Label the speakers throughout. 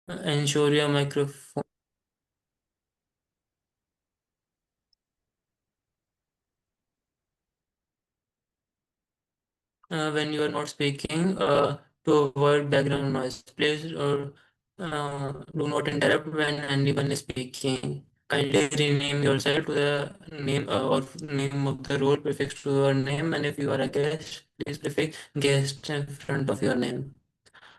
Speaker 1: Ensure your microphone when you are not speaking to avoid background noise. Please do not interrupt when anyone is speaking. Kindly rename yourself to the name or name of the role prefix to your name, and if you are a guest, please prefix guest in front of your name.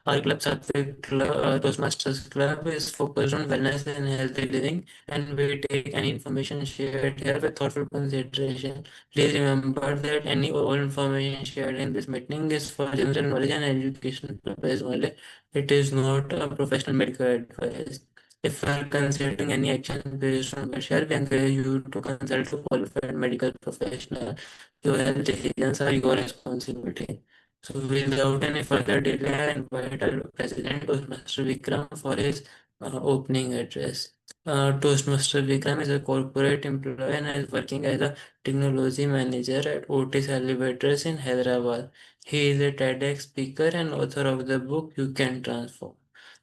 Speaker 1: Our club, Sattvic Toastmasters Club, is focused on wellness and healthy living, and we take any information shared here with thoughtful consideration. Please remember that any all information shared in this meeting is for general knowledge and education purpose only. It is not a professional medical advice. If you are considering any action based on what share, we encourage you to consult a qualified medical professional. Your health decisions are your responsibility. So without any further delay, I invite our President Toastmaster Vikram for his opening address. Toastmaster Vikram is a corporate employee and is working as a technology manager at Otis Elevators in Hyderabad. He is a TEDx speaker and author of the book You Can Transform.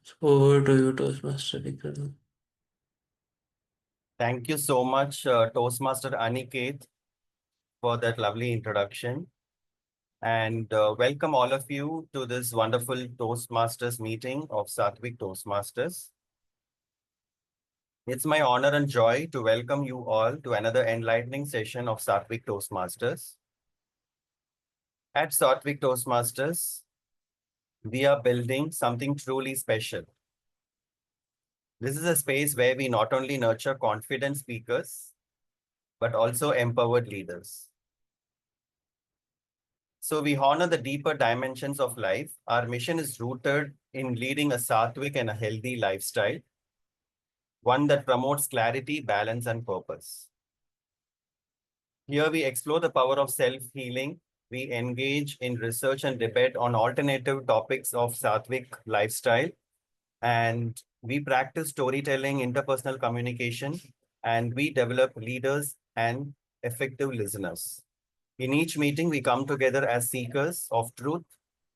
Speaker 1: So over to you, Toastmaster Vikram.
Speaker 2: Thank you so much, Toastmaster Aniket, for that lovely introduction. And welcome all of you to this wonderful Toastmasters meeting of Sattvic Toastmasters. It's my honor and joy to welcome you all to another enlightening session of Sattvic Toastmasters. At Sattvic Toastmasters, we are building something truly special. This is a space where we not only nurture confident speakers, but also empowered leaders. So we honor the deeper dimensions of life. Our mission is rooted in leading a sattvic and a healthy lifestyle, one that promotes clarity, balance, and purpose. Here we explore the power of self-healing. We engage in research and debate on alternative topics of sattvic lifestyle, and we practice storytelling, interpersonal communication, and we develop leaders and effective listeners. In each meeting, we come together as seekers of truth,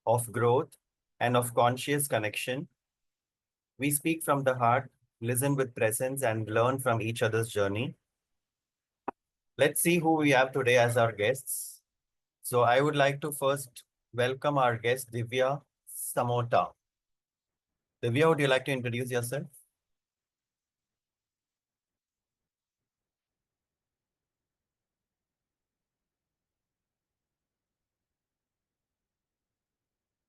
Speaker 2: of growth, and of conscious connection. We speak from the heart, listen with presence, and learn from each other's journey. Let's see who we have today as our guests. So I would like to first welcome our guest, Divya Samota. Divya, would you like to introduce yourself?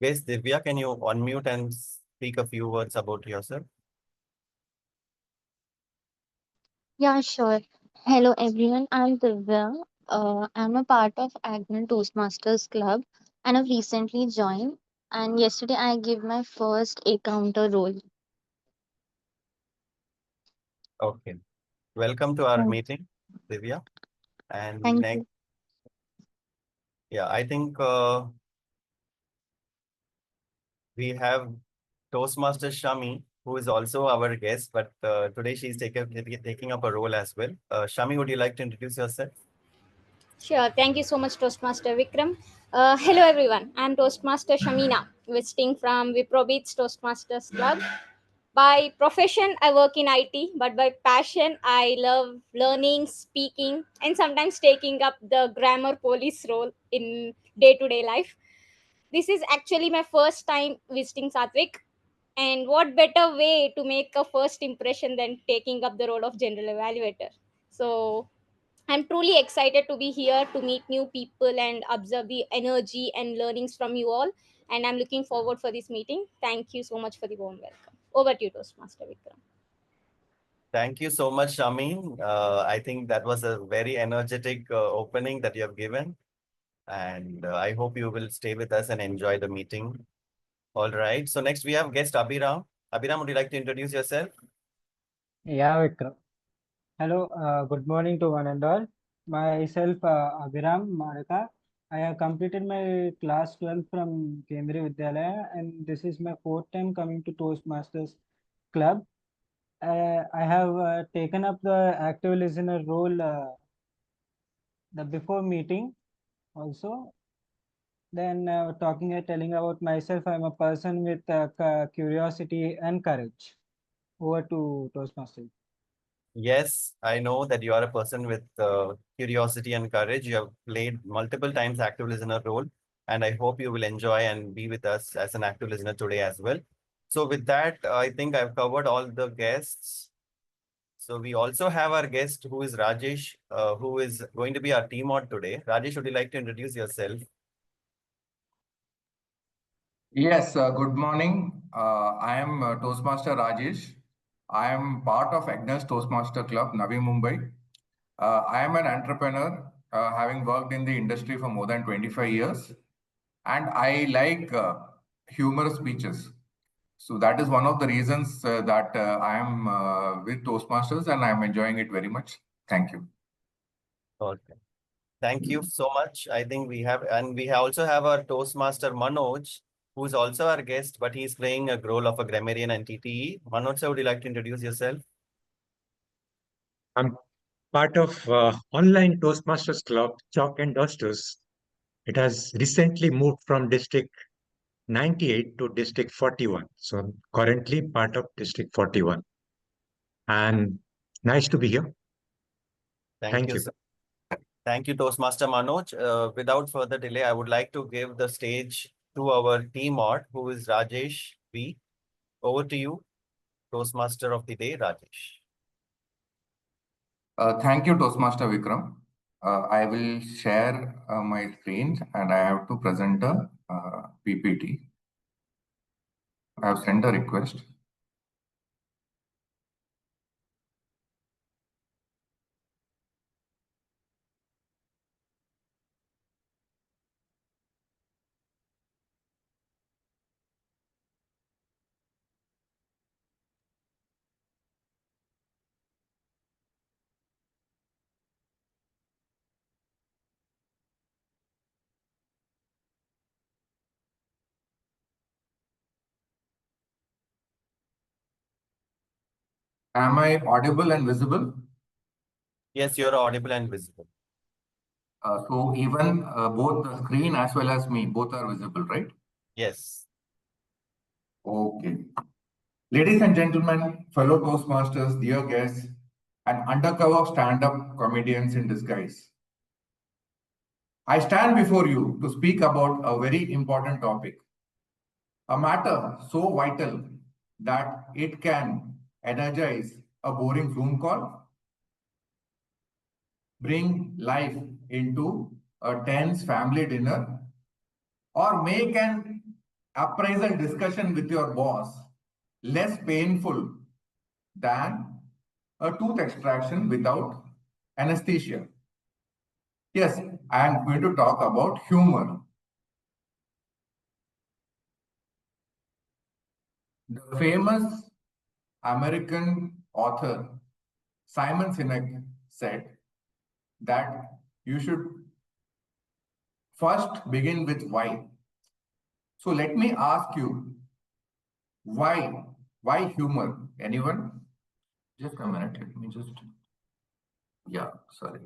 Speaker 2: Yes, Divya, can you unmute and speak a few words about yourself?
Speaker 3: Yeah, sure. Hello, everyone. I'm Divya. I'm a part of Agner Toastmasters Club and I've recently joined. And yesterday I gave my first encounter role.
Speaker 2: Okay. Welcome to our
Speaker 3: Mm.
Speaker 2: meeting, Divya. And
Speaker 3: Thank
Speaker 2: next,
Speaker 3: you.
Speaker 2: yeah, I think we have Toastmaster Shami, who is also our guest, but today she's taking up a role as well. Shami, would you like to introduce yourself?
Speaker 4: Sure. Thank you so much, Toastmaster Vikram. Hello, everyone. I'm Toastmaster Shamina, visiting from Viprobeats Toastmasters Club. By profession, I work in IT, but by passion, I love learning, speaking, and sometimes taking up the grammar police role in day to day life. This is actually my first time visiting Satvik, and what better way to make a first impression than taking up the role of general evaluator? So, I'm truly excited to be here to meet new people and observe the energy and learnings from you all. And I'm looking forward for this meeting. Thank you so much for the warm welcome. Over to you, Toastmaster Vikram.
Speaker 2: Thank you so much, Shami. I think that was a very energetic opening that you have given. And I hope you will stay with us and enjoy the meeting. All right. So next we have guest Abhiram. Abhiram, would you like to introduce yourself?
Speaker 5: Yeah, Vikram. Hello, good morning to one and all. Myself, Abhiram Maraka. I have completed my class 12 from Kendriya Vidyalaya, and this is my fourth time coming to Toastmasters Club. I have taken up the active listener role the before meeting also. Then telling about myself, I'm a person with curiosity and courage. over to Toastmasters.
Speaker 2: Yes, I know that you are a person with curiosity and courage. You have played multiple times active listener role, and I hope you will enjoy and be with us as an active listener today as well. So with that, I think I've covered all the guests. So we also have our guest who is Rajesh, who is going to be our team mod today. Rajesh, would you like to introduce yourself?
Speaker 6: Yes, good morning. I am Toastmaster Rajesh. I am part of Agnes Toastmaster Club, Navi Mumbai. I am an entrepreneur, having worked in the industry for more than 25 years, and I like humorous speeches. So that is one of the reasons that I am with Toastmasters, and I am enjoying it very much. Thank you.
Speaker 2: Okay. Thank you so much. I think we have, and we also have our Toastmaster Manoj, who is also our guest, but he's playing a role of a grammarian and TTE. Manoj, sir, would you like to introduce yourself?
Speaker 7: I'm part of online Toastmasters Club, Chalk and Dusters. It has recently moved from District 98 to District 41. So I'm currently part of District 41. And nice to be here.
Speaker 2: Thank
Speaker 7: Thank
Speaker 2: you,
Speaker 7: you.
Speaker 2: sir. Thank you, Toastmaster Manoj. Without further delay, I would like to give the stage to our team mod, who is Rajesh V. Over to you, Toastmaster of the day, Rajesh.
Speaker 6: Thank you, Toastmaster Vikram. I will share my screen and I have to present a PPT. I have sent a request. Am I audible and visible?
Speaker 2: Yes, you're audible and visible.
Speaker 6: So even both the screen as well as me, both are visible, right?
Speaker 2: Yes.
Speaker 6: Okay. Ladies and gentlemen, fellow Toastmasters, dear guests, and undercover stand-up comedians in disguise. I stand before you to speak about a very important topic, a matter so vital that it can energize a boring Zoom call, bring life into a tense family dinner, or make an appraisal discussion with your boss less painful than a tooth extraction without anesthesia. Yes, I am going to talk about humor. The famous American author Simon Sinek said that you should first begin with why. So let me ask you, why? Why humor? Anyone? Just a minute, let me just, yeah, sorry.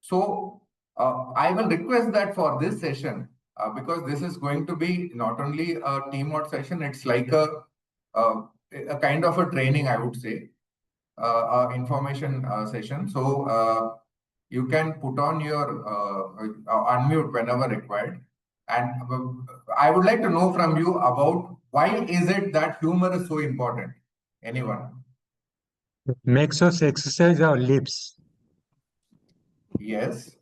Speaker 6: So I will request that for this session, because this is going to be not only a team out session, it's like a kind of a training, I would say, information session. So you can put on your unmute whenever required. And I would like to know from you about why is it that humor is so important? Anyone?
Speaker 7: It makes us exercise our lips.
Speaker 6: Yes.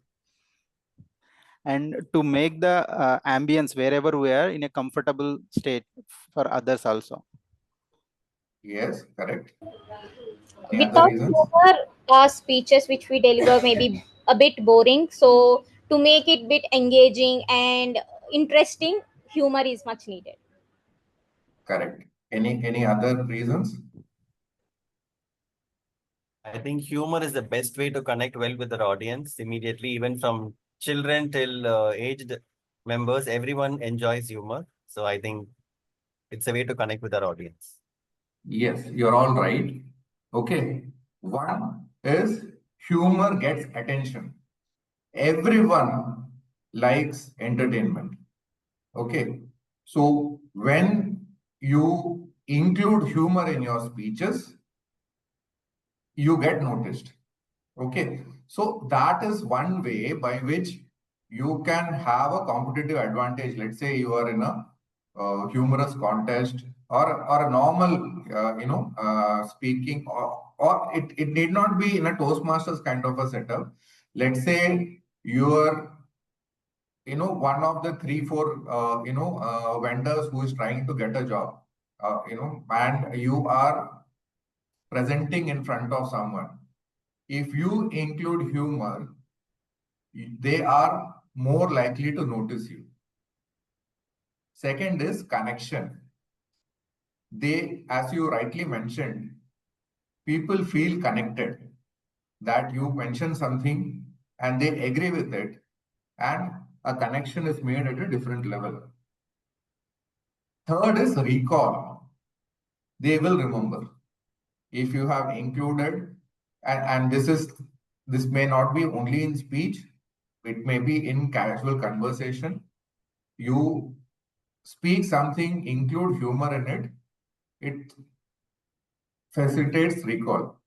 Speaker 8: And to make the ambience wherever we are in a comfortable state for others also.
Speaker 6: Yes, correct. Any other
Speaker 4: Without
Speaker 6: reasons?
Speaker 4: humor, our speeches which we deliver may be a bit boring. So to make it bit engaging and interesting, humor is much needed.
Speaker 6: Correct. Any other reasons?
Speaker 2: I think humor is the best way to connect well with our audience immediately, even from children till aged members. Everyone enjoys humor. So I think it's a way to connect with our audience.
Speaker 6: Yes, you're all right. Okay. One is humor gets attention. Everyone likes entertainment. Okay. So when you include humor in your speeches, you get noticed. Okay, so that is one way by which you can have a competitive advantage. Let's say you are in a humorous contest or a normal, speaking, or it need not be in a Toastmasters kind of a setup. Let's say you are, one of the 3-4, vendors who is trying to get a job, and you are presenting in front of someone. If you include humor, they are more likely to notice you. Second is connection. They, as you rightly mentioned, people feel connected, that you mention something and they agree with it, and a connection is made at a different level. Third is recall. They will remember. If you have included, and this may not be only in speech, it may be in casual conversation. You speak something, include humor in it, it facilitates recall.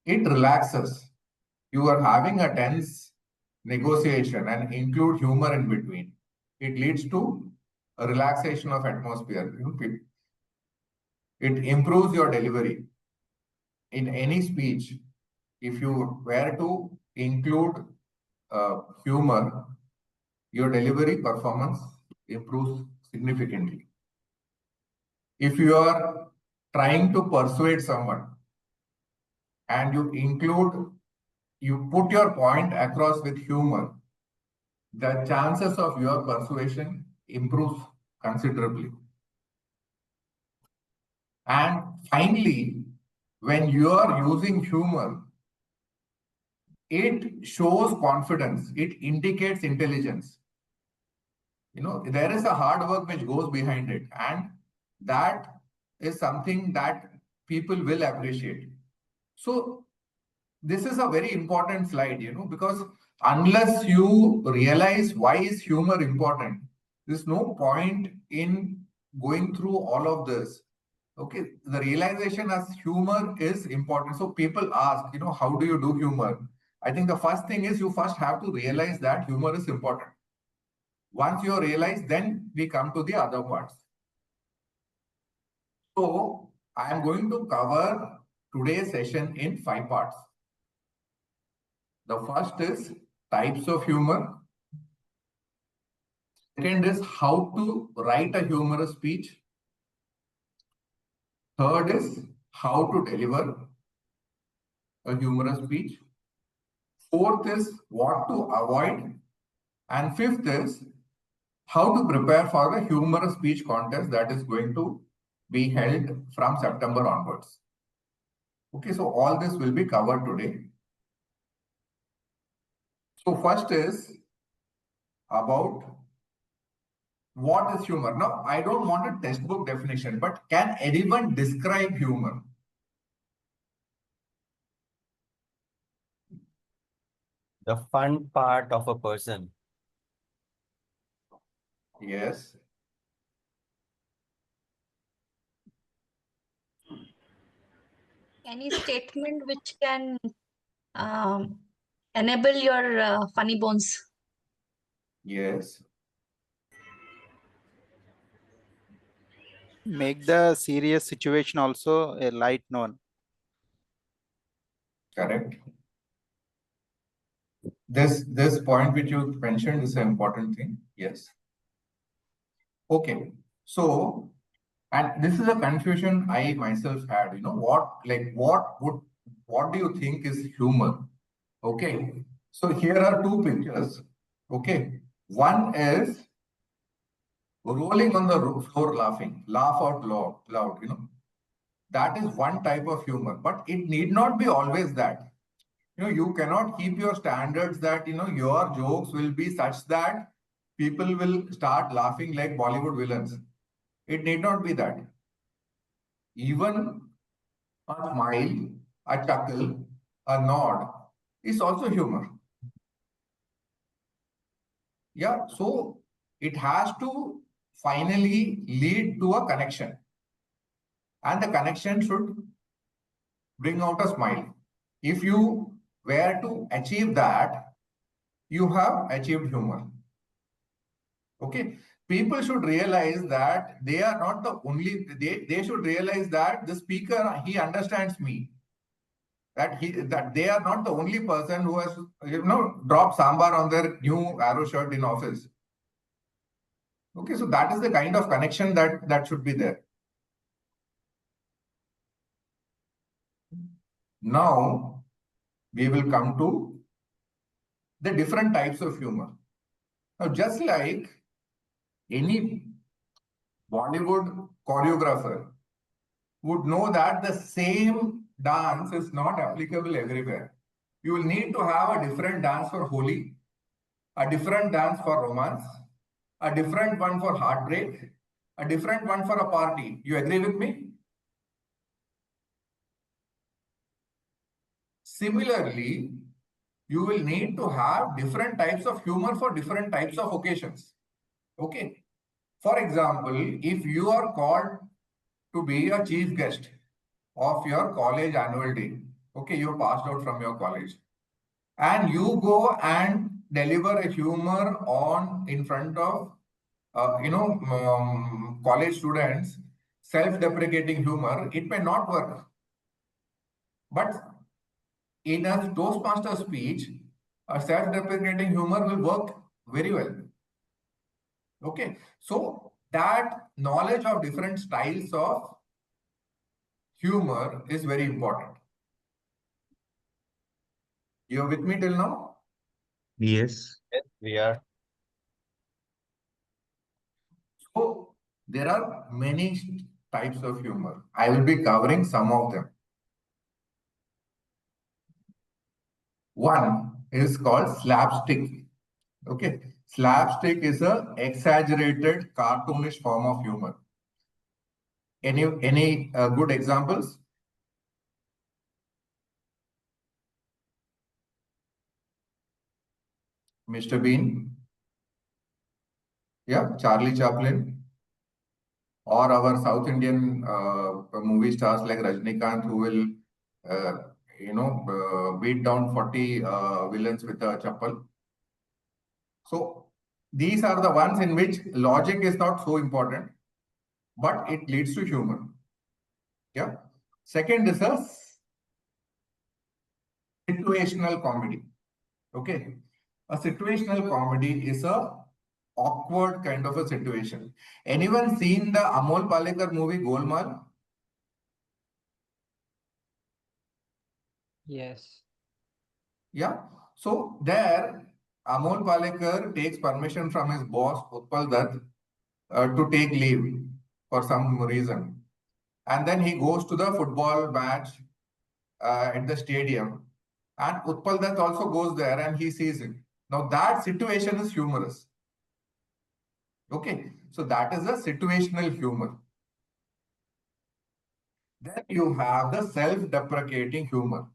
Speaker 6: It relaxes. You are having a tense negotiation and include humor in between. It leads to a relaxation of atmosphere. It improves your delivery. In any speech, if you were to include humor, your delivery performance improves significantly. If you are trying to persuade someone and you put your point across with humor, the chances of your persuasion improves considerably. And finally, when you are using humor, it shows confidence, it indicates intelligence. There is a hard work which goes behind it, and that is something that people will appreciate. So this is a very important slide, because unless you realize why is humor important, there's no point in going through all of this. Okay, the realization as humor is important. So people ask, how do you do humor? I think the first thing is you first have to realize that humor is important. Once you realize, then we come to the other parts. So I am going to cover today's session in 5 parts. The first is types of humor. Second is how to write a humorous speech. Third is how to deliver a humorous speech. Fourth is what to avoid. And fifth is how to prepare for the humorous speech contest that is going to be held from September onwards. Okay, so all this will be covered today. So first is about what is humor. Now, I don't want a textbook definition, but can anyone describe humor?
Speaker 2: The fun part of a person.
Speaker 6: Yes.
Speaker 9: Any statement which can enable your funny bones.
Speaker 6: Yes.
Speaker 8: Make the serious situation also a light known.
Speaker 6: Correct. This point which you mentioned is an important thing. Yes. Okay. So, and this is a confusion I myself had. What do you think is humor? Okay. So here are 2 pictures. Okay. One is rolling on the floor laughing, laugh out loud. That is one type of humor, but it need not be always that. You cannot keep your standards that, your jokes will be such that people will start laughing like Bollywood villains. It need not be that. Even a smile, a chuckle, a nod is also humor. Yeah, so it has to finally lead to a connection. And the connection should bring out a smile. If you were to achieve that, you have achieved humor. Okay. People should realize that they are not the only, they should realize that the speaker, he understands me. That they are not the only person who has, dropped sambar on their new arrow shirt in office. Okay, so that is the kind of connection that should be there. Now we will come to the different types of humor. Now, just like any Bollywood choreographer would know that the same dance is not applicable everywhere. You will need to have a different dance for Holi, a different dance for romance, a different one for heartbreak, a different one for a party. You agree with me? Similarly, you will need to have different types of humor for different types of occasions. Okay. For example, if you are called to be a chief guest of your college annual day, okay, you passed out from your college, and you go and deliver a humor on in front of college students, self-deprecating humor, it may not work. But in a Toastmaster speech, a self-deprecating humor will work very well. Okay, so that knowledge of different styles of humor is very important. You're with me till now?
Speaker 7: Yes.
Speaker 2: Yes, we are.
Speaker 6: So there are many types of humor. I will be covering some of them. One is called slapstick. Okay, slapstick is a exaggerated, cartoonish form of humor. Any good examples? Mr. Bean, yeah, Charlie Chaplin, or our South Indian movie stars like Rajnikant, who will, beat down 40 villains with a chappal. So these are the ones in which logic is not so important, but it leads to humor. Yeah. Second is a situational comedy. Okay. A situational comedy is a awkward kind of a situation. Anyone seen the Amol Palekar movie Golmaal?
Speaker 5: Yes.
Speaker 6: Yeah. So there, Amol Palekar takes permission from his boss Utpal Dutt to take leave for some reason, and then he goes to the football match at the stadium, and Utpal Dutt also goes there and he sees it. Now that situation is humorous. Okay, so that is a situational humor. Then you have the self-deprecating humor,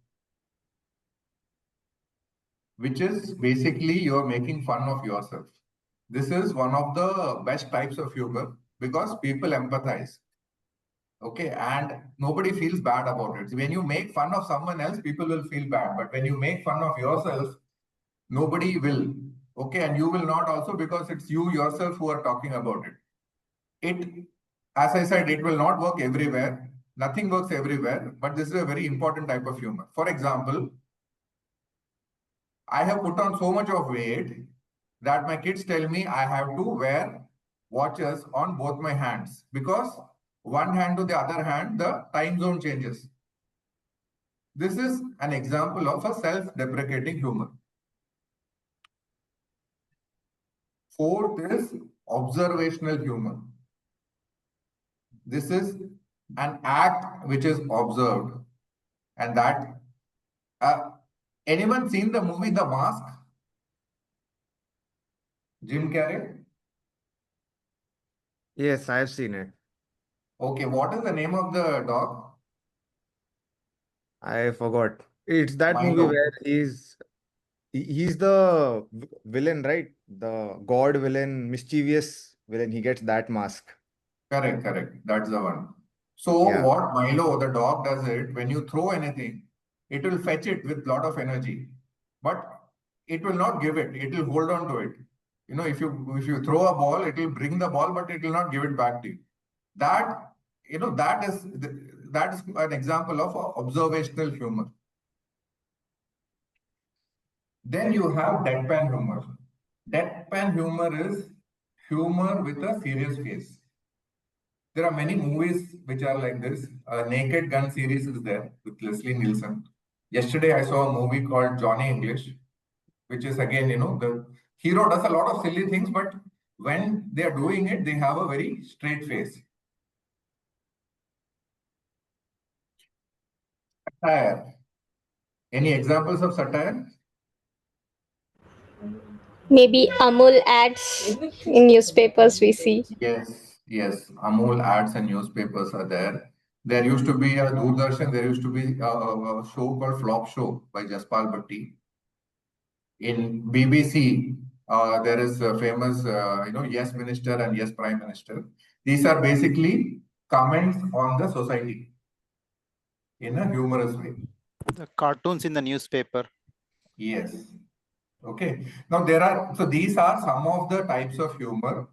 Speaker 6: which is basically you're making fun of yourself. This is one of the best types of humor because people empathize. Okay, and nobody feels bad about it. When you make fun of someone else, people will feel bad. But when you make fun of yourself, nobody will. Okay, and you will not also because it's you yourself who are talking about it. As I said, it will not work everywhere. Nothing works everywhere, but this is a very important type of humor. For example, I have put on so much of weight that my kids tell me I have to wear watches on both my hands because one hand to the other hand, the time zone changes. This is an example of a self-deprecating humor. Fourth is observational humor. This is an act which is observed, and that anyone seen the movie The Mask? Jim Carrey?
Speaker 10: Yes, I've seen it.
Speaker 6: Okay, what is the name of the dog?
Speaker 10: I forgot. It's that movie
Speaker 6: Milo.
Speaker 10: where he's the villain, right? The god villain, mischievous. Villain, he gets that mask.
Speaker 6: Correct, correct. That's the one. So
Speaker 10: Yeah.
Speaker 6: what Milo, the dog, does it when you throw anything, it will fetch it with lot of energy, but it will not give it. It will hold on to it. You know, if you throw a ball, it will bring the ball, but it will not give it back to you. That that is an example of observational humor. Then you have deadpan humor. Deadpan humor is humor with a serious face. There are many movies which are like this. Naked Gun series is there with Leslie Nielsen. Yesterday, I saw a movie called Johnny English, which is again, the hero does a lot of silly things, but when they are doing it, they have a very straight face. Satire. Any examples of satire?
Speaker 4: Maybe Amul ads in newspapers we see.
Speaker 6: Yes, yes. Amul ads and newspapers are there. There used to be a Doordarshan, there used to be a show called Flop Show by Jaspal Bhatti. In BBC, there is a famous, Yes Minister and Yes Prime Minister. These are basically comments on the society in a humorous way.
Speaker 8: The cartoons in the newspaper.
Speaker 6: Yes. Okay. Now these are some of the types of humor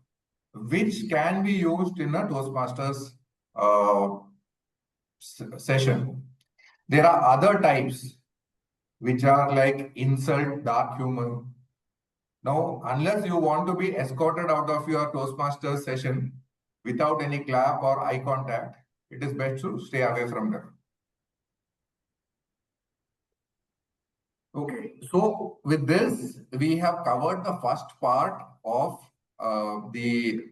Speaker 6: which can be used in a Toastmasters session. There are other types which are like insult, dark humor. Now, unless you want to be escorted out of your Toastmasters session without any clap or eye contact, it is best to stay away from them. Okay, so with this, we have covered the first part of the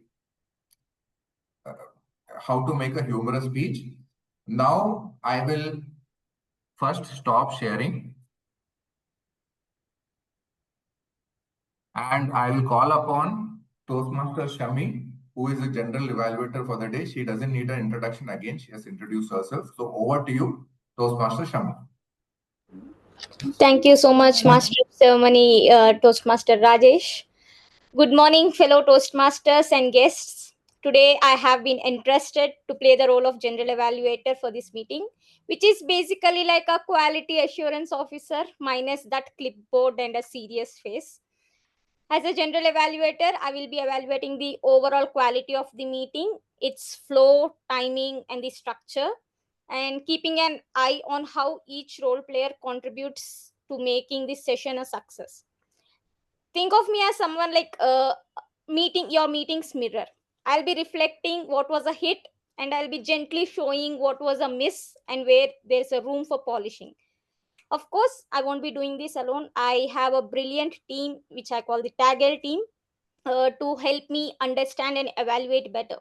Speaker 6: how to make a humorous speech. Now, I will first stop sharing and I will call upon Toastmaster Shami, who is the general evaluator for the day. She doesn't need an introduction again. She has introduced herself. So over to you, Toastmaster Shami.
Speaker 4: Thank you so much, Master of Ceremony, Toastmaster Rajesh. Good morning, fellow Toastmasters and guests. Today, I have been entrusted to play the role of General Evaluator for this meeting, which is basically like a quality assurance officer minus that clipboard and a serious face. As a General Evaluator, I will be evaluating the overall quality of the meeting, its flow, timing, and the structure, and keeping an eye on how each role player contributes to making this session a success. Think of me as someone like your meeting's mirror. I'll be reflecting what was a hit, and I'll be gently showing what was a miss and where there's a room for polishing. Of course, I won't be doing this alone. I have a brilliant team which I call the Taggle team, to help me understand and evaluate better.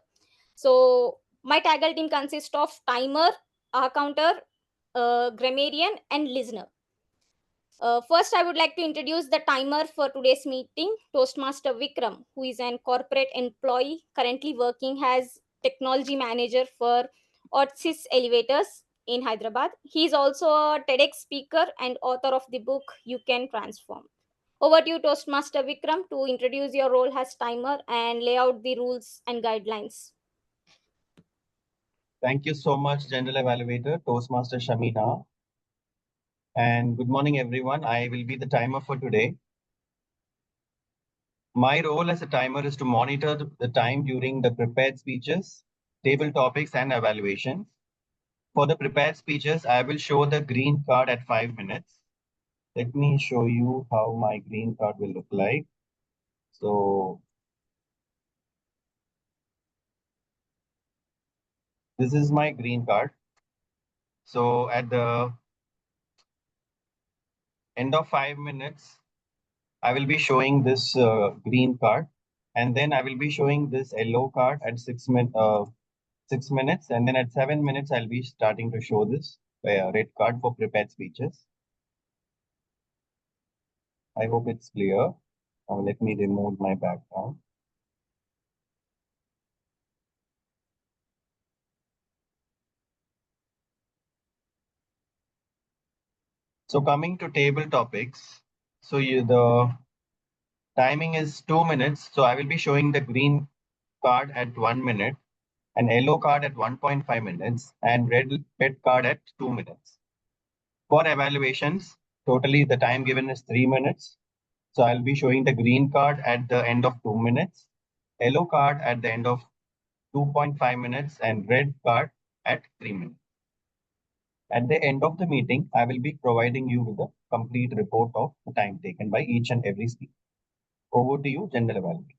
Speaker 4: So my Taggle team consists of timer, counter, grammarian, and listener. First, I would like to introduce the timer for today's meeting, Toastmaster Vikram, who is an corporate employee currently working as technology manager for Otsys Elevators in Hyderabad. He is also a TEDx speaker and author of the book You Can Transform. Over to you, Toastmaster Vikram, to introduce your role as timer and lay out the rules and guidelines.
Speaker 2: Thank you so much, General Evaluator, Toastmaster Shamina. And good morning, everyone. I will be the timer for today. My role as a timer is to monitor the time during the prepared speeches, table topics, and evaluations. For the prepared speeches, I will show the green card at 5 minutes. Let me show you how my green card will look like. So this is my green card. So at the end of 5 minutes, I will be showing this green card, and then I will be showing this yellow card at 6 minutes, and then at 7 minutes, I'll be starting to show this red card for prepared speeches. I hope it's clear. Let me remove my background. So coming to table topics, so the timing is 2 minutes. So I will be showing the green card at 1 minute, an yellow card at 1.5 minutes, and red card at 2 minutes. For evaluations, totally the time given is 3 minutes. So I'll be showing the green card at the end of 2 minutes, yellow card at the end of 2.5 minutes, and red card at 3 minutes. At the end of the meeting, I will be providing you with a complete report of the time taken by each and every speaker. Over to you, General Evaluator.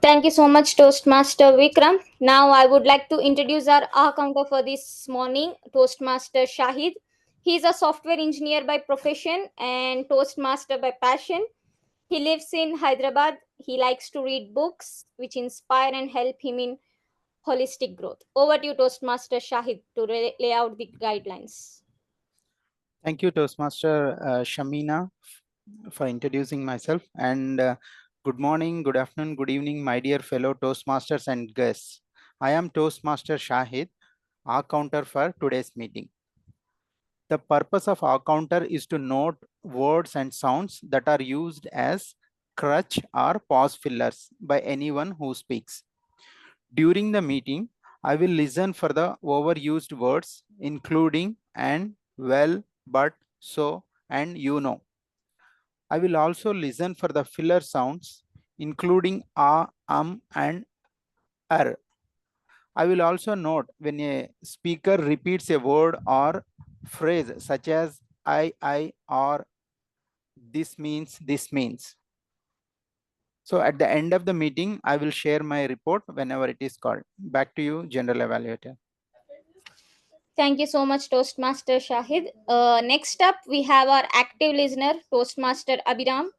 Speaker 4: Thank you so much, Toastmaster Vikram. Now, I would like to introduce our counter for this morning, Toastmaster Shahid. He is a software engineer by profession and Toastmaster by passion. He lives in Hyderabad. He likes to read books which inspire and help him in holistic growth. Over to you, Toastmaster Shahid, to lay out the guidelines.
Speaker 8: Thank you, Toastmaster Shamina, for introducing myself. And good morning, good afternoon, good evening, my dear fellow Toastmasters and guests. I am Toastmaster Shahid, our counter for today's meeting. The purpose of our counter is to note words and sounds that are used as crutch or pause fillers by anyone who speaks. During the meeting, I will listen for the overused words, including and, well, but, so, and you know. I will also listen for the filler sounds, including and er. I will also note when a speaker repeats a word or phrase such as I, or this means, this means. So at the end of the meeting, I will share my report whenever it is called. Back to you, General Evaluator.
Speaker 4: Thank you so much, Toastmaster Shahid. Next up, we have our active listener, Toastmaster Abhiram.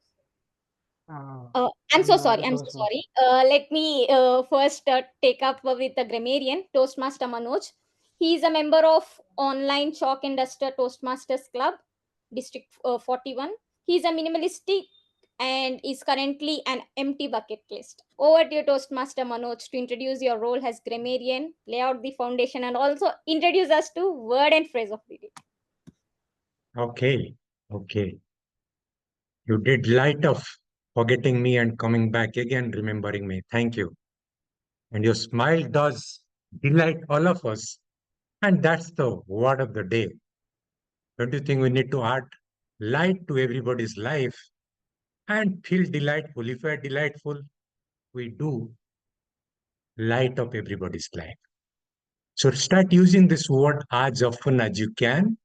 Speaker 4: I'm so sorry. I'm so sorry. Let me first take up with the grammarian, Toastmaster Manoj. He is a member of online Chalk and Duster Toastmasters Club, District 41. He is a minimalistic and is currently an empty bucket list. Over to you, Toastmaster Manoj, to introduce your role as grammarian, lay out the foundation, and also introduce us to word and phrase of the day.
Speaker 7: Okay, okay. You did light of forgetting me and coming back again, remembering me. Thank you. And your smile does delight all of us. And that's the word of the day. Don't you think we need to add light to everybody's life and feel delightful? If we're delightful, we do light up everybody's life. So start using this word as often as you can.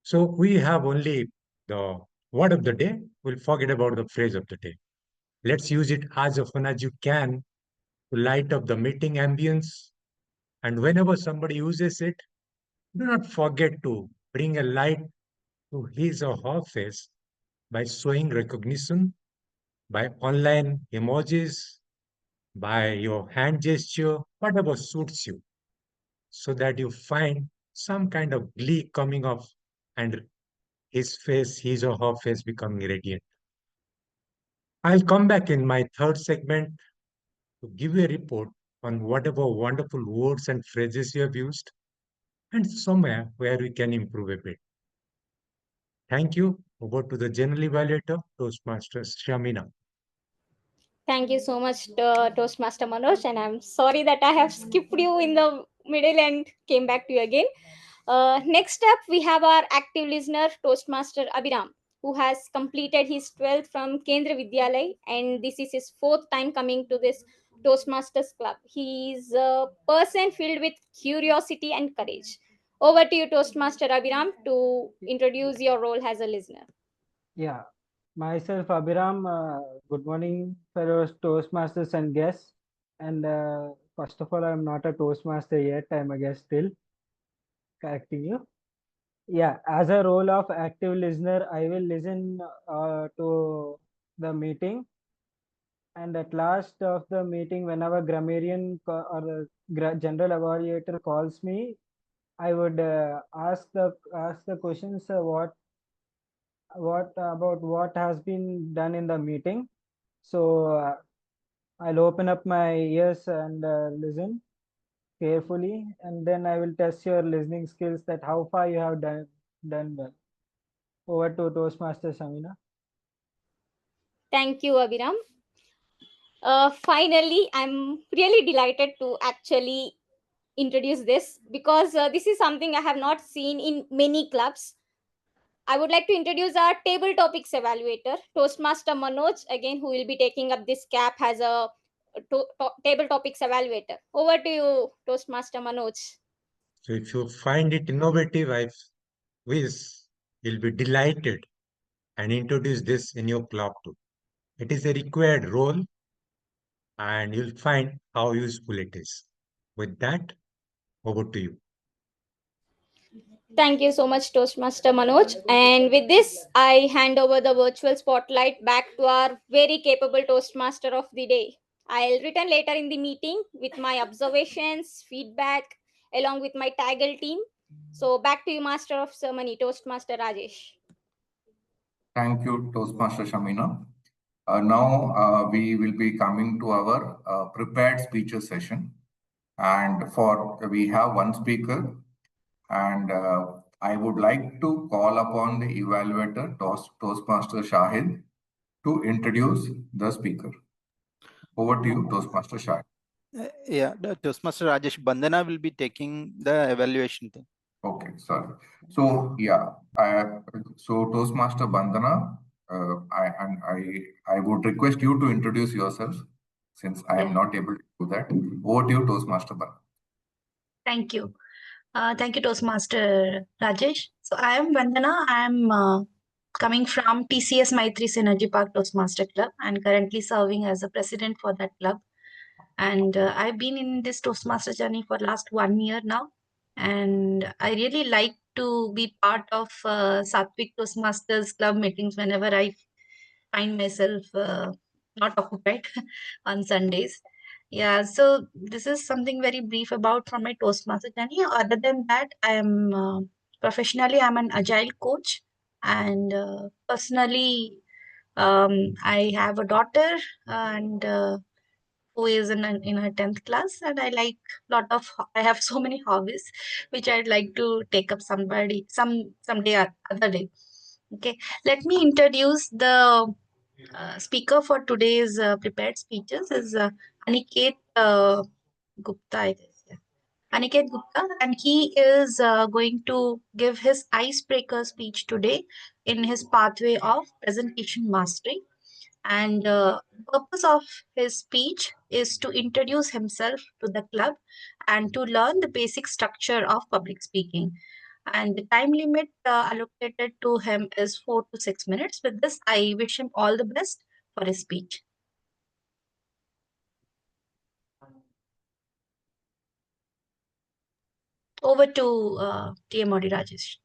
Speaker 7: So we have only the word of the day. We'll forget about the phrase of the day. Let's use it as often as you can to light up the meeting ambience. And whenever somebody uses it, do not forget to bring a light to his or her face by showing recognition, by online emojis, by your hand gesture, whatever suits you, so that you find some kind of glee coming off and his or her face becoming radiant. I'll come back in my third segment to give you a report on whatever wonderful words and phrases you have used and somewhere where we can improve a bit. Thank you. Over to the General Evaluator, Toastmasters Shamina.
Speaker 4: Thank you so much, Toastmaster Manoj, and I'm sorry that I have skipped you in the middle and came back to you again. Next up, we have our active listener, Toastmaster Abhiram, who has completed his 12th from Kendra Vidyalay, and this is his fourth time coming to this Toastmasters Club. He is a person filled with curiosity and courage. Over to you, Toastmaster Abhiram, to introduce your role as a listener.
Speaker 5: Yeah, myself Abhiram. Good morning, fellow Toastmasters and guests. And first of all, I'm not a Toastmaster yet. I'm a guest still. Correcting you. Yeah, as a role of active listener, I will listen to the meeting, and at last of the meeting, whenever or the general evaluator calls me, I would ask the questions, what about what has been done in the meeting. So I'll open up my ears and listen carefully, and then I will test your listening skills, that how far you have done well. Over to Toastmaster Shamina.
Speaker 4: Thank you, Abhiram. Finally, I'm really delighted to actually introduce this because this is something I have not seen in many clubs. I would like to introduce our table topics evaluator, Toastmaster Manoj, again, who will be taking up this cap as a table topics evaluator. Over to you, Toastmaster Manoj.
Speaker 7: So if you find it innovative, I wish you'll be delighted and introduce this in your club too. It is a required role and you'll find how useful it is. With that, over to you.
Speaker 4: Thank you so much, Toastmaster Manoj. And with this, I hand over the virtual spotlight back to our very capable Toastmaster of the day. I'll return later in the meeting with my observations, feedback, along with my Taggle team. So back to you, Master of Ceremony, Toastmaster Rajesh.
Speaker 6: Thank you, Toastmaster Shamina. Now we will be coming to our prepared speeches session. And we have one speaker, and I would like to call upon the evaluator, Toastmaster Shahid, to introduce the speaker. Over to you, Toastmaster Shahid.
Speaker 8: Yeah, the Toastmaster Rajesh Bandana will be taking the evaluation thing.
Speaker 6: Okay, sorry. So yeah, so Toastmaster Bandana, I would request you to introduce yourself since I am not able to do that. Over to you, Toastmaster Bandana.
Speaker 9: Thank you. Thank you, Toastmaster Rajesh. So I am Vandana. I am coming from TCS Maitri Synergy Park Toastmaster Club and currently serving as a president for that club. And I've been in this Toastmaster journey for last 1 year now. And I really like to be part of Sattvic Toastmasters club meetings whenever I find myself not occupied on Sundays. Yeah, so this is something very brief about from my Toastmaster journey. Other than that, I am professionally I'm an agile coach, and personally, I have a daughter and who is in her 10th class, and I like I have so many hobbies which I'd like to take up someday or other day. Okay, let me introduce the speaker for today's prepared speeches is Aniket Gupta, I guess. Yeah. Aniket Gupta, and he is going to give his icebreaker speech today in his pathway of presentation mastery. And the purpose of his speech is to introduce himself to the club and to learn the basic structure of public speaking. And the time limit allocated to him is 4 to 6 minutes. With this, I wish him all the best for his speech. Over to TMOD Rajesh.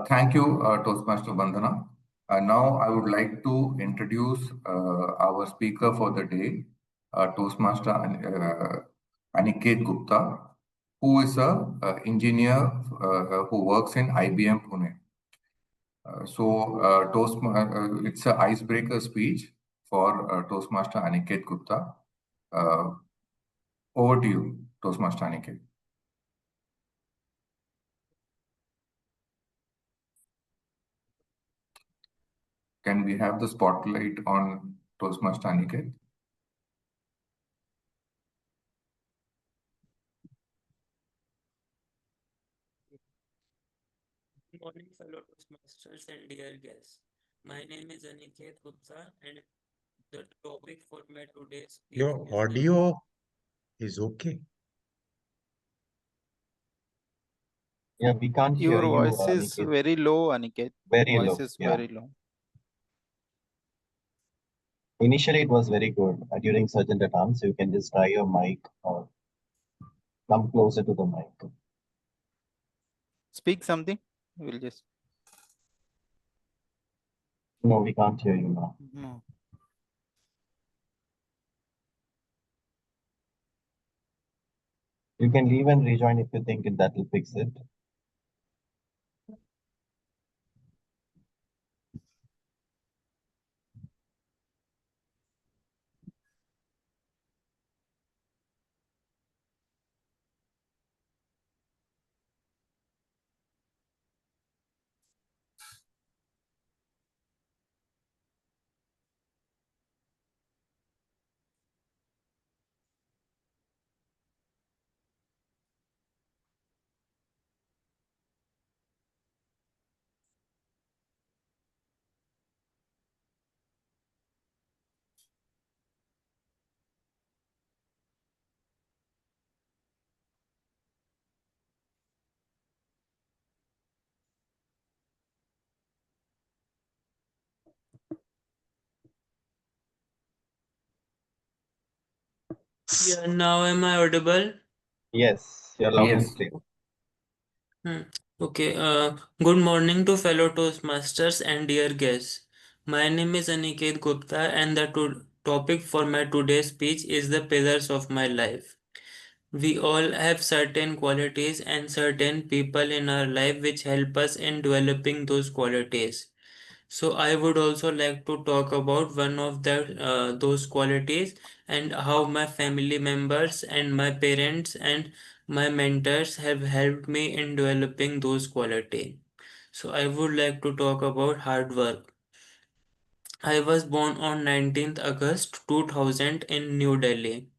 Speaker 6: Thank you, Toastmaster Bandana. Now I would like to introduce our speaker for the day, Toastmaster Aniket Gupta, who is an engineer who works in IBM Pune. It's an icebreaker speech for Toastmaster Aniket Gupta. Over to you, Toastmaster Aniket. Can we have the spotlight on Toastmaster Aniket?
Speaker 1: Good morning, fellow Toastmasters and dear guests. My name is Aniket Gupta, and the topic for my today's speech
Speaker 7: Your
Speaker 1: is
Speaker 7: audio is okay.
Speaker 2: Yeah, we can't hear
Speaker 8: Your
Speaker 2: you,
Speaker 8: voice is
Speaker 2: Aniket.
Speaker 8: very low, Aniket.
Speaker 2: Very
Speaker 8: Voice
Speaker 2: low.
Speaker 8: is
Speaker 2: Yeah.
Speaker 8: very low.
Speaker 2: Initially, it was very good during certain times. You can just try your mic or come closer to the mic.
Speaker 8: Speak something. We'll just.
Speaker 2: No, we can't hear you now.
Speaker 8: No.
Speaker 2: You can leave and rejoin if you think that will fix it.
Speaker 1: Yeah, now am I audible?
Speaker 2: Yes, you're loud and
Speaker 6: Yes.
Speaker 2: clear.
Speaker 1: Hmm. Okay. Good morning to fellow Toastmasters and dear guests. My name is Aniket Gupta, and the topic for my today's speech is the pillars of my life. We all have certain qualities and certain people in our life which help us in developing those qualities. So I would also like to talk about one of those qualities and how my family members and my parents and my mentors have helped me in developing those qualities. So I would like to talk about hard work. I was born on 19th August 2000 in New Delhi,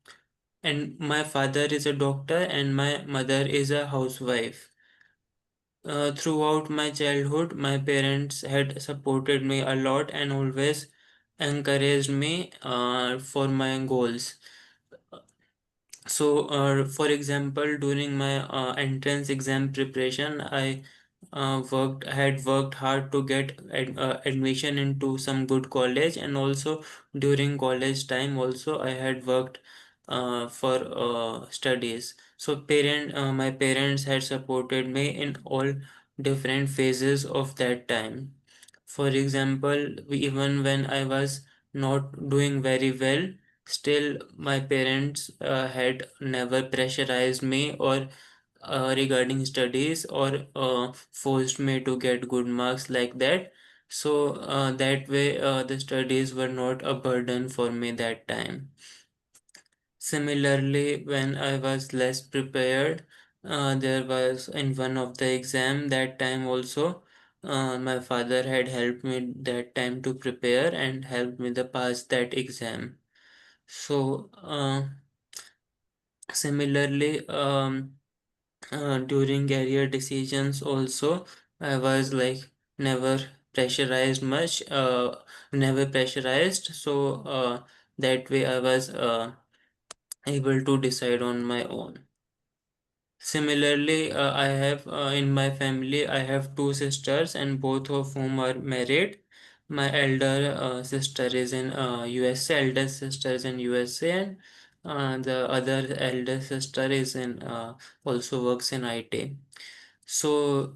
Speaker 1: and my father is a doctor and my mother is a housewife. Throughout my childhood, my parents had supported me a lot and always encouraged me for my goals. So, for example, during my entrance exam preparation, I had worked hard to get admission into some good college, and also during college time, also I had worked for studies. So, my parents had supported me in all different phases of that time. For example, even when I was not doing very well, still, my parents had never pressurized me or regarding studies or forced me to get good marks like that. So that way, the studies were not a burden for me that time. Similarly, when I was less prepared, there was in one of the exam that time also. My father had helped me that time to prepare and helped me to pass that exam. So, similarly, during career decisions also, I was like never pressurized much, never pressurized. So, that way I was able to decide on my own. Similarly, I have in my family, I have two sisters, and both of whom are married. My elder sister is in USA, eldest sister is in USA, and the other elder sister is in also works in IT. So,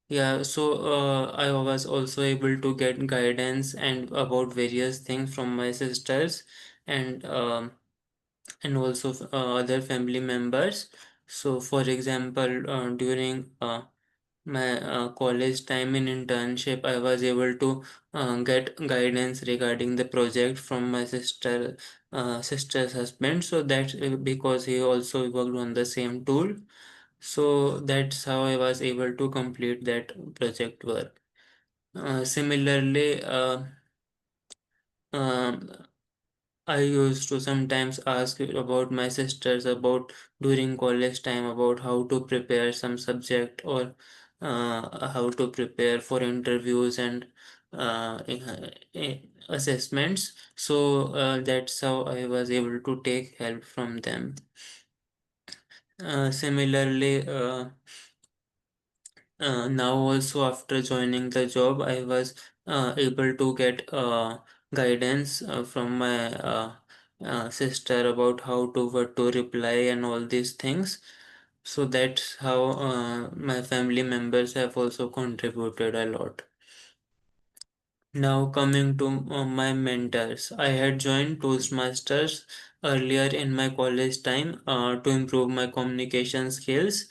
Speaker 1: yeah, so I was also able to get guidance and about various things from my sisters and also other family members. So, for example, during my college time in internship, I was able to get guidance regarding the project from my sister's husband. So that's because he also worked on the same tool. So that's how I was able to complete that project work. Similarly, um, I used to sometimes ask about my sisters about during college time about how to prepare some subject or how to prepare for interviews and assessments. So that's how I was able to take help from them. Similarly, now also after joining the job, I was able to get guidance from my sister about how to what to reply and all these things. So that's how my family members have also contributed a lot. Now coming to my mentors, I had joined Toastmasters earlier in my college time to improve my communication skills.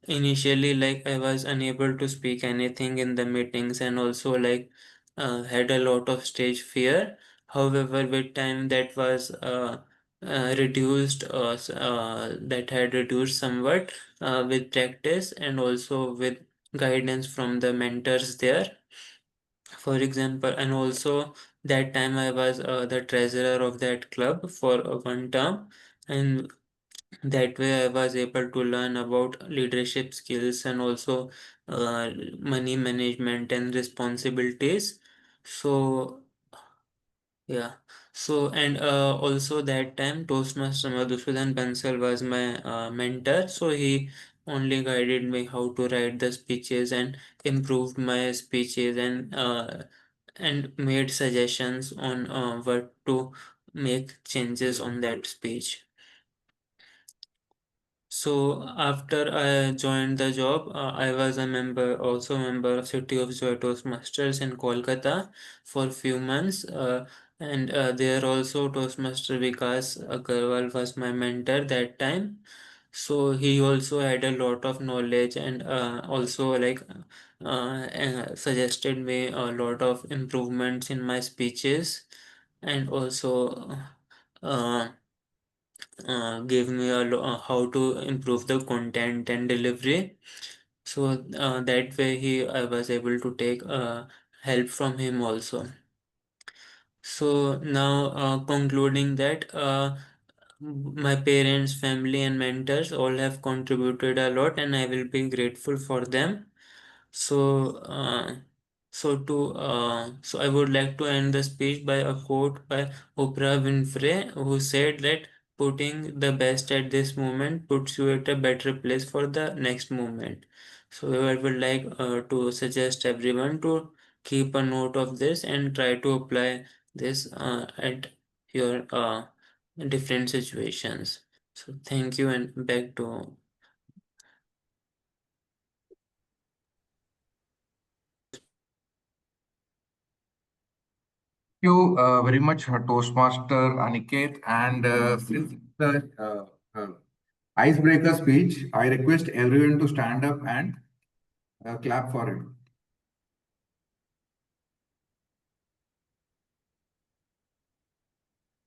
Speaker 1: Initially, like I was unable to speak anything in the meetings and also like had a lot of stage fear. However, with time that was reduced, that had reduced somewhat with practice and also with guidance from the mentors there, for example. And also that time I was the treasurer of that club for one term, and that way I was able to learn about leadership skills and also money management and responsibilities. So yeah. So, and also that time Toastmaster Madhusudan Bansal was my mentor. So he only guided me how to write the speeches and improved my speeches and made suggestions on what to make changes on that speech. So after I joined the job, I was also a member of City of Joy Toastmasters in Kolkata for a few months. And there also Toastmaster Vikas Agarwal was my mentor that time. So he also had a lot of knowledge and also suggested me a lot of improvements in my speeches and also uh, gave me how to improve the content and delivery. So that way I was able to take help from him also. So now concluding that my parents, family and mentors all have contributed a lot and I will be grateful for them. So, so I would like to end the speech by a quote by Oprah Winfrey, who said that putting the best at this moment puts you at a better place for the next moment. So I would like to suggest everyone to keep a note of this and try to apply this at your different situations. So thank you and back to
Speaker 6: you very much, Toastmaster Aniket. And since the icebreaker speech, I request everyone to stand up and clap for it.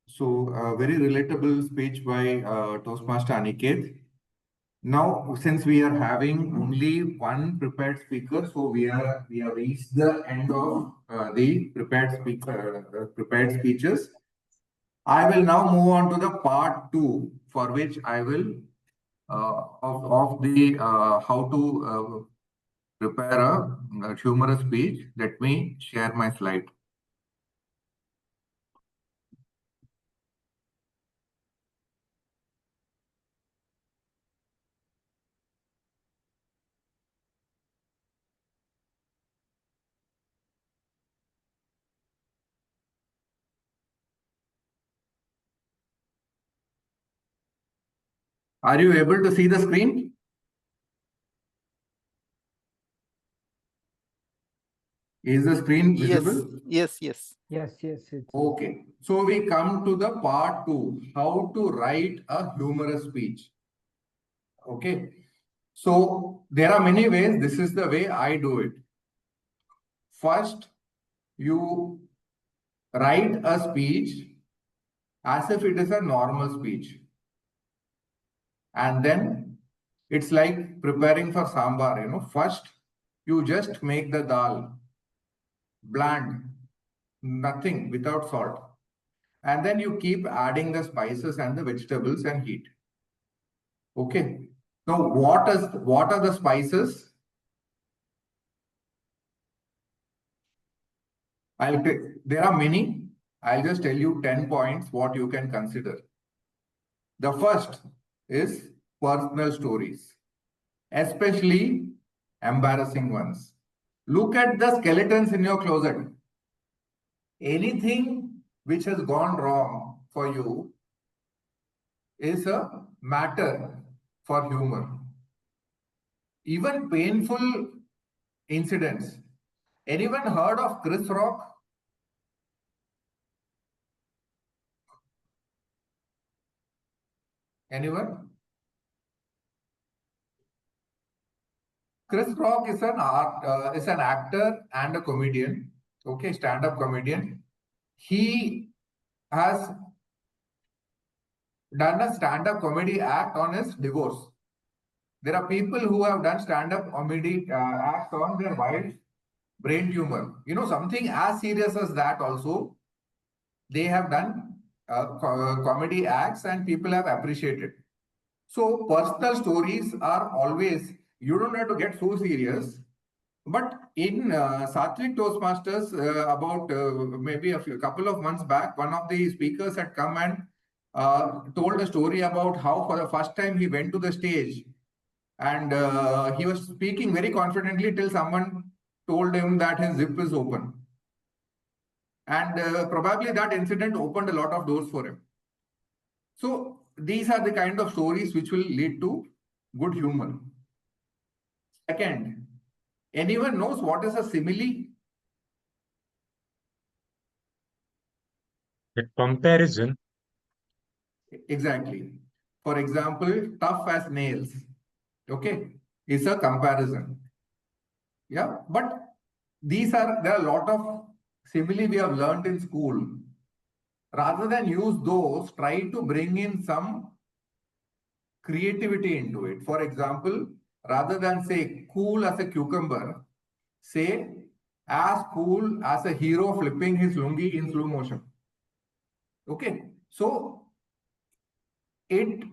Speaker 6: So, very relatable speech by Toastmaster Aniket. Now, since we are having only one prepared speaker, so we have reached the end of the prepared speeches. I will now move on to the part 2, for which I will of the how to prepare a humorous speech. Let me share my slide. Are you able to see the screen? Is the screen visible?
Speaker 8: Yes.
Speaker 5: Yes, it's
Speaker 6: Okay. So we come to the part 2, how to write a humorous speech. Okay. So there are many ways. This is the way I do it. First, you write a speech as if it is a normal speech. And then it's like preparing for sambar, First, you just make the dal bland, nothing, without salt. And then you keep adding the spices and the vegetables and heat. Okay. Now, what are the spices? There are many. I'll just tell you 10 points what you can consider. The first is personal stories, especially embarrassing ones. Look at the skeletons in your closet. Anything which has gone wrong for you is a matter for humor. Even painful incidents. Anyone heard of Chris Rock? Anyone? Chris Rock is an actor and a comedian. Okay, stand-up comedian. He has done a stand-up comedy act on his divorce. There are people who have done stand-up comedy acts on their wife's brain tumor. Something as serious as that also, they have done comedy acts and people have appreciated. So personal stories are always, you don't have to get so serious. But in Sattvic Toastmasters, about maybe couple of months back, one of the speakers had come and told a story about how for the first time he went to the stage and he was speaking very confidently till someone told him that his zip is open. And probably that incident opened a lot of doors for him. So these are the kind of stories which will lead to good humor. Second, anyone knows what is a simile?
Speaker 7: A comparison.
Speaker 6: Exactly. For example, tough as nails. Okay, is a comparison. Yeah, but there are a lot of simile we have learned in school. Rather than use those, try to bring in some creativity into it. For example, rather than say cool as a cucumber, say as cool as a hero flipping his lungi in slow motion. Okay, so it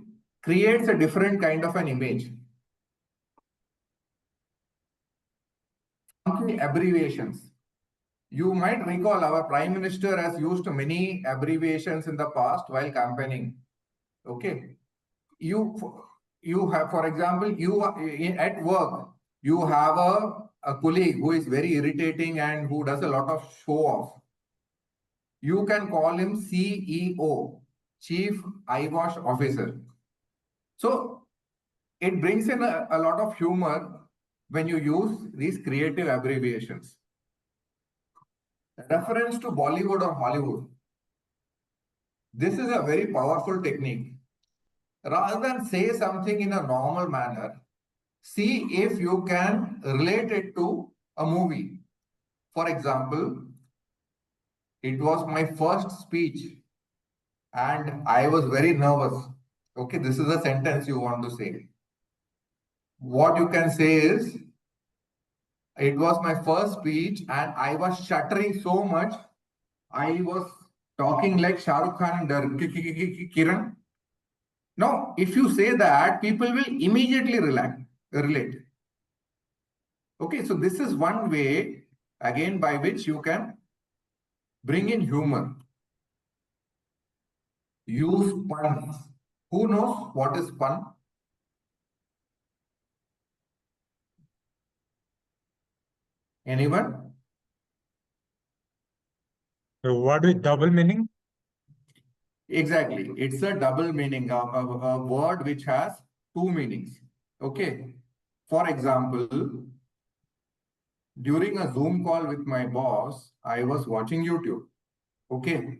Speaker 6: creates a different kind of an image. Abbreviations. You might recall our Prime Minister has used many abbreviations in the past while campaigning. Okay. You have, for example, at work, you have a colleague who is very irritating and who does a lot of show off. You can call him CEO, Chief Eyewash Officer. So it brings in a lot of humor when you use these creative abbreviations. Reference to Bollywood or Hollywood. This is a very powerful technique. Rather than say something in a normal manner, see if you can relate it to a movie. For example, it was my first speech and I was very nervous. Okay, this is a sentence you want to say. What you can say is, it was my first speech and I was shuddering so much. I was talking like Shah Rukh Khan and Kiran. Now, if you say that, people will immediately relate. Okay, so this is one way, again, by which you can bring in humor. Use puns. Who knows what is pun? Anyone?
Speaker 7: So what with double meaning?
Speaker 6: Exactly. It's a double meaning, a word which has two meanings. Okay. For example, during a Zoom call with my boss, I was watching YouTube. Okay.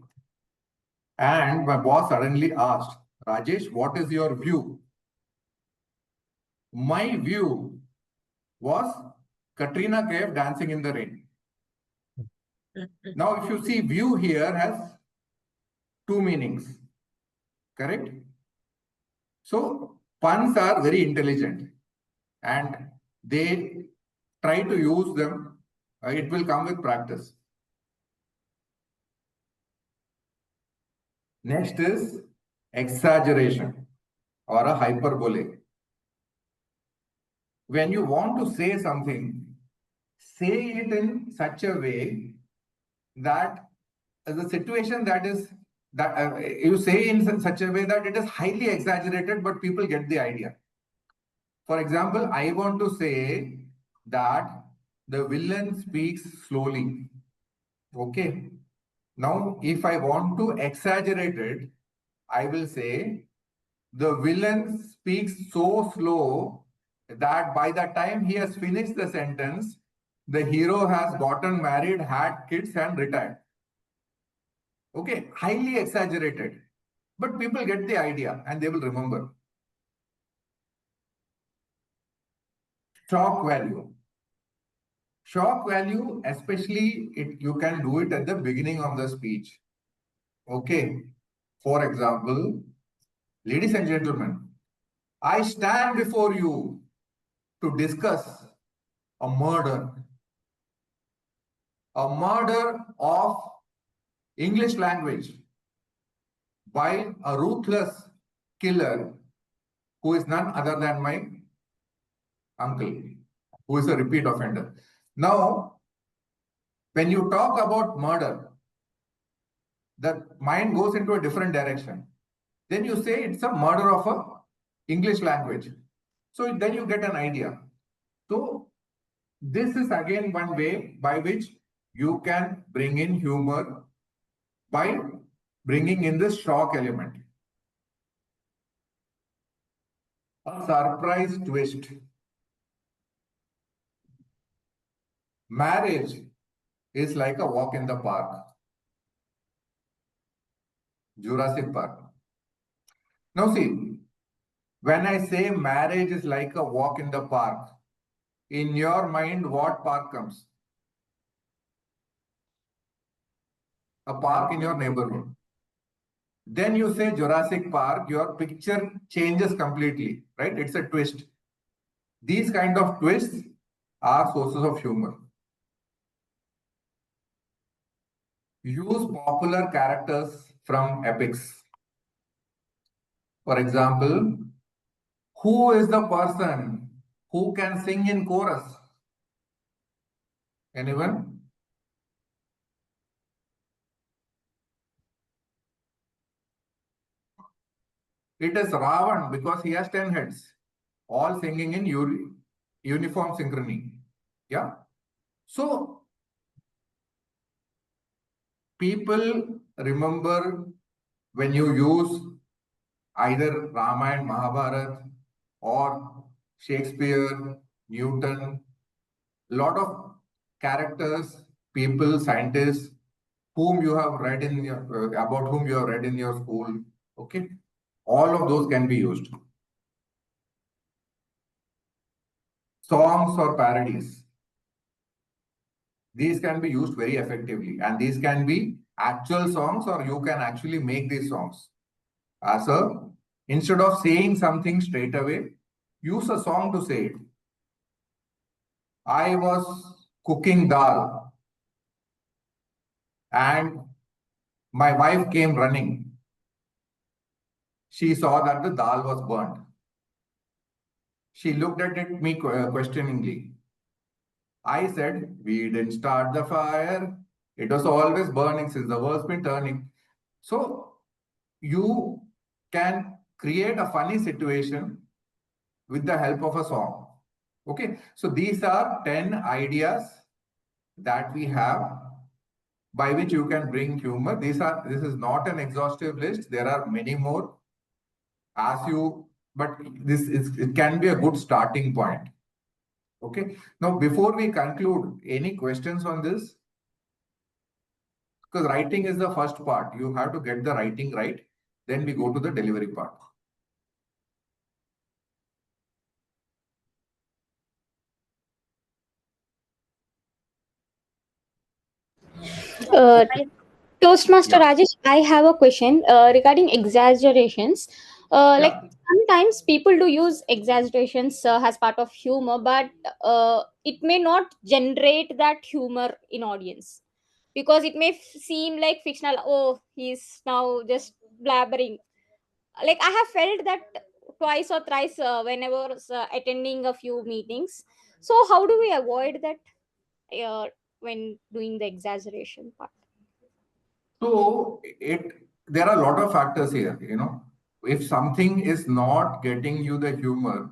Speaker 6: And my boss suddenly asked, Rajesh, what is your view? My view was Katrina Kaif dancing in the rain. Now, if you see, view here has two meanings. Correct? So, puns are very intelligent and they try to use them. It will come with practice. Next is exaggeration or a hyperbole. When you want to say something, say it in such a way that the situation that is that you say in such a way that it is highly exaggerated, but people get the idea. For example, I want to say that the villain speaks slowly. Okay. Now, if I want to exaggerate it, I will say the villain speaks so slow that by the time he has finished the sentence, the hero has gotten married, had kids, and retired. Okay, highly exaggerated. But people get the idea and they will remember. Shock value. Shock value, especially you can do it at the beginning of the speech. Okay. For example, ladies and gentlemen, I stand before you to discuss a murder of English language by a ruthless killer who is none other than my uncle, who is a repeat offender. Now, when you talk about murder, the mind goes into a different direction. Then you say it's a murder of a English language. So then you get an idea. So this is again one way by which you can bring in humor by bringing in this shock element. A surprise twist. Marriage is like a walk in the park. Jurassic Park. Now see, when I say marriage is like a walk in the park, in your mind, what park comes? A park in your neighborhood. Then you say Jurassic Park, your picture changes completely, right? It's a twist. These kind of twists are sources of humor. Use popular characters from epics. For example, who is the person who can sing in chorus? Anyone? It is Ravan because he has 10 heads, all singing in uniform synchrony. Yeah. So people remember when you use either Ramayana, Mahabharata or Shakespeare, Newton, lot of characters, people, scientists whom you have read in your, about whom you have read in your school. Okay, all of those can be used. Songs or parodies. These can be used very effectively, and these can be actual songs, or you can actually make these songs. As a instead of saying something straight away, use a song to say it. I was cooking dal and my wife came running. She saw that the dal was burnt. She looked at me questioningly. I said, we didn't start the fire. It was always burning since the world's been turning. So you can create a funny situation with the help of a song. Okay, so these are 10 ideas that we have by which you can bring humor. This is not an exhaustive list. There are many more but it can be a good starting point. Okay. Now, before we conclude, any questions on this? Because writing is the first part. You have to get the writing right. Then we go to the delivery part.
Speaker 4: Uh, Toastmaster
Speaker 6: Yeah.
Speaker 4: Rajesh, I have a question regarding exaggerations. Like
Speaker 6: Yeah.
Speaker 4: sometimes people do use exaggerations as part of humor, but it may not generate that humor in audience because it may seem like fictional. Oh, he's now just blabbering. Like I have felt that twice or thrice whenever attending a few meetings. So how do we avoid that when doing the exaggeration part?
Speaker 6: So there are a lot of factors here. If something is not getting you the humor,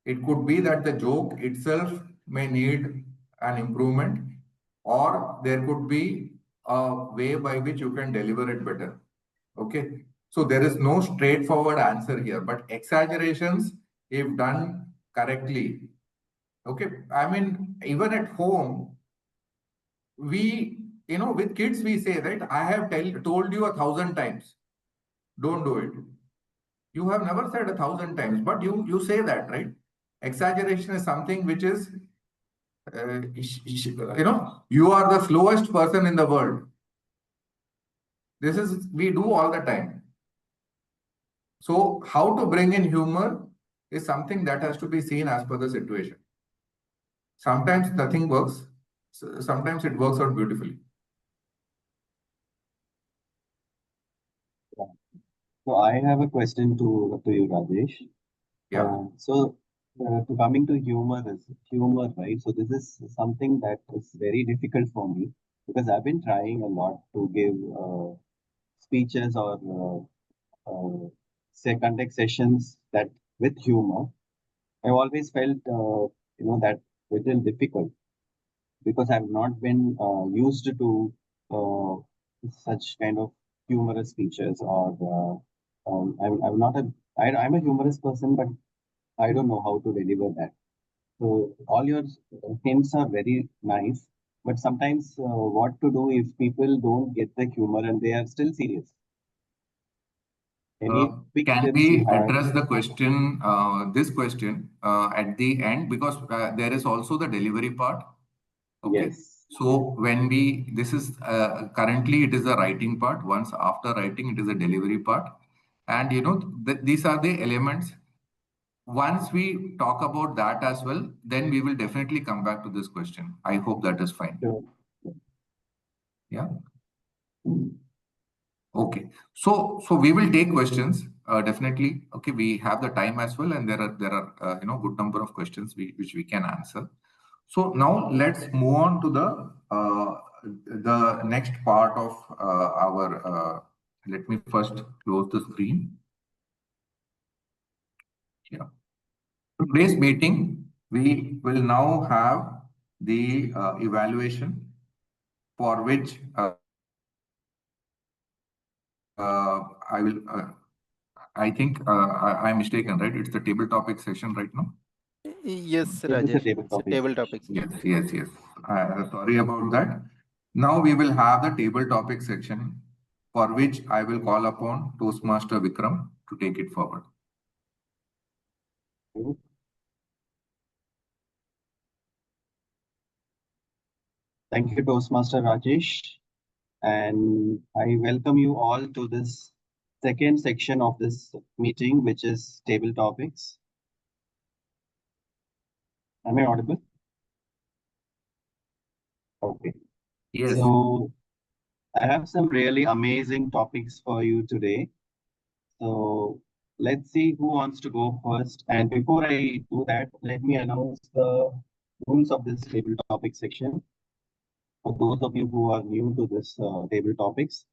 Speaker 6: it could be that the joke itself may need an improvement, or there could be a way by which you can deliver it better. Okay. So there is no straightforward answer here, but exaggerations, if done correctly, okay. I mean, even at home, with kids, we say, right? I have told you 1,000 times, don't do it. You have never said 1,000 times, but you say that, right? Exaggeration is something which is, you are the slowest person in the world. We do all the time. So how to bring in humor is something that has to be seen as per the situation. Sometimes nothing works. Sometimes it works out beautifully.
Speaker 11: So I have a question to you, Rajesh.
Speaker 6: Yeah.
Speaker 11: To coming to humor, right? So this is something that is very difficult for me because I've been trying a lot to give speeches or say conduct sessions that with humor. I've always felt that little difficult because I've not been used to uh, such kind of humorous speeches or I'm not I'm a humorous person, but I don't know how to deliver that. So all your hints are very nice, but sometimes what to do if people don't get the humor and they are still serious? Any quick
Speaker 6: Can
Speaker 11: tips
Speaker 6: we
Speaker 11: you have?
Speaker 6: address the question, this question at the end? Because there is also the delivery part. Okay.
Speaker 11: Yes.
Speaker 6: So when this is currently it is the writing part. Once after writing, it is the delivery part. And these are the elements. Once we talk about that as well, then we will definitely come back to this question. I hope that is fine.
Speaker 11: Sure.
Speaker 6: Yeah. Okay. So we will take questions definitely. Okay. We have the time as well, and there are good number of questions which we can answer. So now let's move on to the next part of our. Let me first close the screen. Yeah. Today's meeting, we will now have the evaluation for which I will. I think I'm mistaken, right? It's the table topic session right now.
Speaker 8: Yes,
Speaker 11: This is a
Speaker 8: Rajesh.
Speaker 11: table
Speaker 8: It's a
Speaker 11: topic.
Speaker 8: table topic.
Speaker 6: Yes. Sorry about that. Now we will have the table topic section for which I will call upon Toastmaster Vikram to take it forward.
Speaker 11: Thank you, Toastmaster Rajesh. And I welcome you all to this second section of this meeting, which is table topics. Am I audible? Okay.
Speaker 6: Yes.
Speaker 11: So I have some really amazing topics for you today. So let's see who wants to go first. And before I do that, let me announce the rules of this table topic section. For those of you who are new to this table topics.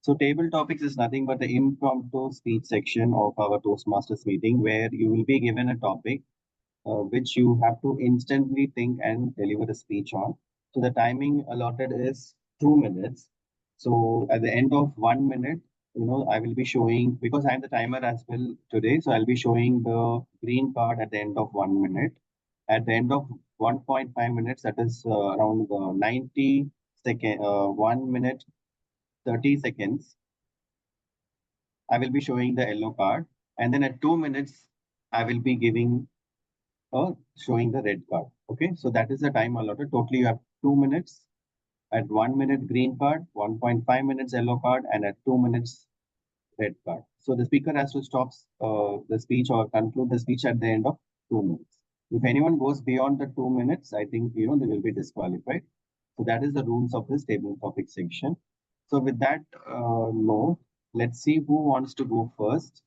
Speaker 11: So table topics is nothing but the impromptu speech section of our Toastmasters meeting where you will be given a topic which you have to instantly think and deliver a speech on. So the timing allotted is 2 minutes. So at the end of 1 minute, I will be showing, because I'm the timer as well today, so I'll be showing the green card at the end of 1 minute. At the end of 1.5 minutes, that is around 90 second, 1 minute, 30 seconds, I will be showing the yellow card. And then at 2 minutes, I will be giving showing the red card. Okay, so that is the time allotted. Totally, you have 2 minutes. At 1 minute, green card, 1.5 minutes, yellow card, and at 2 minutes, red card. So the speaker has to stop the speech or conclude the speech at the end of 2 minutes. If anyone goes beyond the 2 minutes, I think they will be disqualified. So that is the rules of this table topic section. So with that note, let's see who wants to go first.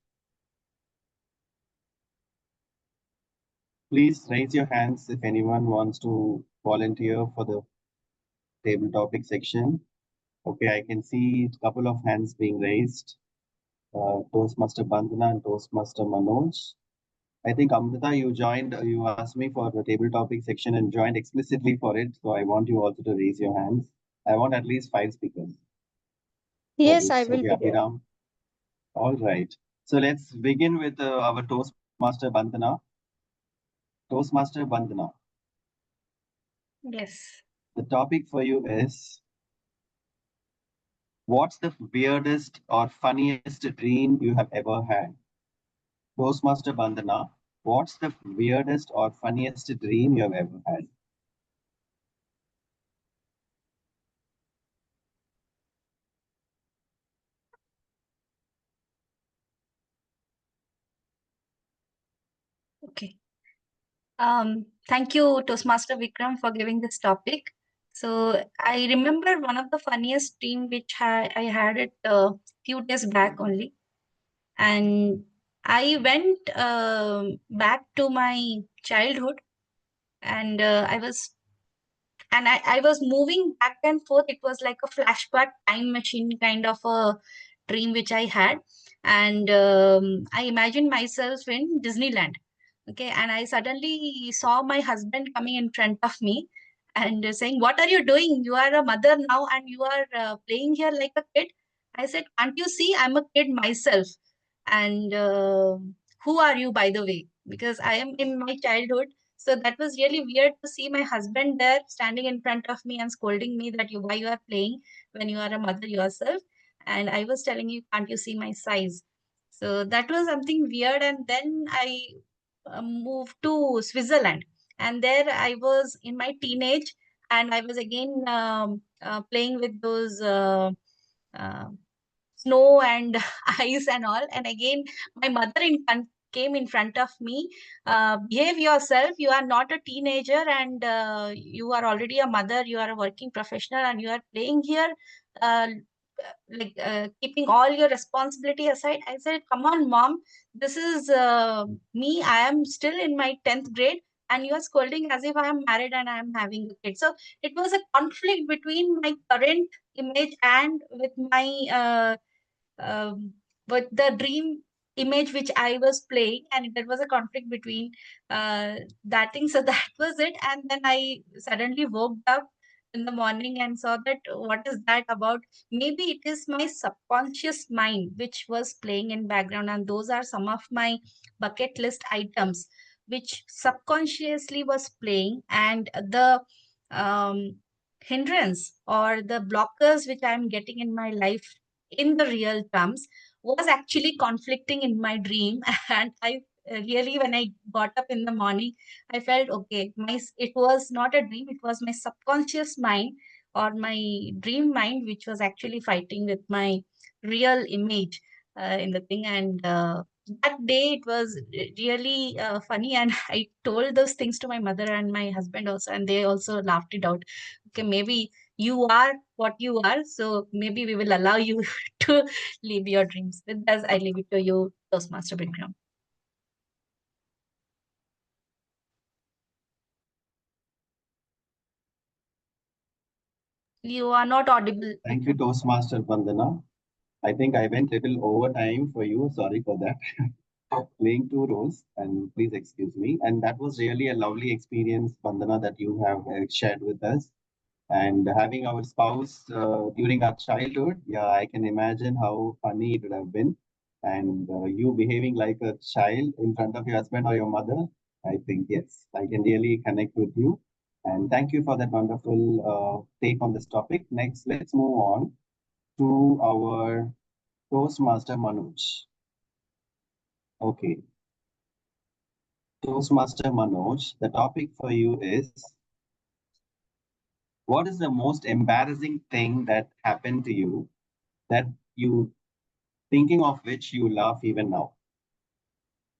Speaker 11: Please raise your hands if anyone wants to volunteer for the table topic section. Okay, I can see a couple of hands being raised. Toastmaster Bandana and Toastmaster Manoj. I think Amrita, you asked me for the table topic section and joined explicitly for it. So I want you also to raise your hands. I want at least 5 speakers.
Speaker 4: Yes, I will
Speaker 11: Okay,
Speaker 4: be there.
Speaker 11: Abhiram. All right. So let's begin with our Toastmaster Bandana. Toastmaster Bandana.
Speaker 9: Yes.
Speaker 11: The topic for you is, what's the weirdest or funniest dream you have ever had? Toastmaster Bandana, what's the weirdest or funniest dream you have ever had?
Speaker 9: Okay. Thank you, Toastmaster Vikram, for giving this topic. So I remember one of the funniest dream which I had it a few days back only, and I went back to my childhood, and I was moving back and forth. It was like a flashback time machine kind of a dream which I had, and I imagined myself in Disneyland. Okay, and I suddenly saw my husband coming in front of me and saying, "What are you doing? You are a mother now, and you are playing here like a kid." I said, "Can't you see? I'm a kid myself." And who are you, by the way? Because I am in my childhood. So that was really weird to see my husband there standing in front of me and scolding me that why you are playing when you are a mother yourself. And I was telling you, can't you see my size? So that was something weird. And then I moved to Switzerland. And there I was in my teenage, and I was again playing with those uh, snow and ice and all. And again, my mother came in front of me. Behave yourself. You are not a teenager, and you are already a mother. You are a working professional, and you are playing here. Uh, Keeping all your responsibility aside, I said, come on, mom, this is me. I am still in my 10th grade, and you are scolding as if I am married and I am having a kid. So it was a conflict between my current image and with my um, but the dream image which I was playing, and there was a conflict between that thing. So that was it. And then I suddenly woke up in the morning and saw that what is that about? Maybe it is my subconscious mind which was playing in background, and those are some of my bucket list items which subconsciously was playing. And the um, hindrance or the blockers which I'm getting in my life in the real terms was actually conflicting in my dream. And I really, when I got up in the morning, I felt okay, it was not a dream, it was my subconscious mind or my dream mind which was actually fighting with my real image in the thing. And that day it was really funny, and I told those things to my mother and my husband also, and they also laughed it out. Okay, maybe you are what you are, so maybe we will allow you to live your dreams. With that, I leave it to you, Toastmaster Bikram. You are not audible.
Speaker 11: Thank you, Toastmaster Vandana. I think I went little overtime for you. Sorry for that. Playing two roles, and please excuse me. And that was really a lovely experience, Vandana, that you have shared with us. And having our spouse during our childhood, yeah, I can imagine how funny it would have been. And you behaving like a child in front of your husband or your mother, I think, yes, I can really connect with you. And thank you for that wonderful take on this topic. Next, let's move on to our Toastmaster Manoj. Okay, Toastmaster Manoj, the topic for you is, what is the most embarrassing thing that happened to you that you, thinking of which you laugh even now?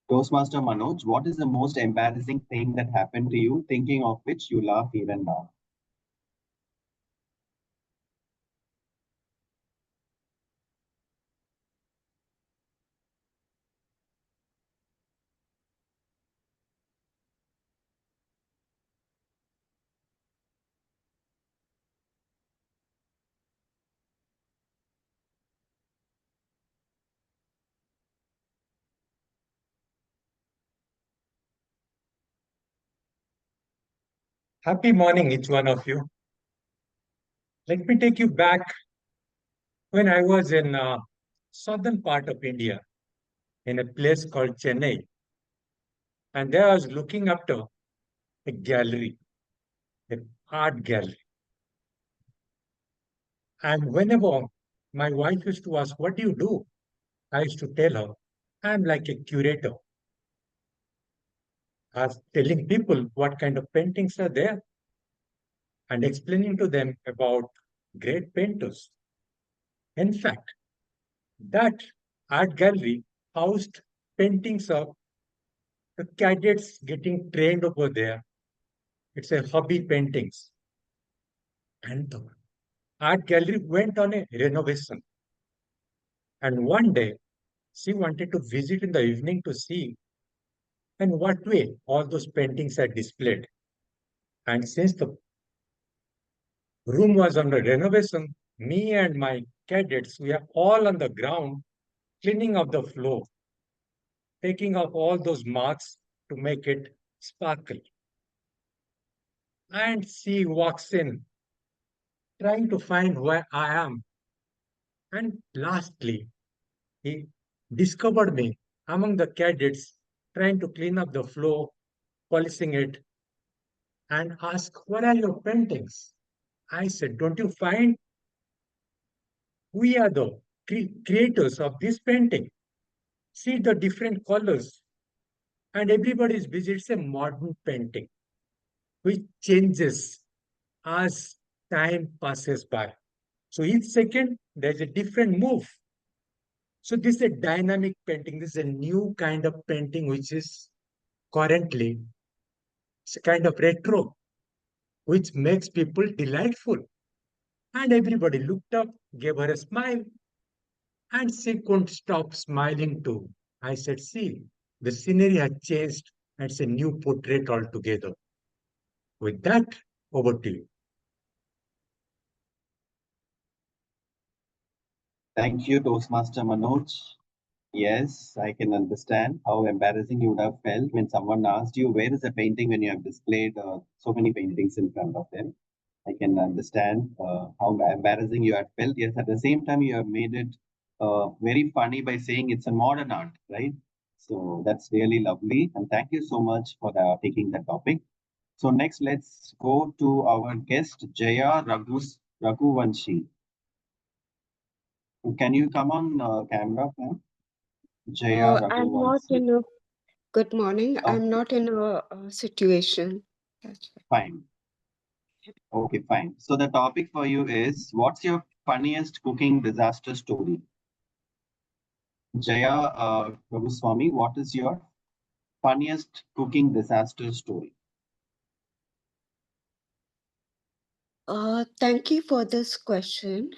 Speaker 11: Toastmaster Manoj, what is the most embarrassing thing that happened to you, thinking of which you laugh even now?
Speaker 7: Happy morning, each one of you. Let me take you back when I was in southern part of India, in a place called Chennai, and there I was looking after a gallery, an art gallery. And whenever my wife used to ask, "What do you do?" I used to tell her, "I'm like a curator." I was telling people what kind of paintings are there and explaining to them about great painters. In fact, that art gallery housed paintings of the cadets getting trained over there. It's a hobby paintings. And the art gallery went on a renovation. And one day, she wanted to visit in the evening to see in what way all those paintings are displayed. And since the room was under renovation, me and my cadets, we are all on the ground cleaning up the floor, taking off all those marks to make it sparkle. And she walks in, trying to find where I am. And lastly, he discovered me among the cadets trying to clean up the floor, polishing it, and asked, "Where are your paintings?" I said, "Don't you find we are the creators of this painting? See the different colors." And everybody is busy. It's a modern painting which changes as time passes by. So each second, there's a different move. So this is a dynamic painting. This is a new kind of painting which is currently, it's a kind of retro, which makes people delightful. And everybody looked up, gave her a smile, and she couldn't stop smiling too. I said, "See, the scenery has changed. It's a new portrait altogether." With that, over to you.
Speaker 11: Thank you, Toastmaster Manoj. Yes, I can understand how embarrassing you would have felt when someone asked you, where is the painting when you have displayed so many paintings in front of them. I can understand how embarrassing you had felt. Yes, at the same time, you have made it very funny by saying it's a modern art, right? So that's really lovely. And thank you so much for taking that topic. So next, let's go to our guest, Jaya Raghuvanshi. Can you come on camera, ma'am? Jaya
Speaker 12: I'm not
Speaker 11: Raghuvanshi.
Speaker 12: in a good morning.
Speaker 11: Oh,
Speaker 12: I'm not in a situation. That's
Speaker 11: fine. Okay, fine. So the topic for you is, what's your funniest cooking disaster story? Jaya Raghuswamy, what is your funniest cooking disaster story?
Speaker 12: Thank you for this question.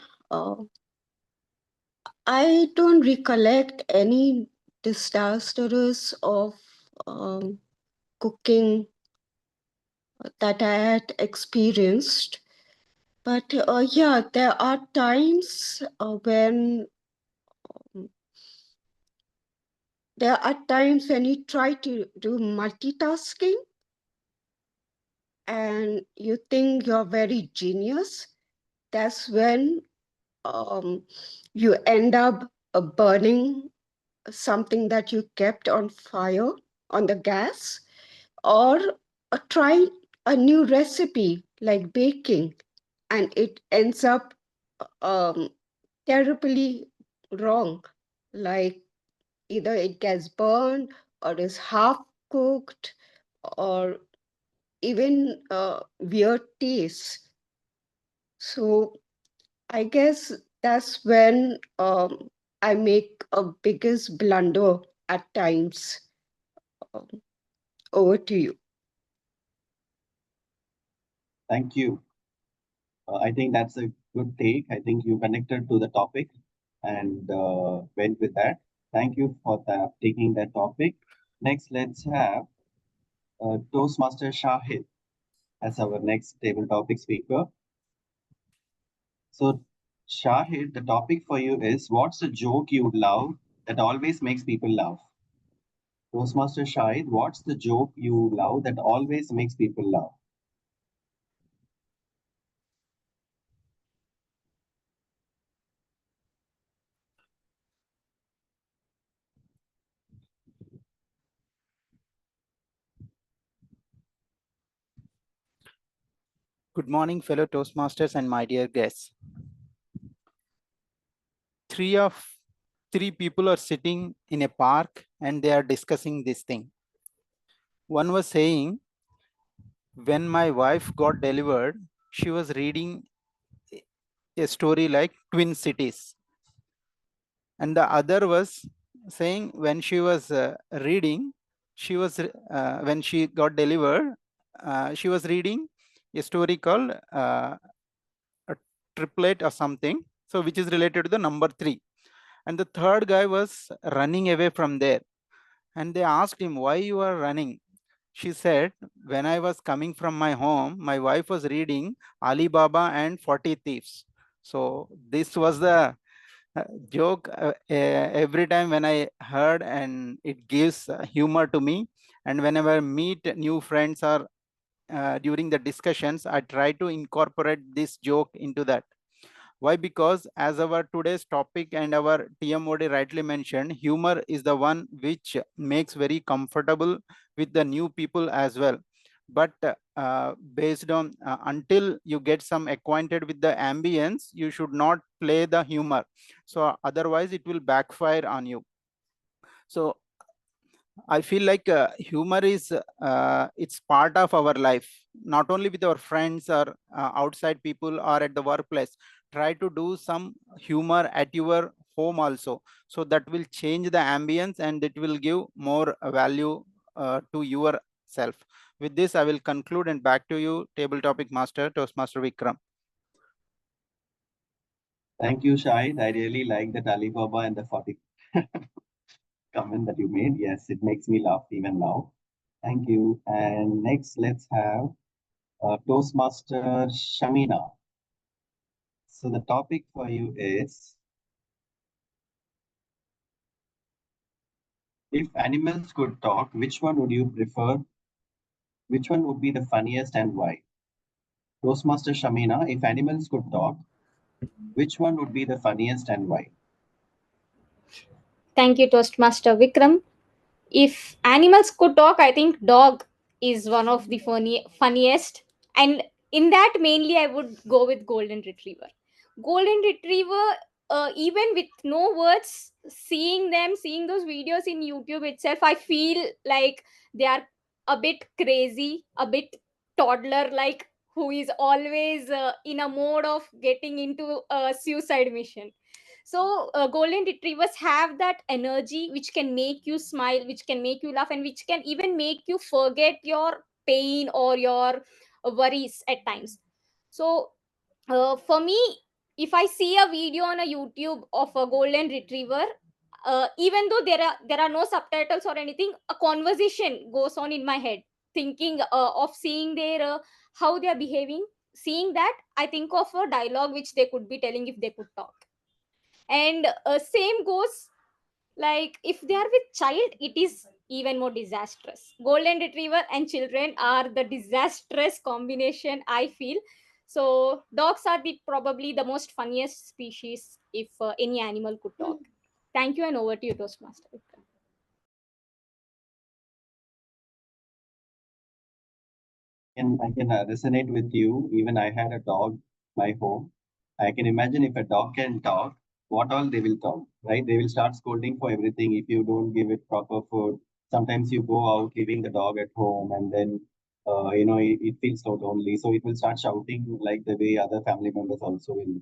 Speaker 12: I don't recollect any disasters of cooking that I had experienced. But yeah, there are times when you try to do multitasking and you think you're very genius. That's when you end up burning something that you kept on fire on the gas, or trying a new recipe like baking, and it ends up terribly wrong. Like either it gets burned or is half cooked or even weird tastes. So I guess that's when I make a biggest blunder at times. Um, Over to you.
Speaker 11: Thank you. I think that's a good take. I think you connected to the topic and went with that. Thank you for taking that topic. Next, let's have Toastmaster Shahid as our next table topic speaker. So, Shahid, the topic for you is, what's a joke you would love that always makes people laugh? Toastmaster Shahid, what's the joke you love that always makes people laugh?
Speaker 8: Good morning, fellow Toastmasters and my dear guests. Three people are sitting in a park and they are discussing this thing. One was saying, when my wife got delivered, she was reading a story like Twin Cities. And the other was saying, when she was reading, when she got delivered, she was reading a story called a triplet or something, so which is related to the number 3. And the third guy was running away from there. And they asked him, why you are running? She said, when I was coming from my home, my wife was reading Alibaba and 40 Thieves. So this was the joke every time when I heard, and it gives humor to me. And whenever I meet new friends or during the discussions, I try to incorporate this joke into that. Why? Because as our today's topic and our TM Modi rightly mentioned, humor is the one which makes very comfortable with the new people as well. But based on until you get some acquainted with the ambience, you should not play the humor. So otherwise it will backfire on you. So I feel like humor is it's part of our life, not only with our friends or outside people or at the workplace. Try to do some humor at your home also, so that will change the ambience and it will give more value to yourself. With this, I will conclude and back to you, table topic master, Toastmaster Vikram.
Speaker 11: Thank you, Shahid. I really like that Alibaba and the 40 comment that you made. Yes, it makes me laugh even now. Thank you. And next, let's have Toastmaster Shamina. So the topic for you is, if animals could talk, which one would you prefer? Which one would be the funniest and why? Toastmaster Shamina, if animals could talk, which one would be the funniest and why?
Speaker 4: Thank you, Toastmaster Vikram. If animals could talk, I think dog is one of the funniest. And in that, mainly, I would go with golden retriever. Golden retriever, even with no words, seeing those videos in YouTube itself, I feel like they are a bit crazy, a bit toddler like, who is always in a mode of getting into a suicide mission. So golden retrievers have that energy which can make you smile, which can make you laugh, and which can even make you forget your pain or your worries at times. So for me, if I see a video on a YouTube of a golden retriever, even though there are no subtitles or anything, a conversation goes on in my head, thinking of seeing their how they are behaving. Seeing that, I think of a dialogue which they could be telling if they could talk. And same goes, like, if they are with child, it is even more disastrous. Golden retriever and children are the disastrous combination, I feel. So dogs are the probably the most funniest species if any animal could talk. Thank you, and over to you, Toastmaster Vikram.
Speaker 11: I can resonate with you. Even I had a dog in my home. I can imagine if a dog can talk, what all they will talk, right? They will start scolding for everything if you don't give it proper food. Sometimes you go out leaving the dog at home, and then it feels so lonely. So it will start shouting like the way other family members also will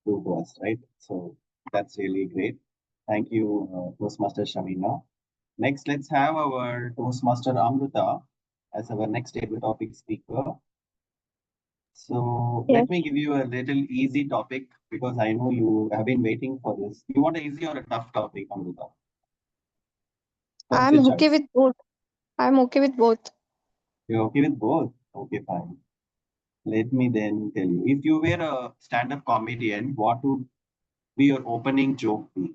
Speaker 11: do to us, right? So that's really great. Thank you, Toastmaster Shamina. Next, let's have our Toastmaster Amrita as our next table topic speaker. So
Speaker 3: Yes.
Speaker 11: let me give you a little easy topic because I know you have been waiting for this. You want an easy or a tough topic, Amrita? What's
Speaker 3: I'm
Speaker 11: your
Speaker 3: okay
Speaker 11: choice?
Speaker 3: with both. I'm okay with both.
Speaker 11: You're okay with both? Okay, fine. Let me then tell you. If you were a stand-up comedian, what would be your opening joke be?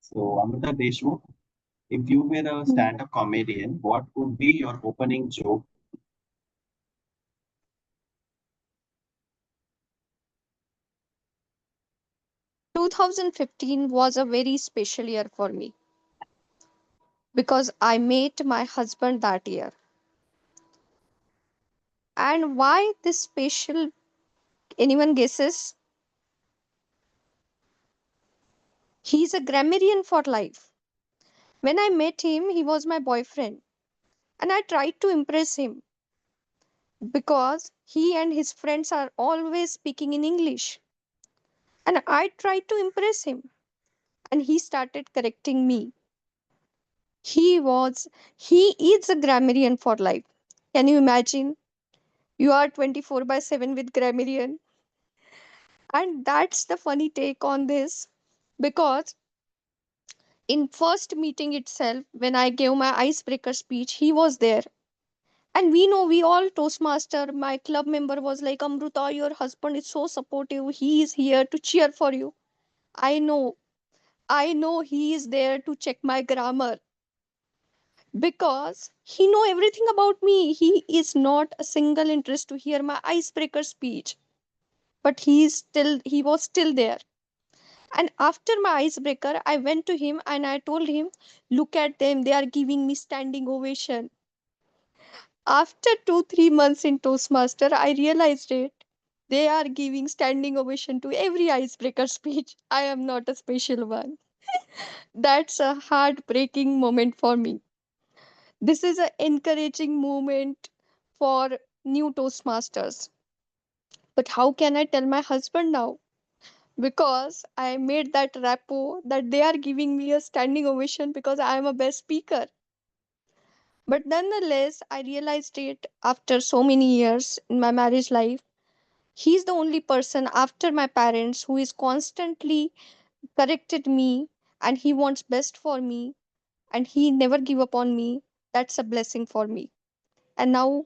Speaker 11: So, Amrita Deshmukh, if you were a stand-up comedian, what would be your opening joke?
Speaker 13: Hmm. 2015 was a very special year for me because I met my husband that year. And why this special? Anyone guesses? He's a grammarian for life. When I met him, he was my boyfriend, and I tried to impress him because he and his friends are always speaking in English. And I tried to impress him, and he started correcting me. He was, he is a grammarian for life. Can you imagine? You are 24 by 7 with grammarian. And that's the funny take on this because in first meeting itself, when I gave my icebreaker speech, he was there. And we know, we all Toastmaster, my club member was like, Amruta, your husband is so supportive. He is here to cheer for you. I know, I know he is there to check my grammar because he know everything about me. He is not a single interest to hear my icebreaker speech. but he was still there. And after my icebreaker, I went to him and I told him, look at them, they are giving me standing ovation. After 2 3 months in Toastmaster, I realized it. They are giving standing ovation to every icebreaker speech. I am not a special one. That's a heartbreaking moment for me. This is an encouraging moment for new Toastmasters. But how can I tell my husband now? Because I made that rapport that they are giving me a standing ovation because I am a best speaker. But nonetheless, I realized it after so many years in my marriage life. He's the only person after my parents who is constantly corrected me and he wants best for me and he never give up on me. That's a blessing for me. And now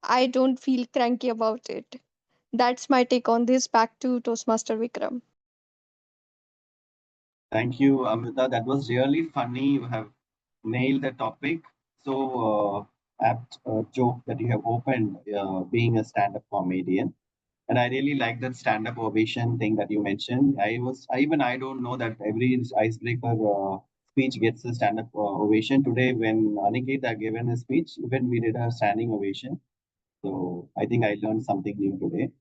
Speaker 13: I don't feel cranky about it. That's my take on this. Back to Toastmaster Vikram.
Speaker 11: Thank you, Amrita. That was really funny. You have nailed the topic. So apt joke that you have opened, being a stand-up comedian. And I really like that stand-up ovation thing that you mentioned. Even I don't know that every icebreaker speech gets a stand-up ovation. Today, when Aniket had given a speech, even we did a standing ovation. So I think I learned something new today.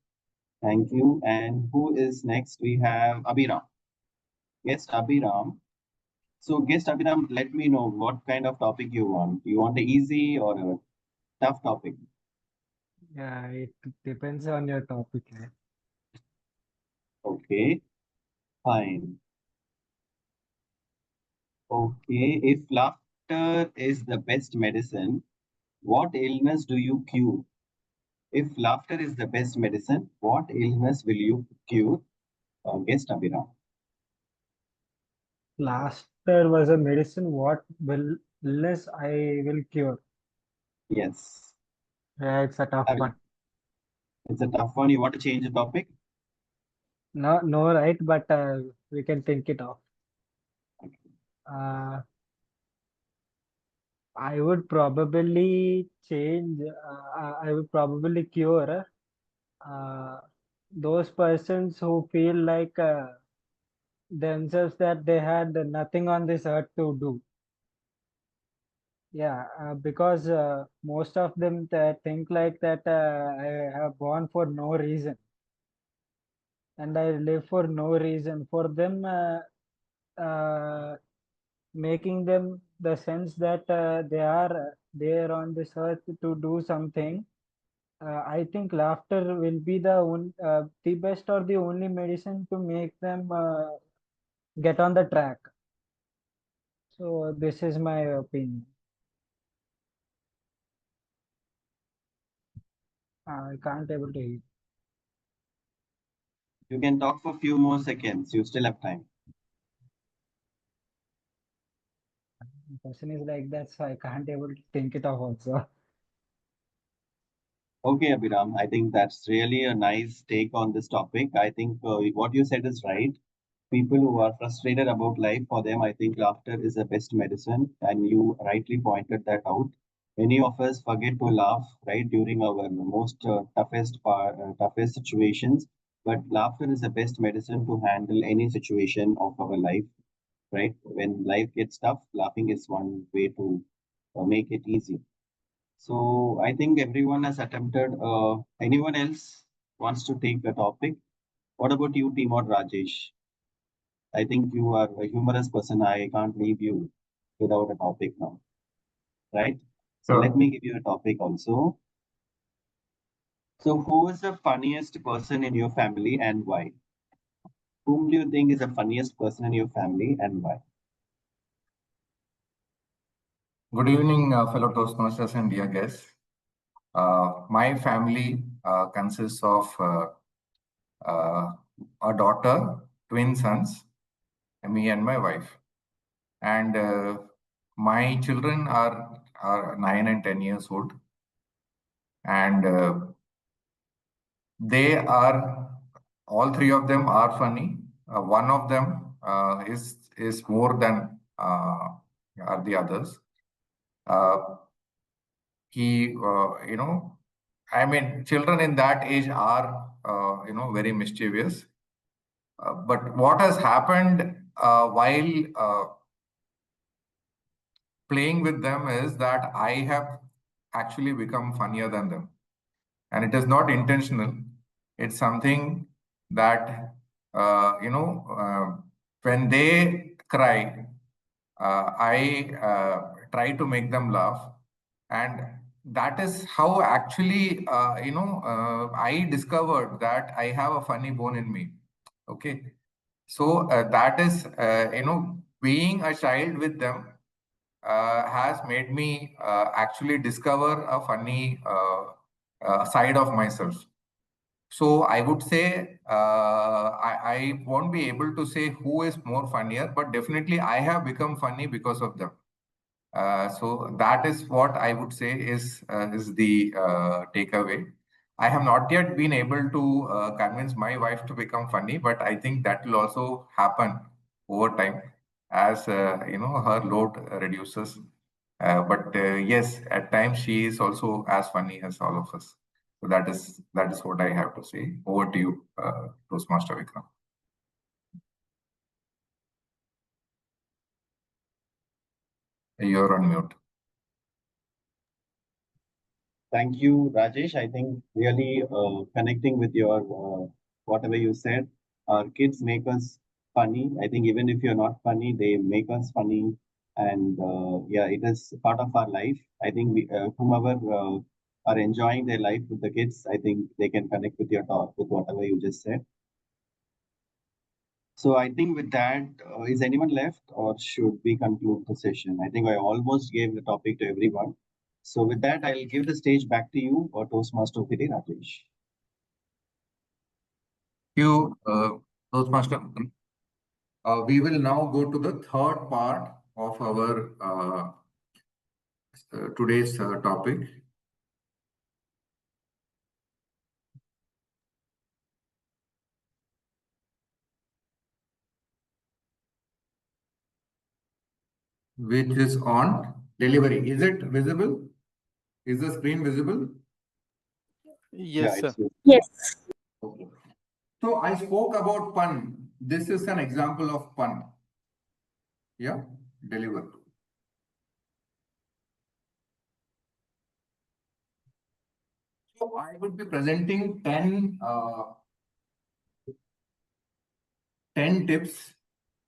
Speaker 11: Thank you. And who is next? We have Abhiram. Yes, Abhiram. So, guest Abhiram, let me know what kind of topic you want. You want a easy or a tough topic?
Speaker 5: Yeah, it depends on your topic.
Speaker 11: Okay, fine. Okay, if laughter is the best medicine, what illness do you cure? If laughter is the best medicine, what illness will you cure? Guest Abhiram.
Speaker 5: Laughter was a medicine. What will illness I will cure?
Speaker 11: Yes.
Speaker 5: Yeah, it's a tough one.
Speaker 11: It's a tough one. You want to change the topic?
Speaker 5: No, no, right? But we can think it off. Uh, I would probably change. I would probably cure those persons who feel like themselves that they had nothing on this earth to do. Yeah, because most of them think like that I have born for no reason and I live for no reason. For them, making them the sense that they are there on this earth to do something. I think laughter will be the best or the only medicine to make them get on the track. So this is my opinion. I can't able to hear.
Speaker 11: You can talk for a few more seconds. You still have time.
Speaker 5: The question is like that, so I can't able to think it off also.
Speaker 11: Okay, Abhiram, I think that's really a nice take on this topic. I think what you said is right. People who are frustrated about life, for them, I think laughter is the best medicine. And you rightly pointed that out. Many of us forget to laugh, right, during our most toughest situations. But laughter is the best medicine to handle any situation of our life, right? When life gets tough, laughing is one way to make it easy. So I think everyone has attempted. Anyone else wants to take a topic? What about you, Timor Rajesh? I think you are a humorous person. I can't leave you without a topic now, right? So let me give you a topic also. So who is the funniest person in your family and why? Whom do you think is the funniest person in your family and why?
Speaker 6: Good evening, fellow Toastmasters and dear guests. My family consists of a daughter, twin sons, me and my wife. And my children are 9 and 10 years old. And they are, all three of them are funny. One of them is more than are the others. He, I mean, children in that age are, very mischievous. But what has happened while playing with them is that I have actually become funnier than them. And it is not intentional. It's something that, when they cry, I try to make them laugh. And that is how actually, I discovered that I have a funny bone in me. Okay. So that is, being a child with them has made me actually discover a funny side of myself. So I would say I won't be able to say who is more funnier, but definitely I have become funny because of them. So that is what I would say is the takeaway. I have not yet been able to convince my wife to become funny, but I think that will also happen over time as her load reduces. But yes, at times she is also as funny as all of us. So that is what I have to say. Over to you, Toastmaster Vikram. You're on mute.
Speaker 11: Thank you, Rajesh. I think really connecting with your whatever you said, our kids make us funny. I think even if you're not funny, they make us funny, and yeah, it is part of our life. I think whomever are enjoying their life with the kids, I think they can connect with your talk with whatever you just said. So I think with that, is anyone left, or should we conclude the session? I think I almost gave the topic to everyone. So with that, I'll give the stage back to you, or Toastmaster Piri Rajesh.
Speaker 6: You, Toastmaster. We will now go to the third part of our today's topic. Which is on delivery. Is it visible? Is the screen visible?
Speaker 8: Yes, sir.
Speaker 4: Yes.
Speaker 6: Okay. So I spoke about pun. This is an example of pun. Yeah, deliver. So I would be presenting 10 tips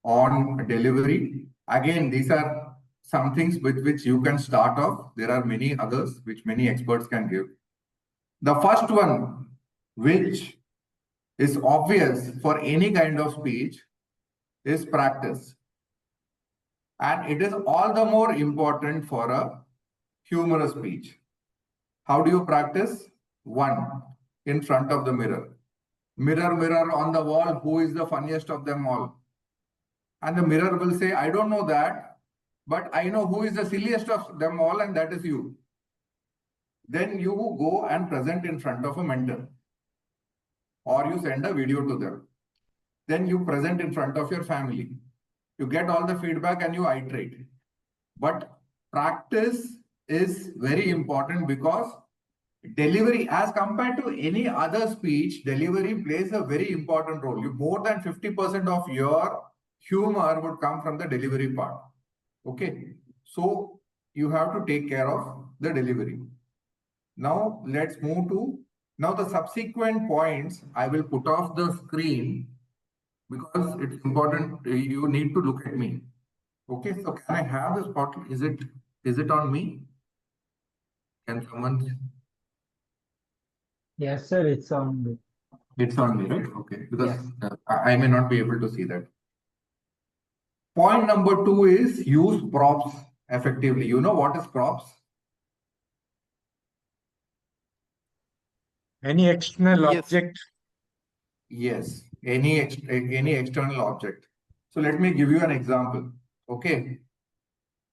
Speaker 6: on delivery. Again, these are some things with which you can start off. There are many others which many experts can give. The first one, which is obvious for any kind of speech, is practice. And it is all the more important for a humorous speech. How do you practice? One, in front of the mirror. Mirror, mirror on the wall, who is the funniest of them all? And the mirror will say, I don't know that, but I know who is the silliest of them all, and that is you. Then you go and present in front of a mentor, or you send a video to them. Then you present in front of your family. You get all the feedback and you iterate. But practice is very important because delivery, as compared to any other speech, delivery plays a very important role. More than 50% of your humor would come from the delivery part. Okay. So you have to take care of the delivery. Now let's move to the subsequent points. I will put off the screen because it's important. You need to look at me. Okay. So can I have the spot? Is it on me? Can someone?
Speaker 5: Yes, sir, it's on me.
Speaker 6: It's on me, right? Okay. Because
Speaker 5: Yes.
Speaker 6: I may not be able to see that. Point number 2 is use props effectively. You know what is props?
Speaker 7: Any external
Speaker 8: Yes.
Speaker 7: object?
Speaker 6: Yes, any external object. So let me give you an example. Okay.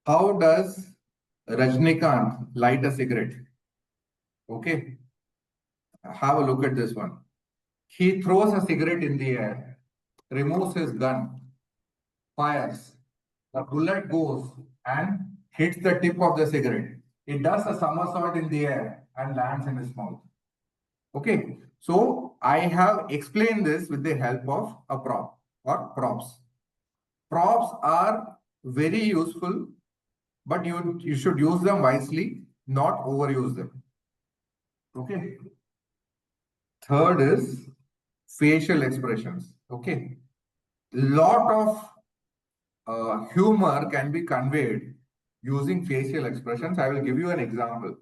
Speaker 6: How does Rajnikant light a cigarette? Okay. Have a look at this one. He throws a cigarette in the air, removes his gun, fires. The bullet goes and hits the tip of the cigarette. It does a somersault in the air and lands in his mouth. Okay, so I have explained this with the help of a prop or props. Props are very useful, but you should use them wisely, not overuse them. Okay. Third is facial expressions. Okay. Lot of humor can be conveyed using facial expressions. I will give you an example.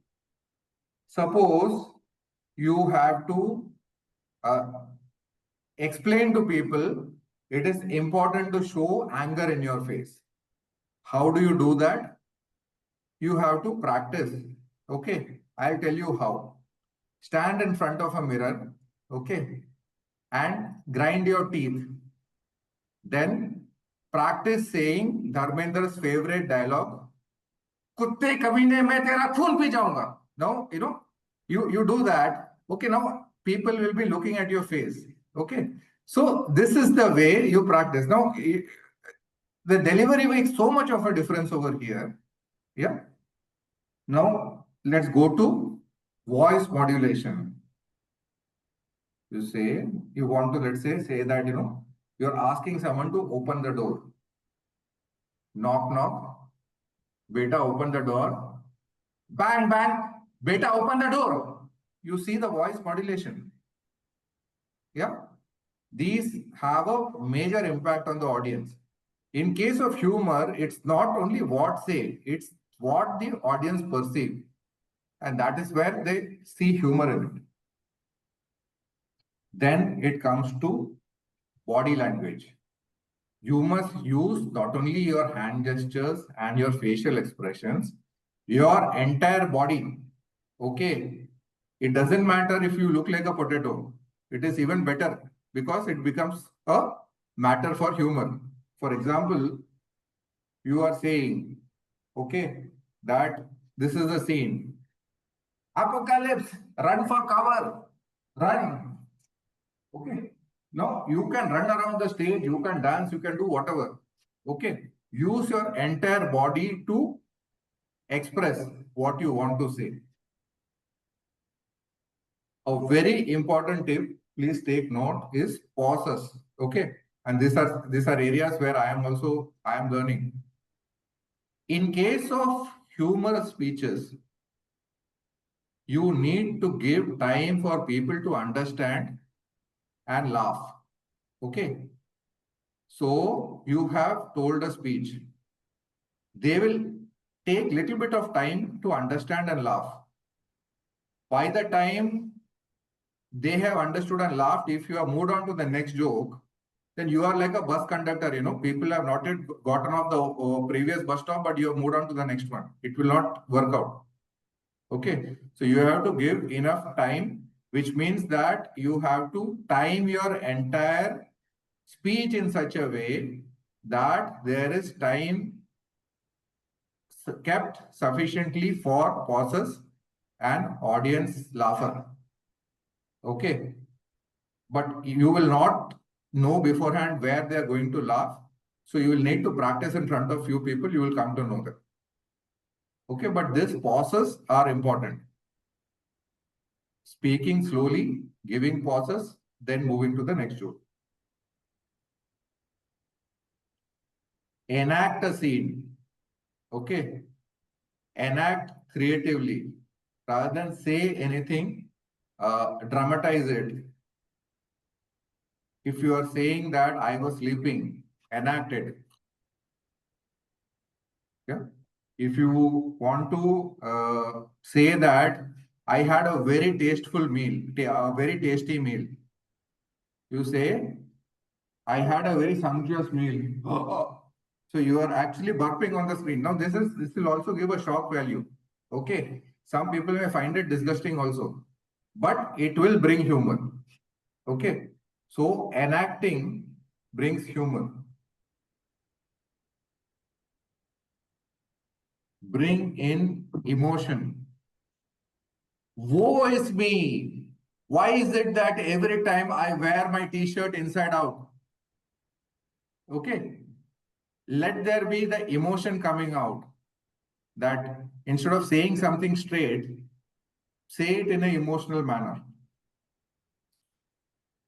Speaker 6: Suppose you have to uh, explain to people it is important to show anger in your face. How do you do that? You have to practice. Okay, I'll tell you how. Stand in front of a mirror, okay, and grind your teeth. Then practice saying Dharmendra's favorite dialogue, Kutte kabine main tera khoon pee jaunga. Now, you do that. Okay, now people will be looking at your face. Okay, so this is the way you practice. Now, the delivery makes so much of a difference over here. Yeah. Now, let's go to voice modulation. You want to, let's say that, you're asking someone to open the door. Knock, knock. Beta, open the door. Bang, bang. Beta, open the door. You see the voice modulation. Yeah. These have a major impact on the audience. In case of humor, it's not only what say, it's what the audience perceive. And that is where they see humor in it. Then it comes to body language. You must use not only your hand gestures and your facial expressions, your entire body. Okay. It doesn't matter if you look like a potato. It is even better because it becomes a matter for humor. For example, you are saying, okay, that this is a scene. Apocalypse, run for cover, run. Okay. Now you can run around the stage, you can dance, you can do whatever. Okay. Use your entire body to express what you want to say. A very important tip, please take note, is pauses. Okay. And these are areas where I am learning. In case of humorous speeches, you need to give time for people to understand and laugh. Okay. So you have told a speech. They will take little bit of time to understand and laugh. By the time they have understood and laughed, if you have moved on to the next joke, then you are like a bus conductor. People have not yet gotten off the previous bus stop, but you have moved on to the next one. It will not work out. Okay. So you have to give enough time, which means that you have to time your entire speech in such a way that there is time kept sufficiently for pauses and audience laugher. Okay. But you will not know beforehand where they are going to laugh. So you will need to practice in front of few people. You will come to know them. Okay. But these pauses are important. Speaking slowly, giving pauses, then moving to the next joke. Enact a scene. Okay. Enact creatively. Rather than say anything, dramatize it. If you are saying that I was sleeping, enact it. Yeah. If you want to say that I had a very tasteful meal, a very tasty meal, you say I had a very sumptuous meal. So you are actually burping on the screen. Now this will also give a shock value. Okay. Some people may find it disgusting also, but it will bring humor. Okay. So enacting brings humor. Bring in emotion. Woe is me. Why is it that every time I wear my t-shirt inside out? Okay. Let there be the emotion coming out. That instead of saying something straight, say it in an emotional manner.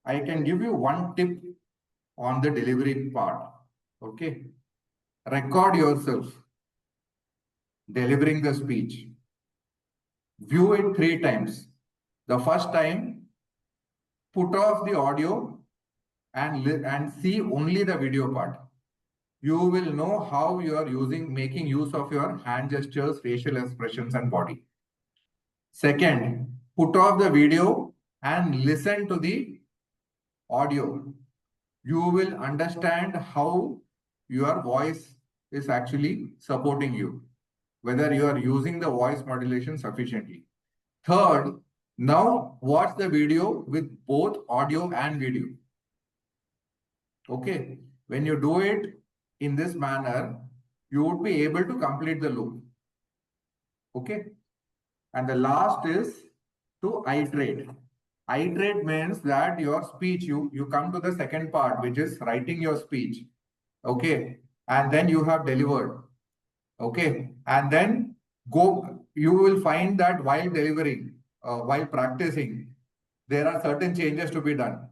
Speaker 6: I can give you one tip on the delivery part. Okay. Record yourself delivering the speech. View it 3 times. The first time, put off the audio and see only the video part. You will know how you are making use of your hand gestures, facial expressions, and body. Second, put off the video and listen to the audio. You will understand how your voice is actually supporting you, whether you are using the voice modulation sufficiently. Third, now watch the video with both audio and video. Okay, when you do it in this manner, you would be able to complete the loop. Okay, and the last is to iterate. Iterate means that your speech, you come to the second part, which is writing your speech. Okay, and then you have delivered. Okay, and then you will find that while delivering, while practicing, there are certain changes to be done.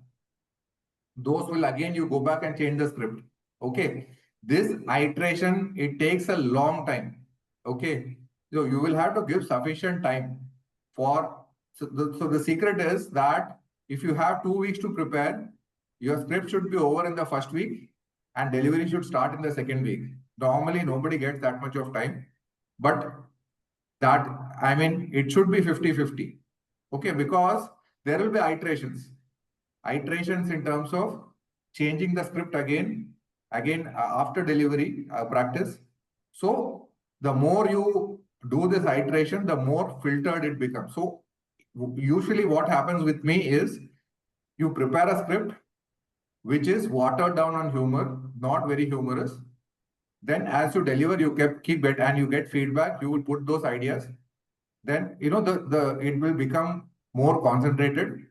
Speaker 6: Those will again, you go back and change the script. Okay, this iteration, it takes a long time. Okay, so you will have to give sufficient time for, so the secret is that if you have 2 weeks to prepare, your script should be over in the first week and delivery should start in the second week. Normally, nobody gets that much of time, but that, I mean, it should be 50-50. Okay, because there will be iterations in terms of changing the script again after delivery practice. So the more you do this iteration, the more filtered it becomes. So usually what happens with me is you prepare a script which is watered down on humor, not very humorous. Then as you deliver, you keep it and you get feedback, you will put those ideas. Then, you know, it will become more concentrated.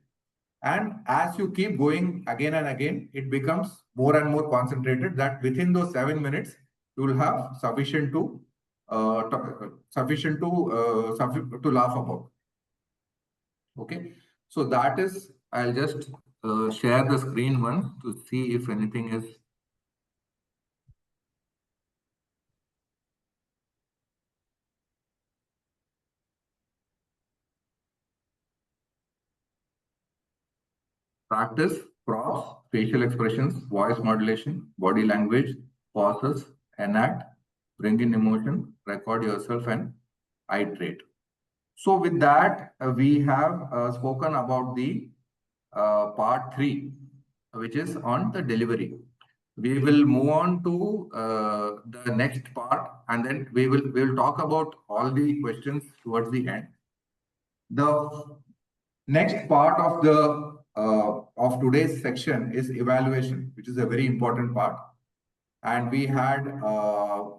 Speaker 6: And as you keep going again and again, it becomes more and more concentrated, that within those 7 minutes, you will have sufficient to laugh about. Okay, so that is, I'll just share the screen once to see if anything is. Practice props, facial expressions, voice modulation, body language, pauses, enact, bring in emotion, record yourself, and iterate. So with that, we have spoken about the part 3, which is on the delivery. We will move on to the next part, and then we will talk about all the questions towards the end. The next part of today's section is evaluation, which is a very important part. And we had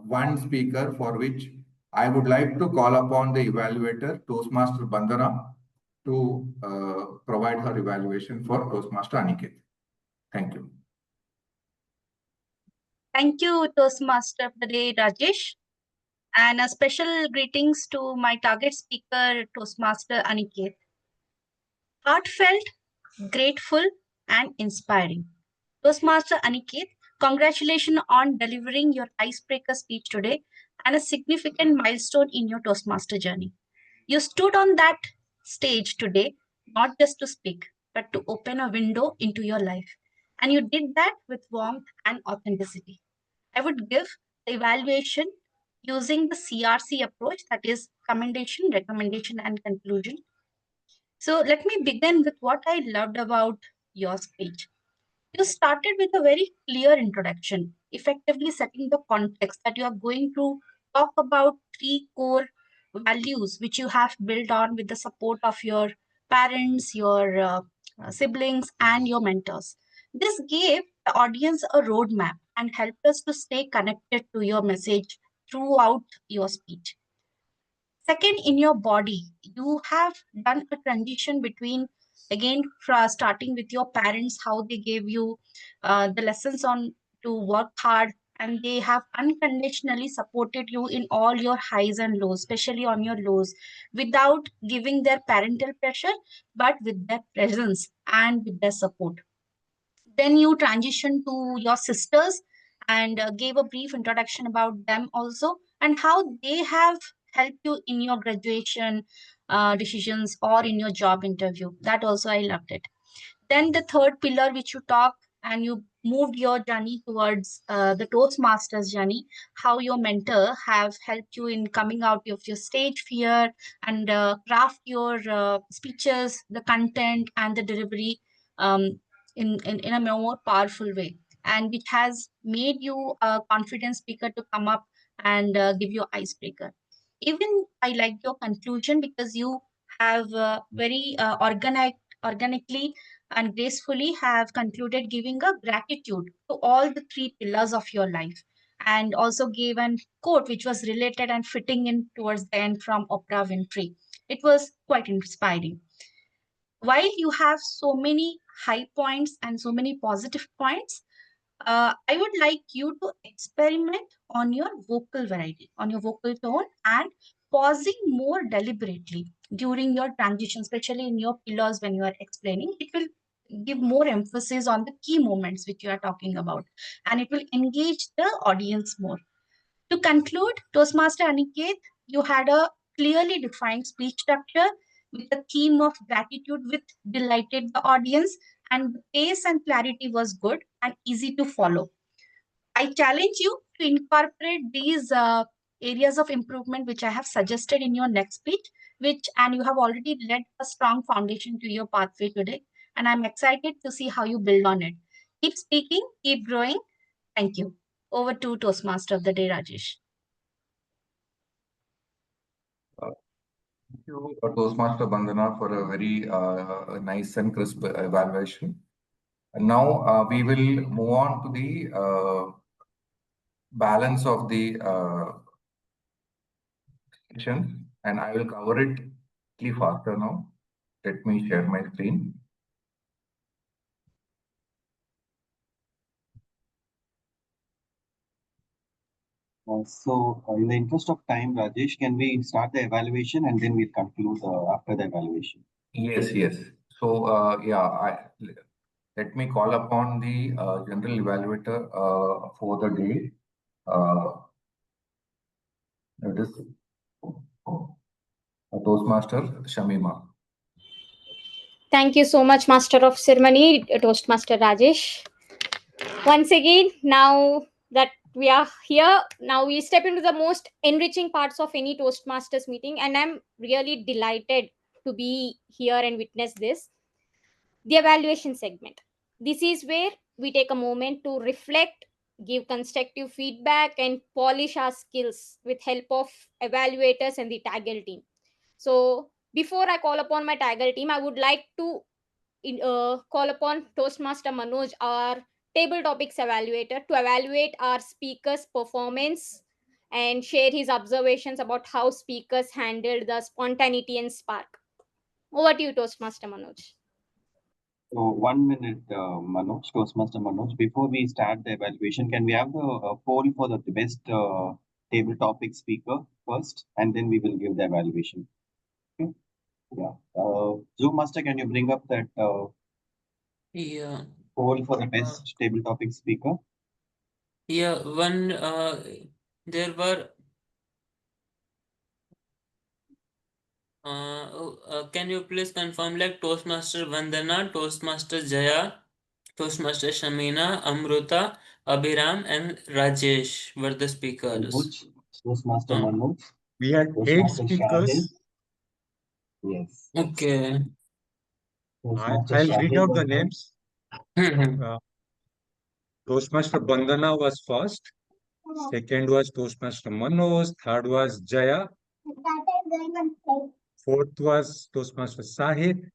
Speaker 6: one speaker for which I would like to call upon the evaluator, Toastmaster Bandana, to provide her evaluation for Toastmaster Aniket. Thank you.
Speaker 9: Thank you, Toastmaster of the Day, Rajesh. And a special greetings to my target speaker, Toastmaster Aniket. Heartfelt, grateful, and inspiring. Toastmaster Aniket, congratulations on delivering your icebreaker speech today and a significant milestone in your Toastmaster journey. You stood on that stage today, not just to speak, but to open a window into your life. And you did that with warmth and authenticity. I would give the evaluation using the CRC approach, that is commendation, recommendation, and conclusion. So let me begin with what I loved about your speech. You started with a very clear introduction, effectively setting the context that you are going to talk about 3 core values which you have built on with the support of your parents, your siblings, and your mentors. This gave the audience a roadmap and helped us to stay connected to your message throughout your speech. Second, in your body, you have done a transition between, again, starting with your parents, how they gave you the lessons on to work hard, and they have unconditionally supported you in all your highs and lows, especially on your lows, without giving their parental pressure, but with their presence and with their support. Then you transition to your sisters and gave a brief introduction about them also, and how they have helped you in your graduation decisions or in your job interview. That also I loved it. Then the third pillar which you talk, and you moved your journey towards the Toastmasters journey, how your mentor have helped you in coming out of your stage fear and craft your speeches, the content and the delivery um, in a more powerful way, and which has made you a confident speaker to come up and give you icebreaker. Even I like your conclusion because you have very organically and gracefully have concluded giving a gratitude to all the three pillars of your life, and also gave an quote which was related and fitting in towards the end from Oprah Winfrey. It was quite inspiring. While you have so many high points and so many positive points, I would like you to experiment on your vocal variety, on your vocal tone, and pausing more deliberately during your transition, especially in your pillars when you are explaining. It will give more emphasis on the key moments which you are talking about, and it will engage the audience more. To conclude, Toastmaster Aniket, you had a clearly defined speech structure with a theme of gratitude, which delighted the audience, and the pace and clarity was good and easy to follow. I challenge you to incorporate these areas of improvement which I have suggested in your next speech, which and you have already led a strong foundation to your pathway today. And I'm excited to see how you build on it. Keep speaking, keep growing. Thank you. Over to Toastmaster of the Day, Rajesh.
Speaker 6: Thank you, Toastmaster Bandana, for a very nice and crisp evaluation. And now we will move on to the balance of the session, and I will cover it slightly faster now. Let me share my screen.
Speaker 11: In the interest of time, Rajesh, can we start the evaluation and then we'll conclude after the evaluation?
Speaker 6: Yes, yes. So, let me call upon the general evaluator for the day. It is Toastmaster Shamima.
Speaker 4: Thank you so much, Master of Ceremony, Toastmaster Rajesh. Once again, now that we are here, now we step into the most enriching parts of any Toastmasters meeting, and I'm really delighted to be here and witness this. The evaluation segment. This is where we take a moment to reflect, give constructive feedback, and polish our skills with help of evaluators and the Taggle team. So before I call upon my Taggle team, I would like to call upon Toastmaster Manoj, our table topics evaluator, to evaluate our speakers' performance and share his observations about how speakers handled the spontaneity and spark. Over to you, Toastmaster Manoj.
Speaker 11: So 1 minute, Manoj, Toastmaster Manoj. Before we start the evaluation, can we have the poll for the best table topic speaker first, and then we will give the evaluation. Okay. Yeah. Zoom Master, can you bring up that
Speaker 1: Yeah.
Speaker 11: poll for the best table topic speaker?
Speaker 1: Yeah. There were. Can you please confirm like Toastmaster Vandana, Toastmaster Jaya, Toastmaster Shamina, Amruta, Abhiram, and Rajesh were the speakers.
Speaker 11: Toastmaster Manoj.
Speaker 7: We had 8
Speaker 11: Toastmaster
Speaker 7: speakers.
Speaker 11: Shahid. Yes.
Speaker 1: Okay.
Speaker 11: Toastmaster
Speaker 7: I'll read out the
Speaker 11: Shahid.
Speaker 7: names. Toastmaster Bandana was first. Second was Toastmaster Manoj. Third was Jaya. Fourth was Toastmaster Sahid.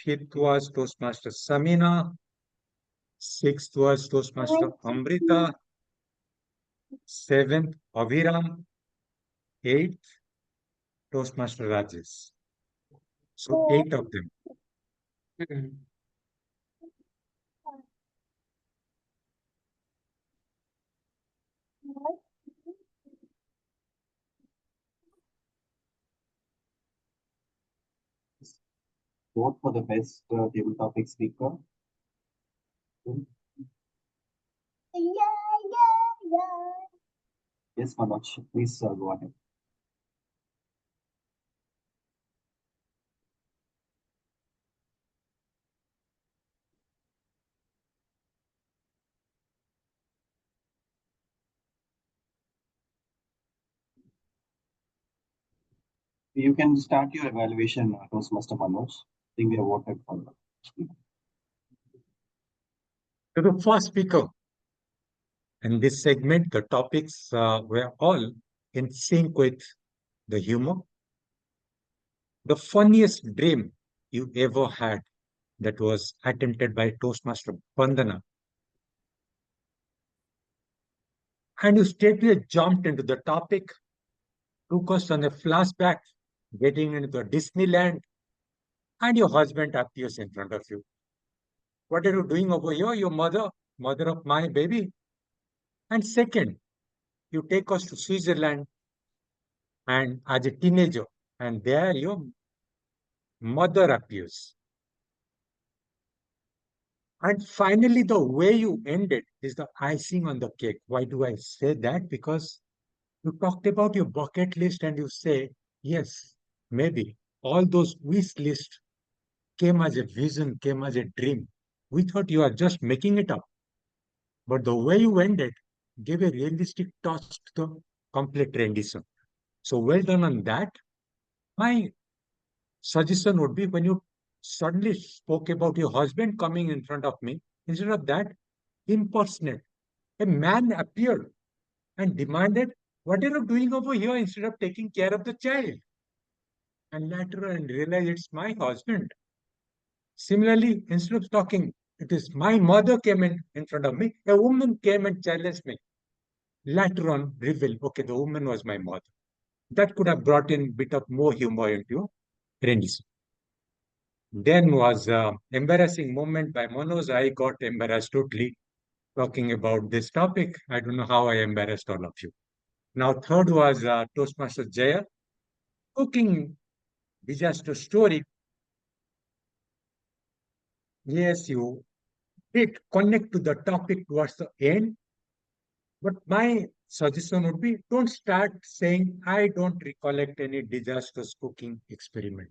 Speaker 7: Fifth was Toastmaster Samina. Sixth was Toastmaster Amrita. Seventh, Aviram. Eighth, Toastmaster Rajesh. So 8 of them.
Speaker 11: Vote for the best table topic speaker. Yes, Manoj, please go ahead. You can start your evaluation, Toastmaster Manoj. I think we have voted for that.
Speaker 7: To the first speaker, in this segment, the topics were all in sync with the humor. The funniest dream you ever had that was attempted by Toastmaster Bandana. And you straightway jumped into the topic, took us on a flashback, getting into the Disneyland, and your husband appears in front of you. What are you doing over here? Your mother of my baby. And second, you take us to Switzerland and as a teenager, and there your mother appears. And finally, the way you ended is the icing on the cake. Why do I say that? Because you talked about your bucket list and you say, yes, maybe all those wish lists came as a vision, came as a dream. We thought you are just making it up. But the way you ended gave a realistic touch to the complete rendition. So well done on that. My suggestion would be when you suddenly spoke about your husband coming in front of me, instead of that, impersonate. A man appeared and demanded, what are you doing over here instead of taking care of the child? And later on realized it's my husband. Similarly, instead of talking, it is my mother came in front of me, a woman came and challenged me. Later on, revealed, okay, the woman was my mother. That could have brought in a bit of more humor into rendition. Then was embarrassing moment by Manoj. I got embarrassed totally talking about this topic. I don't know how I embarrassed all of you. Now, third was Toastmaster Jaya, cooking disaster story. Yes, you did connect to the topic towards the end, but my suggestion would be don't start saying, I don't recollect any disastrous cooking experiment.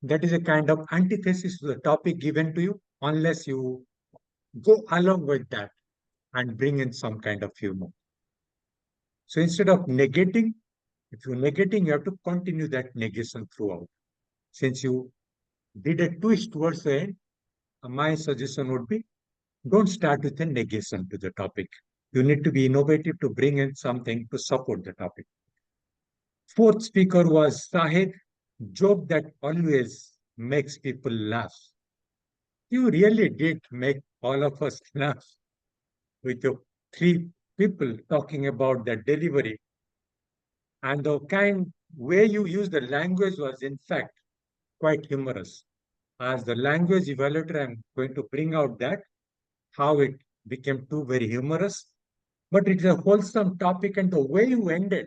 Speaker 7: That is a kind of antithesis to the topic given to you, unless you go along with that and bring in some kind of humor. So instead of negating, if you're negating, you have to continue that negation throughout. Since you did a twist towards the end, my suggestion would be don't start with a negation to the topic. You need to be innovative to bring in something to support the topic. Fourth speaker was Sahid, joke that always makes people laugh. You really did make all of us laugh with your three people talking about the delivery. And the kind way you use the language was, in fact, quite humorous. As the language evaluator, I'm going to bring out that how it became too very humorous. But it's a wholesome topic, and the way you ended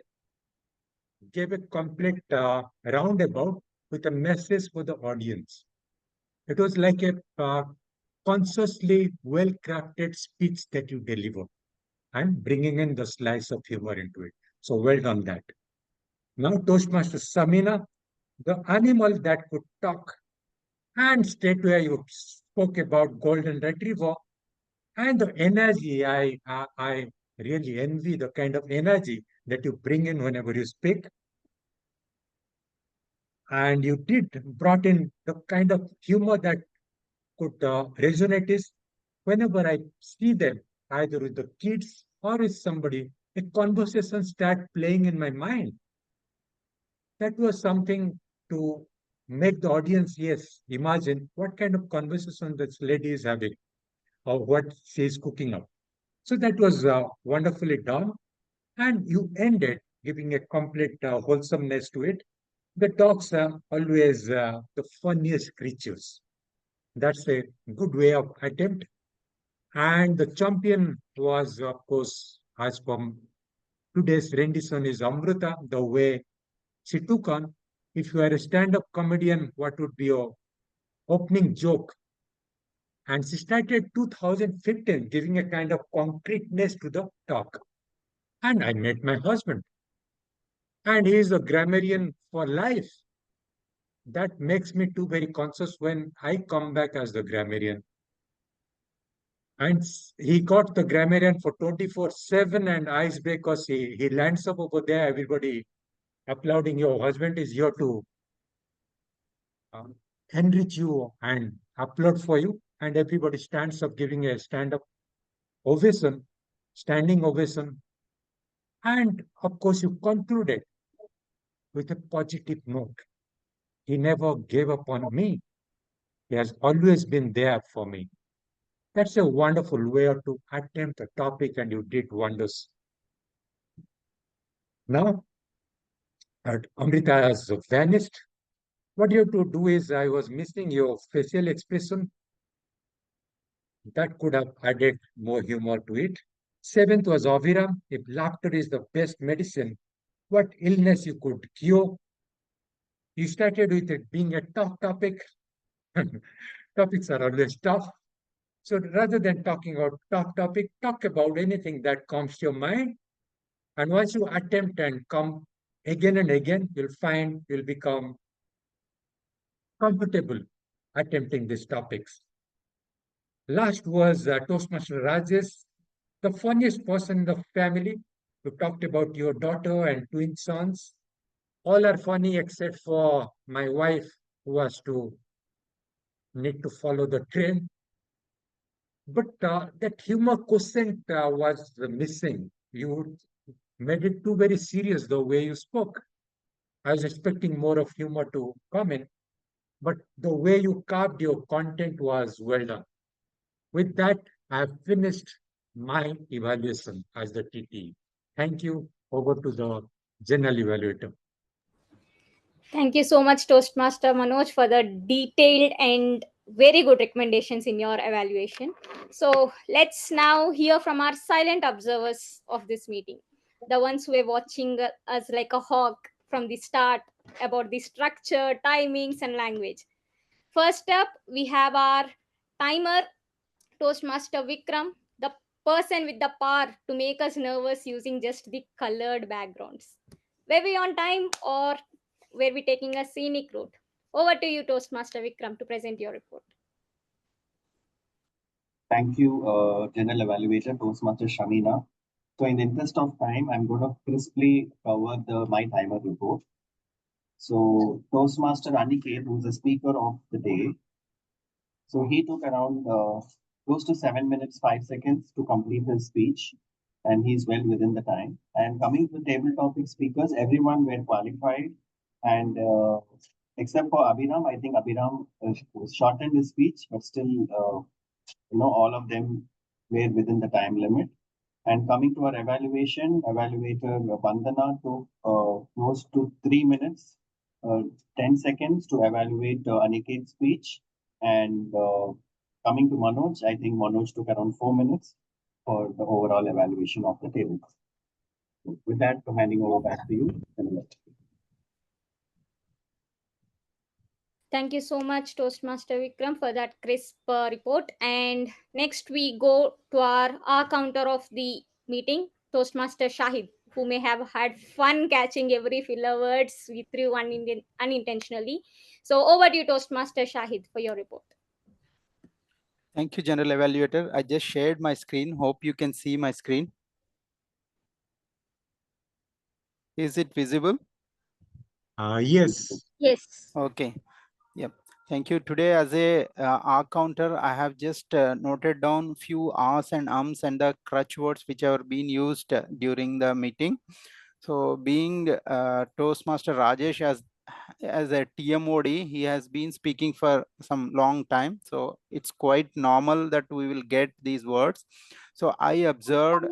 Speaker 7: gave a complete roundabout with a message for the audience. It was like a consciously well crafted speech that you deliver and bringing in the slice of humor into it. So well done that. Now, Toastmaster Samina, the animal that could talk, and straightway you spoke about golden retriever and the energy. I really envy the kind of energy that you bring in whenever you speak. And you did brought in the kind of humor that could resonate is whenever I see them, either with the kids or with somebody, a conversation start playing in my mind. That was something to make the audience, yes, imagine what kind of conversation this lady is having or what she is cooking up. So that was wonderfully done. And you ended giving a complete wholesomeness to it. The dogs are always the funniest creatures. That's a good way of attempt. And the champion was, of course, as from today's rendition is Amrita, the way she took on. If you are a stand-up comedian, what would be your opening joke? And she started 2015 giving a kind of concreteness to the talk. And I met my husband. And he is a grammarian for life. That makes me too very conscious when I come back as the grammarian. And he got the grammarian for 24/7 and icebreakers. He lands up over there, everybody applauding. Your husband is here to uh, enrich you and applaud for you. And everybody stands up giving a stand-up ovation, standing ovation. And of course, you concluded with a positive note. He never gave up on me. He has always been there for me. That's a wonderful way to attempt a topic, and you did wonders. Now, Amrita has vanished. What you have to do is, I was missing your facial expression. That could have added more humor to it. Seventh was Aviram. If laughter is the best medicine, what illness you could cure? You started with it being a tough topic. Topics are always tough. So rather than talking about tough topic, talk about anything that comes to your mind. And once you attempt and come again and again, you'll find you'll become comfortable attempting these topics. Last was Toastmaster Rajesh, the funniest person in the family. You talked about your daughter and twin sons. All are funny except for my wife, who has to need to follow the train. But that humor quotient was missing. You made it too very serious the way you spoke. I was expecting more of humor to come in, but the way you carved your content was well done. With that, I have finished my evaluation as the TT. Thank you. Over to the general evaluator.
Speaker 4: Thank you so much, Toastmaster Manoj, for the detailed and very good recommendations in your evaluation. So let's now hear from our silent observers of this meeting, the ones who were watching us like a hawk from the start about the structure, timings, and language. First up, we have our timer, Toastmaster Vikram, the person with the power to make us nervous using just the colored backgrounds. Were we on time or were we taking a scenic route? Over to you, Toastmaster Vikram, to present your report.
Speaker 11: Thank you, General Evaluator, Toastmaster Shamina. So in the interest of time, I'm going to crisply cover my timer report. So Toastmaster Aniket, who's the speaker of the day, so he took around close to 7 minutes, 5 seconds to complete his speech, and he's well within the time. And coming to table topic speakers, everyone were qualified, and except for Abhiram, I think Abhiram shortened his speech, but still, all of them were within the time limit. And coming to our evaluation, evaluator Vandana took close to 3 minutes, 10 seconds to evaluate Aniket's speech. And coming to Manoj, I think Manoj took around 4 minutes for the overall evaluation of the table. With that, I'm handing over back to you.
Speaker 4: Thank you so much, Toastmaster Vikram, for that crisp report. And next, we go to our counter of the meeting, Toastmaster Shahid, who may have had fun catching every filler words we threw unintentionally. So, over to you, Toastmaster Shahid, for your report.
Speaker 8: Thank you, General Evaluator. I just shared my screen. Hope you can see my screen. Is it visible?
Speaker 7: Yes.
Speaker 4: Yes.
Speaker 8: Okay. Yep. Thank you. Today, as a R counter, I have just noted down few R's and ums and the crutch words which are being used during the meeting. So, being Toastmaster Rajesh as a TMOD, he has been speaking for some long time. So, it's quite normal that we will get these words. So, I observed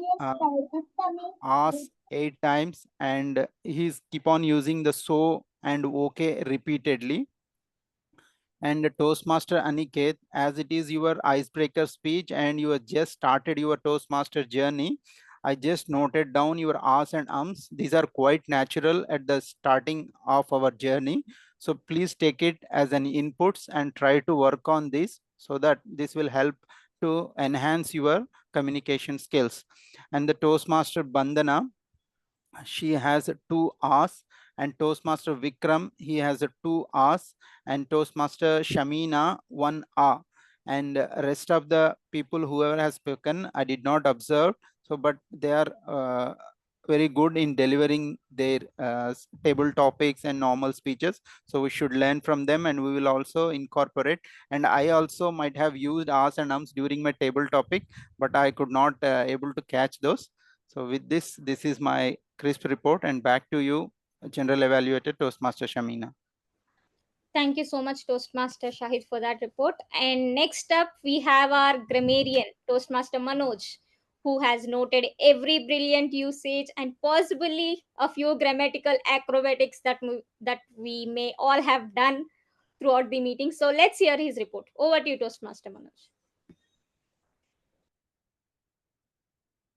Speaker 8: R's 8 times, and he's keep on using the so and okay repeatedly. And Toastmaster Aniket, as it is your icebreaker speech and you have just started your Toastmaster journey, I just noted down your ahs and ums. These are quite natural at the starting of our journey. So please take it as an inputs and try to work on this so that this will help to enhance your communication skills. And the Toastmaster Bandana, she has 2 R's, and Toastmaster Vikram, he has 2 R's, and Toastmaster Shamina 1 R. And rest of the people whoever has spoken, I did not observe. So, but they are very good in delivering their table topics and normal speeches. So we should learn from them, and we will also incorporate. And I also might have used R's and ums during my table topic, but I could not able to catch those. So with this is my crisp report, and back to you, General Evaluator Toastmaster Shamina.
Speaker 4: Thank you so much, Toastmaster Shahid, for that report. And next up, we have our grammarian, Toastmaster Manoj, who has noted every brilliant usage and possibly a few grammatical acrobatics that we may all have done throughout the meeting. So let's hear his report. Over to you, Toastmaster Manoj.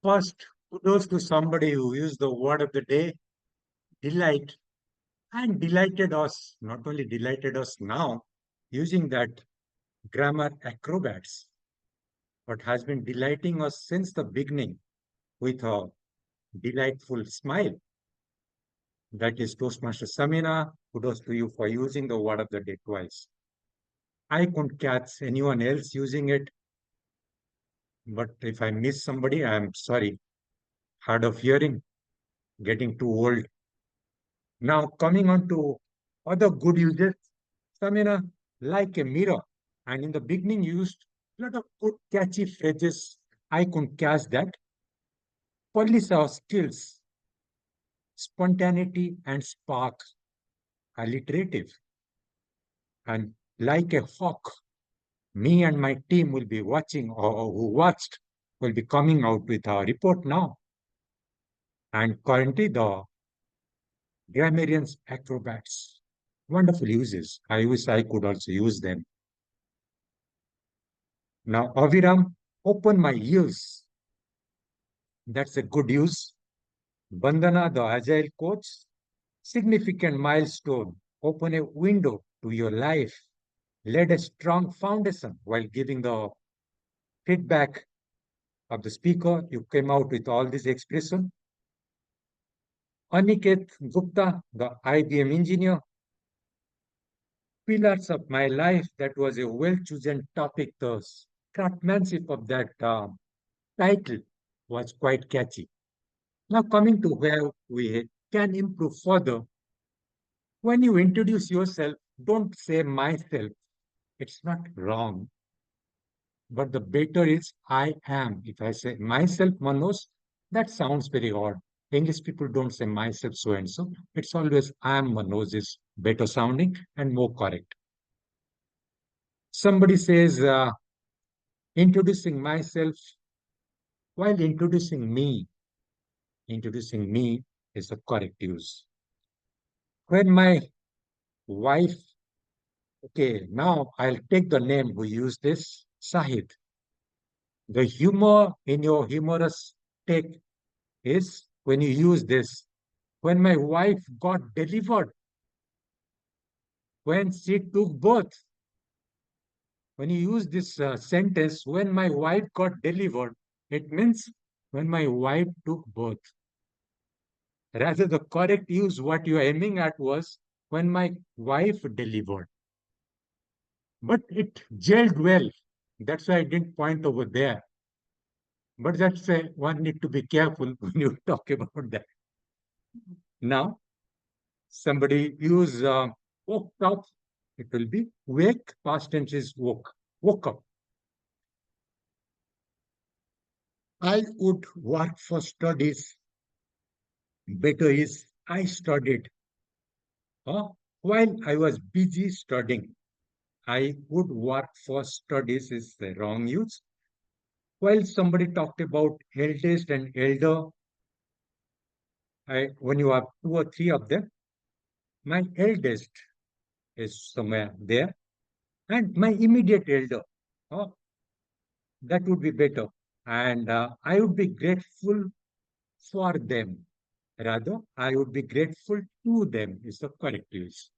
Speaker 7: First, kudos to somebody who used the word of the day, delight, and delighted us, not only delighted us now using that grammar acrobats, but has been delighting us since the beginning with a delightful smile. That is Toastmaster Samina. Kudos to you for using the word of the day twice. I couldn't catch anyone else using it, but if I miss somebody, I'm sorry. Hard of hearing, getting too old. Now, coming on to other good uses, Samina, like a mirror. And in the beginning, you used a lot of good catchy phrases. I couldn't catch that. Police our skills, spontaneity and spark, alliterative. And like a hawk, me and my team will be watching, or who watched, will be coming out with our report now. And currently, the grammarians acrobats, wonderful uses. I wish I could also use them. Now, Aviram, open my ears. That's a good use. Bandana, the agile coach, significant milestone. Open a window to your life. Laid a strong foundation while giving the feedback of the speaker. You came out with all this expression. Aniket Gupta, the IBM engineer, pillars of my life. That was a well-chosen topic. The craftsmanship of that title was quite catchy. Now coming to where we can improve further. When you introduce yourself, don't say myself. It's not wrong. But the better is I am. If I say myself, Manoj, that sounds very odd. English people don't say myself so and so. It's always I am Manoj is better sounding and more correct. Somebody says, introducing myself while introducing me is the correct use. When my wife, okay, now I'll take the name who used this, Sahid. The humor in your humorous take is when you use this. When my wife got delivered, when she took birth, when you use this sentence, when my wife got delivered, it means when my wife took birth. Rather, the correct use, what you are aiming at was when my wife delivered. But it gelled well. That's why I didn't point over there. But that's one need to be careful when you talk about that. Now, somebody use woke up, it will be wake, past tense is woke up. I would work for studies. Better is I studied. While I was busy studying, I would work for studies is the wrong use. While somebody talked about eldest and elder, when you have 2 or 3 of them, my eldest is somewhere there, and my immediate elder, that would be better. And I would be grateful for them. Rather, I would be grateful to them is the correct use.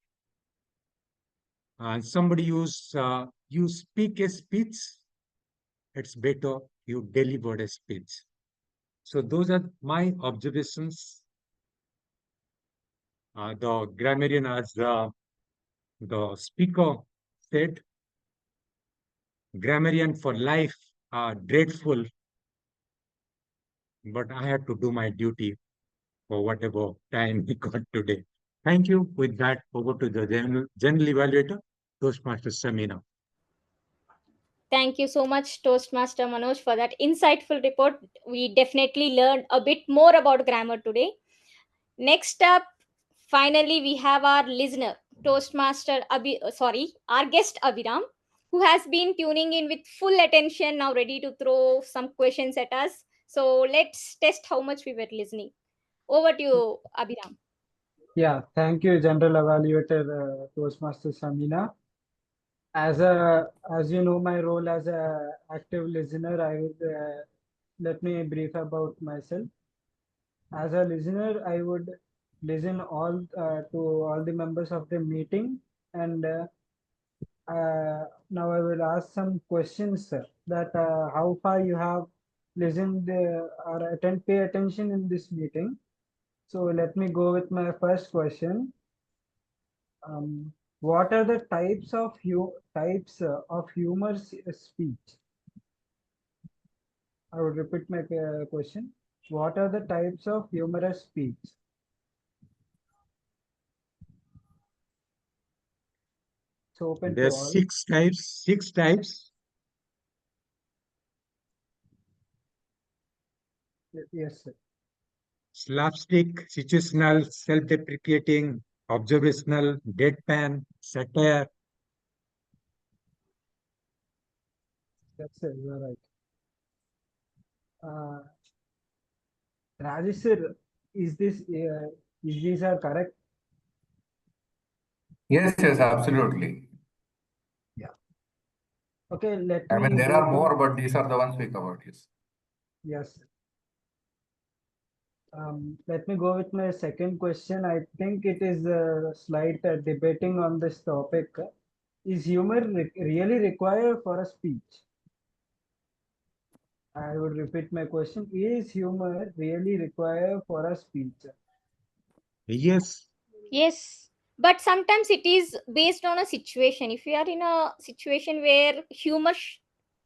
Speaker 7: somebody you speak a speech, it's better you deliver a speech. So those are my observations. The grammarian, as the speaker said, grammarian for life are dreadful, but I had to do my duty for whatever time we got today. Thank you. With that, over to the general evaluator, Toastmaster Samina.
Speaker 4: Thank you so much, Toastmaster Manoj, for that insightful report. We definitely learned a bit more about grammar today. Next up, finally, we have our listener, our guest Abhiram, who has been tuning in with full attention, now ready to throw some questions at us. So let's test how much we were listening. Over to you, Abhiram.
Speaker 5: Yeah, thank you, General Evaluator Toastmaster Samina. As you know, my role as a active listener, I would let me brief about myself. As a listener, I would listen all to all the members of the meeting, and now I will ask some questions that how far you have listened or pay attention in this meeting. So let me go with my first question. What are the types of humorous speech? I would repeat my question. What are the types of humorous speech? It's open to
Speaker 7: There's
Speaker 5: all.
Speaker 7: six types.
Speaker 5: Yes, sir.
Speaker 7: Slapstick, situational, self-deprecating, observational, deadpan, satire.
Speaker 5: That's it. You're right. Rajesh sir, is these are correct?
Speaker 6: Yes, absolutely.
Speaker 5: Yeah. Okay, let
Speaker 6: I mean,
Speaker 5: me
Speaker 6: there
Speaker 5: go
Speaker 6: are
Speaker 5: to
Speaker 6: more, but these are the ones we covered. Yes.
Speaker 5: yes. Let me go with my second question. I think it is a slight debating on this topic. Is humor really required for a speech? I would repeat my question. Is humor really required for a speech?
Speaker 7: Yes.
Speaker 4: Yes, but sometimes it is based on a situation. If you are in a situation where humor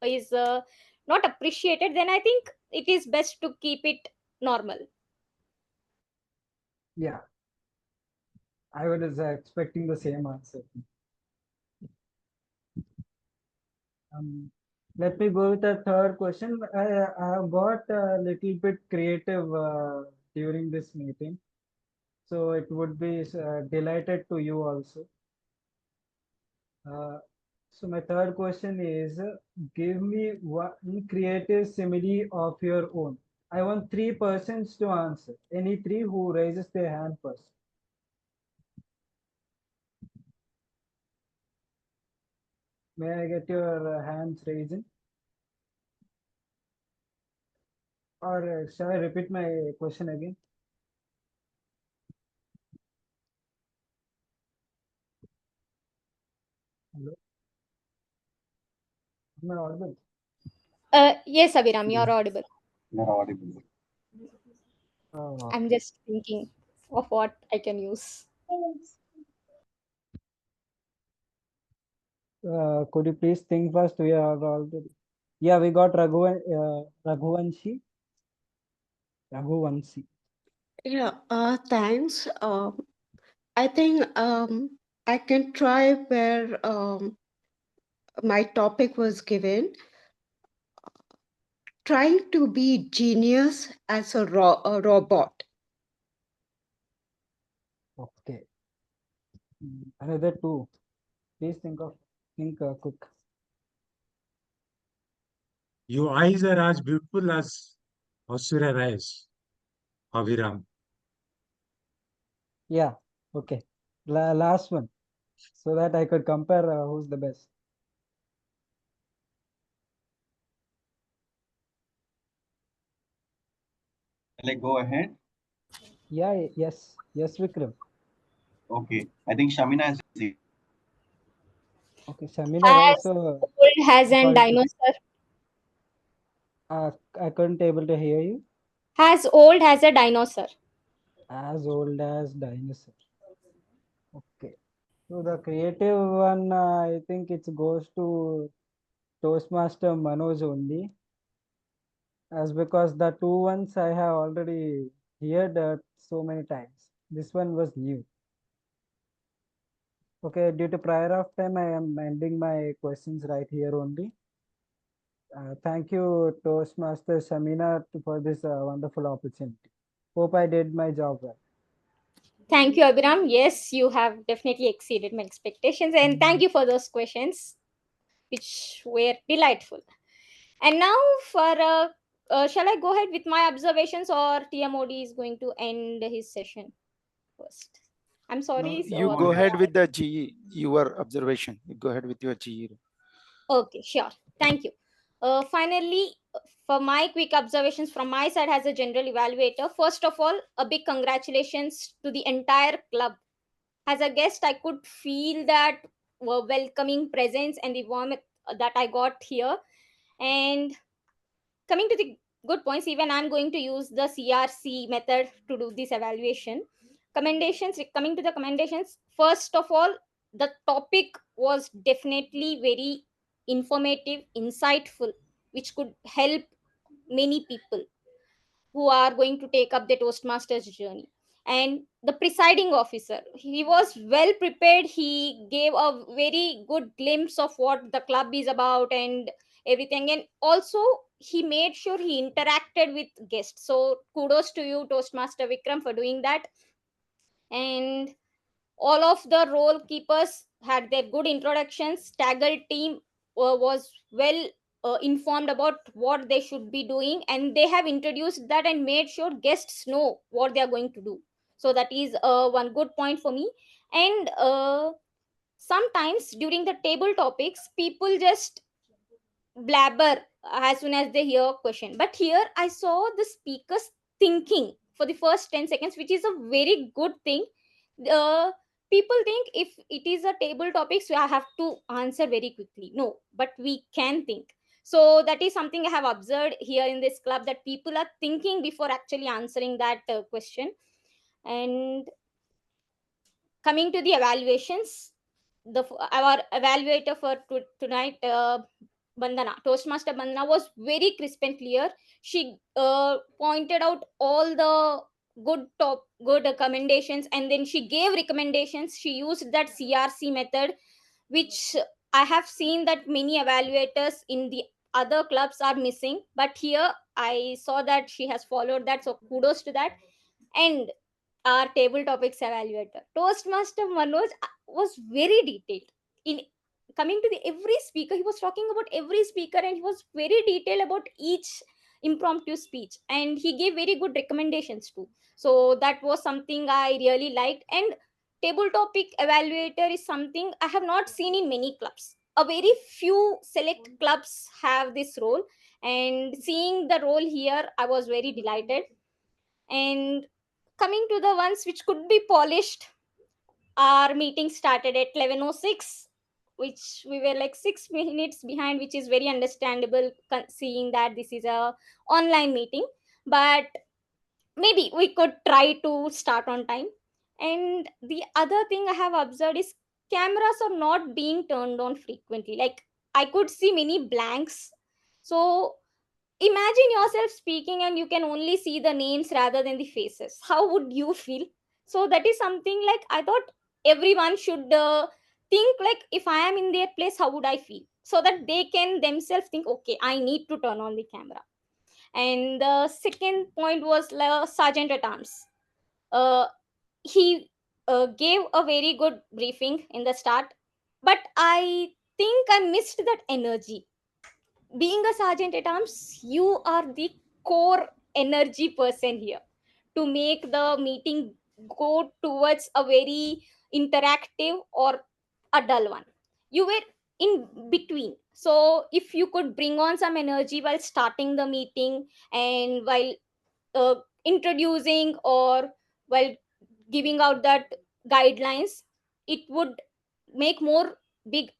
Speaker 4: is not appreciated, then I think it is best to keep it normal.
Speaker 5: Yeah, I was expecting the same answer. Let me go with the third question. I have got a little bit creative during this meeting, so it would be delighted to you also. So my third question is, give me one creative simile of your own. I want three persons to answer. Any three who raises their hand first. May I get your hands raising? Or shall I repeat my question again? Hello? Am I audible?
Speaker 4: Yes, Abhiram, you are audible.
Speaker 11: You're audible.
Speaker 4: I'm just thinking of what I can use.
Speaker 5: Could you please think first? We are already. Yeah, we got Raghuvanshi. Raghuvanshi.
Speaker 12: Yeah, thanks. I think I can try where my topic was given. Trying to be genius as a robot.
Speaker 5: Okay. Another two. Please think quick.
Speaker 7: Your eyes are as beautiful as Asura eyes, Aviram.
Speaker 5: Yeah. Okay. Last one, so that I could compare who's the best.
Speaker 11: Shall I go ahead?
Speaker 5: Yeah. Yes. Yes, Vikram.
Speaker 11: Okay. I think Shamina has.
Speaker 5: Okay, Shamina,
Speaker 4: As
Speaker 5: so
Speaker 4: old as an
Speaker 5: according to,
Speaker 4: dinosaur.
Speaker 5: I couldn't able to hear you.
Speaker 4: As old as a dinosaur.
Speaker 5: As old as dinosaur. Okay. So the creative one, I think it goes to Toastmaster Manoj only, as because the two ones I have already heard so many times. This one was new. Okay, due to prior of time, I am ending my questions right here only. Thank you, Toastmaster Shamina, for this wonderful opportunity. Hope I did my job well.
Speaker 4: Thank you, Abhiram. Yes, you have definitely exceeded my expectations, and thank you for those questions, which were delightful. And now, shall I go ahead with my observations, or TMOD is going to end his session first? I'm
Speaker 8: No,
Speaker 4: sorry.
Speaker 8: you
Speaker 4: So,
Speaker 8: go ahead with the GE, your observation. You go ahead with your GE.
Speaker 4: okay, sure. Thank you. Finally, for my quick observations from my side as a general evaluator, first of all, a big congratulations to the entire club. As a guest, I could feel that welcoming presence and the warmth that I got here. And coming to the good points, even I'm going to use the CRC method to do this evaluation. Commendations, coming to the commendations, first of all, the topic was definitely very informative, insightful, which could help many people who are going to take up the Toastmasters journey. And the presiding officer, he was well prepared. He gave a very good glimpse of what the club is about and everything. And also, he made sure he interacted with guests. So, kudos to you, Toastmaster Vikram, for doing that. And all of the role keepers had their good introductions. Staggered team was well informed about what they should be doing, and they have introduced that and made sure guests know what they are going to do. So that is one good point for me. And sometimes during the table topics, people just blabber as soon as they hear a question, but here I saw the speakers thinking for the first 10 seconds, which is a very good thing. uh, People think if it is a table topic, so I have to answer very quickly. No, but we can think. So that is something I have observed here in this club, that people are thinking before actually answering that question. And coming to the evaluations, our evaluator for tonight, Bandana, Toastmaster Bandana, was very crisp and clear. She pointed out all the good recommendations, and then she gave recommendations. She used that CRC method, which I have seen that many evaluators in the other clubs are missing. But here I saw that she has followed that, so kudos to that. And our table topics evaluator, Toastmaster Manoj, was very detailed in coming to the every speaker. He was talking about every speaker, and he was very detailed about each impromptu speech, and he gave very good recommendations too. So that was something I really liked. And table topic evaluator is something I have not seen in many clubs. A very few select clubs have this role, and seeing the role here, I was very delighted. And coming to the ones which could be polished, our meeting started at 11:06, which we were like 6 minutes behind, which is very understandable seeing that this is a online meeting. But maybe we could try to start on time. And the other thing I have observed is cameras are not being turned on frequently. Like, I could see many blanks. So imagine yourself speaking and you can only see the names rather than the faces. How would you feel? So that is something like I thought everyone should think, like, if I am in their place, how would I feel, so that they can themselves think, okay, I need to turn on the camera. And the second point was sergeant at arms. He gave a very good briefing in the start, but I think I missed that energy. Being a sergeant at arms, you are the core energy person here to make the meeting go towards a very interactive or a dull one. You were in between. So if you could bring on some energy while starting the meeting, and while uh, introducing, or while giving out that guidelines, it would make more big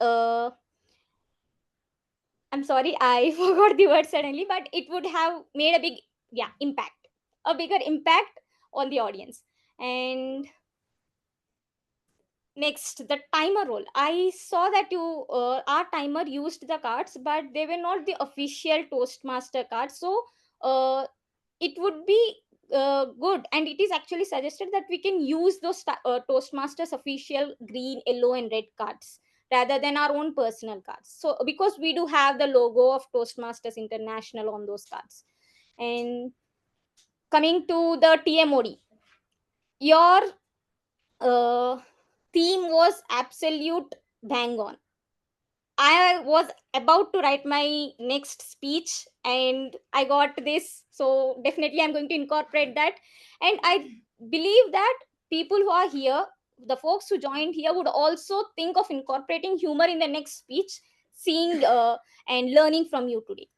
Speaker 4: I'm sorry, I forgot the word suddenly, but it would have made a big, yeah, impact, a bigger impact on the audience. And next, the timer role. I saw that our timer used the cards, but they were not the official Toastmaster cards. So it would be good, and it is actually suggested that we can use those Toastmasters official green, yellow, and red cards rather than our own personal cards. So because we do have the logo of Toastmasters International on those cards. And coming to the TMOD, your theme was absolute bang on. I was about to write my next speech and I got this. So definitely I'm going to incorporate that. And I believe that people who are here, the folks who joined here, would also think of incorporating humor in the next speech, seeing and learning from you today.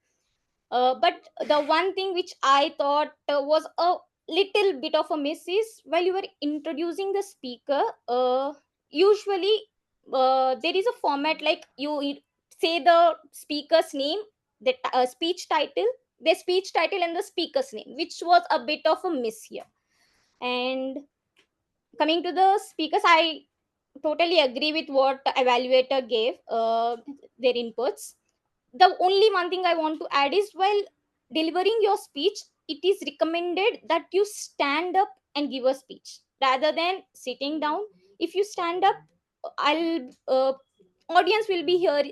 Speaker 4: But the one thing which I thought was a little bit of a miss is while you were introducing the speaker, usually there is a format like say the speaker's name, the speech title, the speech title, and the speaker's name, which was a bit of a miss here. And coming to the speakers, I totally agree with what the evaluator gave their inputs. The only one thing I want to add is while delivering your speech, it is recommended that you stand up and give a speech rather than sitting down. If you stand up, I'll audience will be here,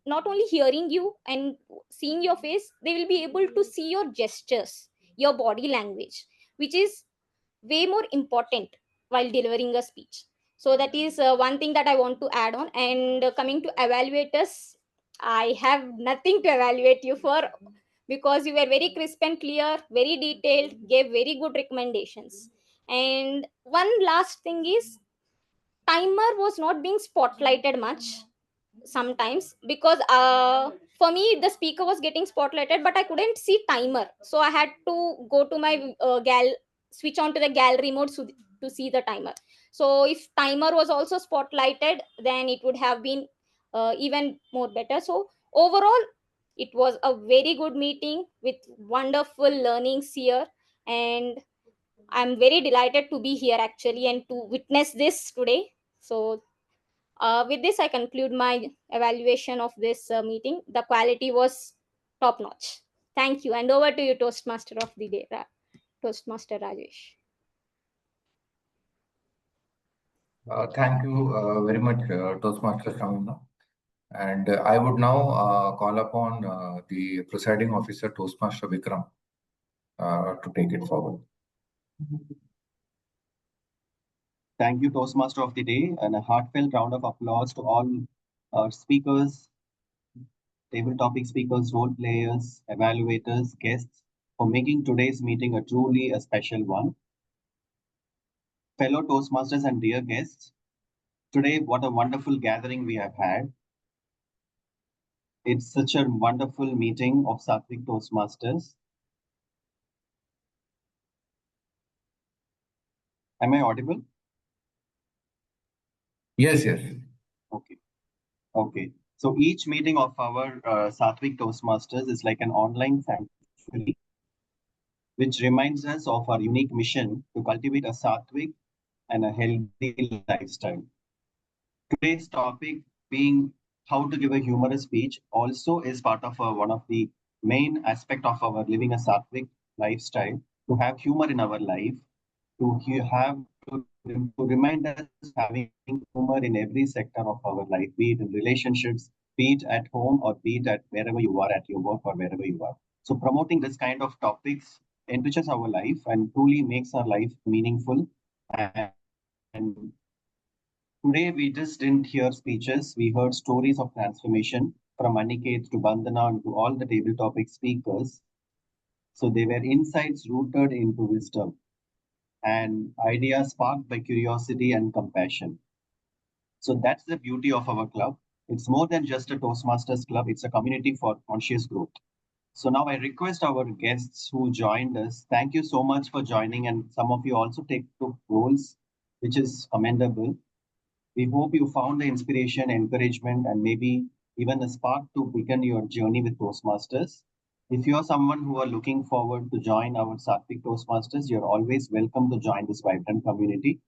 Speaker 4: not only hearing you and seeing your face, they will be able to see your gestures, your body language, which is way more important while delivering a speech. So that is one thing that I want to add on. And coming to evaluators, I have nothing to evaluate you for because you were very crisp and clear, very detailed, gave very good recommendations. And one last thing is timer was not being spotlighted much sometimes because for me the speaker was getting spotlighted but I couldn't see timer, so I had to go to my switch on to the gallery mode to see the timer. So if timer was also spotlighted, then it would have been even more better. So overall it was a very good meeting with wonderful learnings here, and I'm very delighted to be here actually and to witness this today. So with this, I conclude my evaluation of this meeting. The quality was top notch. Thank you. And over to you, Toastmaster of the day, Toastmaster Rajesh.
Speaker 6: Thank you very much, Toastmaster Shamina. And I would now call upon the presiding officer, Toastmaster Vikram, to take it forward.
Speaker 11: Thank you, Toastmaster of the Day, and a heartfelt round of applause to all our speakers, table topic speakers, role players, evaluators, guests, for making today's meeting a special one. Fellow Toastmasters and dear guests, today what a wonderful gathering we have had. It's such a wonderful meeting of Sattvic Toastmasters. Am I audible?
Speaker 6: Yes, yes.
Speaker 11: Okay. So each meeting of our Sattvic Toastmasters is like an online sanctuary, which reminds us of our unique mission to cultivate a Sattvic and a healthy lifestyle. Today's topic being how to give a humorous speech also is part of one of the main aspect of our living a Sattvic lifestyle, to have humor in our life, to remind us having humor in every sector of our life, be it in relationships, be it at home, or be it at wherever you are, at your work or wherever you are. So promoting this kind of topics enriches our life and truly makes our life meaningful. And today we just didn't hear speeches, we heard stories of transformation from Aniket to Bandana and to all the table topic speakers. So they were insights rooted into wisdom and ideas sparked by curiosity and compassion. So that's the beauty of our club. It's more than just a Toastmasters club, it's a community for conscious growth. So now I request our guests who joined us, thank you so much for joining, and some of you also took roles, which is commendable. We hope you found the inspiration, encouragement, and maybe even a spark to begin your journey with Toastmasters. If you're someone who are looking forward to join our Sattvic Toastmasters, you're always welcome to join this vibrant community.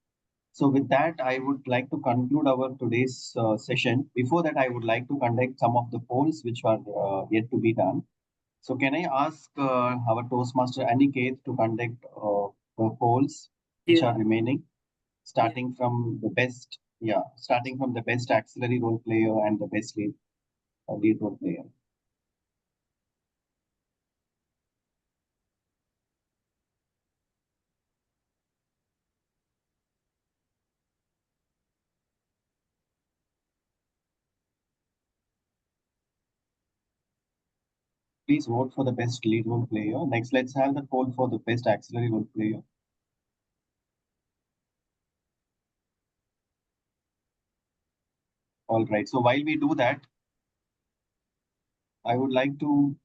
Speaker 11: So with that, I would like to conclude our today's session. Before that, I would like to conduct some of the polls which are yet to be done. So can I ask our Toastmaster Aniket to conduct the polls which are remaining, starting from the best, starting from the best auxiliary role player and the best lead role player. Please vote for the best lead role player. Next, let's have the poll for the best auxiliary role player. All right. So while we do that, I would like to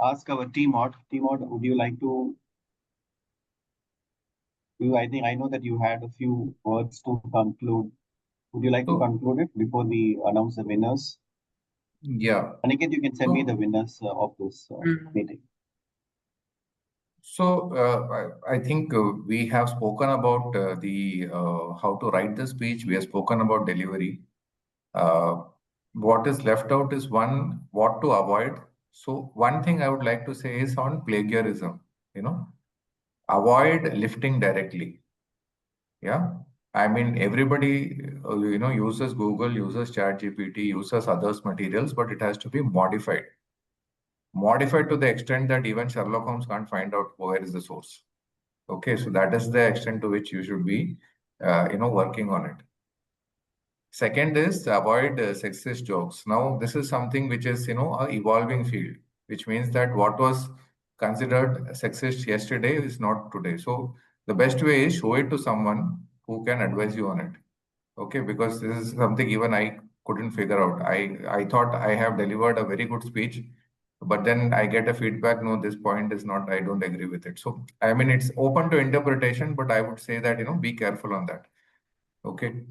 Speaker 11: ask our T-Mod. T-Mod, would you like to? I know that you had a few words to conclude. Would you like to conclude it before we announce the winners?
Speaker 6: Yeah.
Speaker 11: Aniket, you can send me the winners of this meeting.
Speaker 6: So I think we have spoken about the how to write the speech. We have spoken about delivery. What is left out is what to avoid. So one thing I would like to say is on plagiarism. Avoid lifting directly. Yeah. I mean, everybody, uses Google, uses ChatGPT, uses others' materials, but it has to be modified. Modified to the extent that even Sherlock Holmes can't find out where is the source. Okay, so that is the extent to which you should be, working on it. Second is avoid sexist jokes. Now, this is something which is, a evolving field, which means that what was considered sexist yesterday is not today. So the best way is show it to someone who can advise you on it. Okay, because this is something even I couldn't figure out. I thought I have delivered a very good speech, but then I get a feedback, no, this point is not, I don't agree with it. So, I mean, it's open to interpretation, but I would say that, be careful on that. Okay.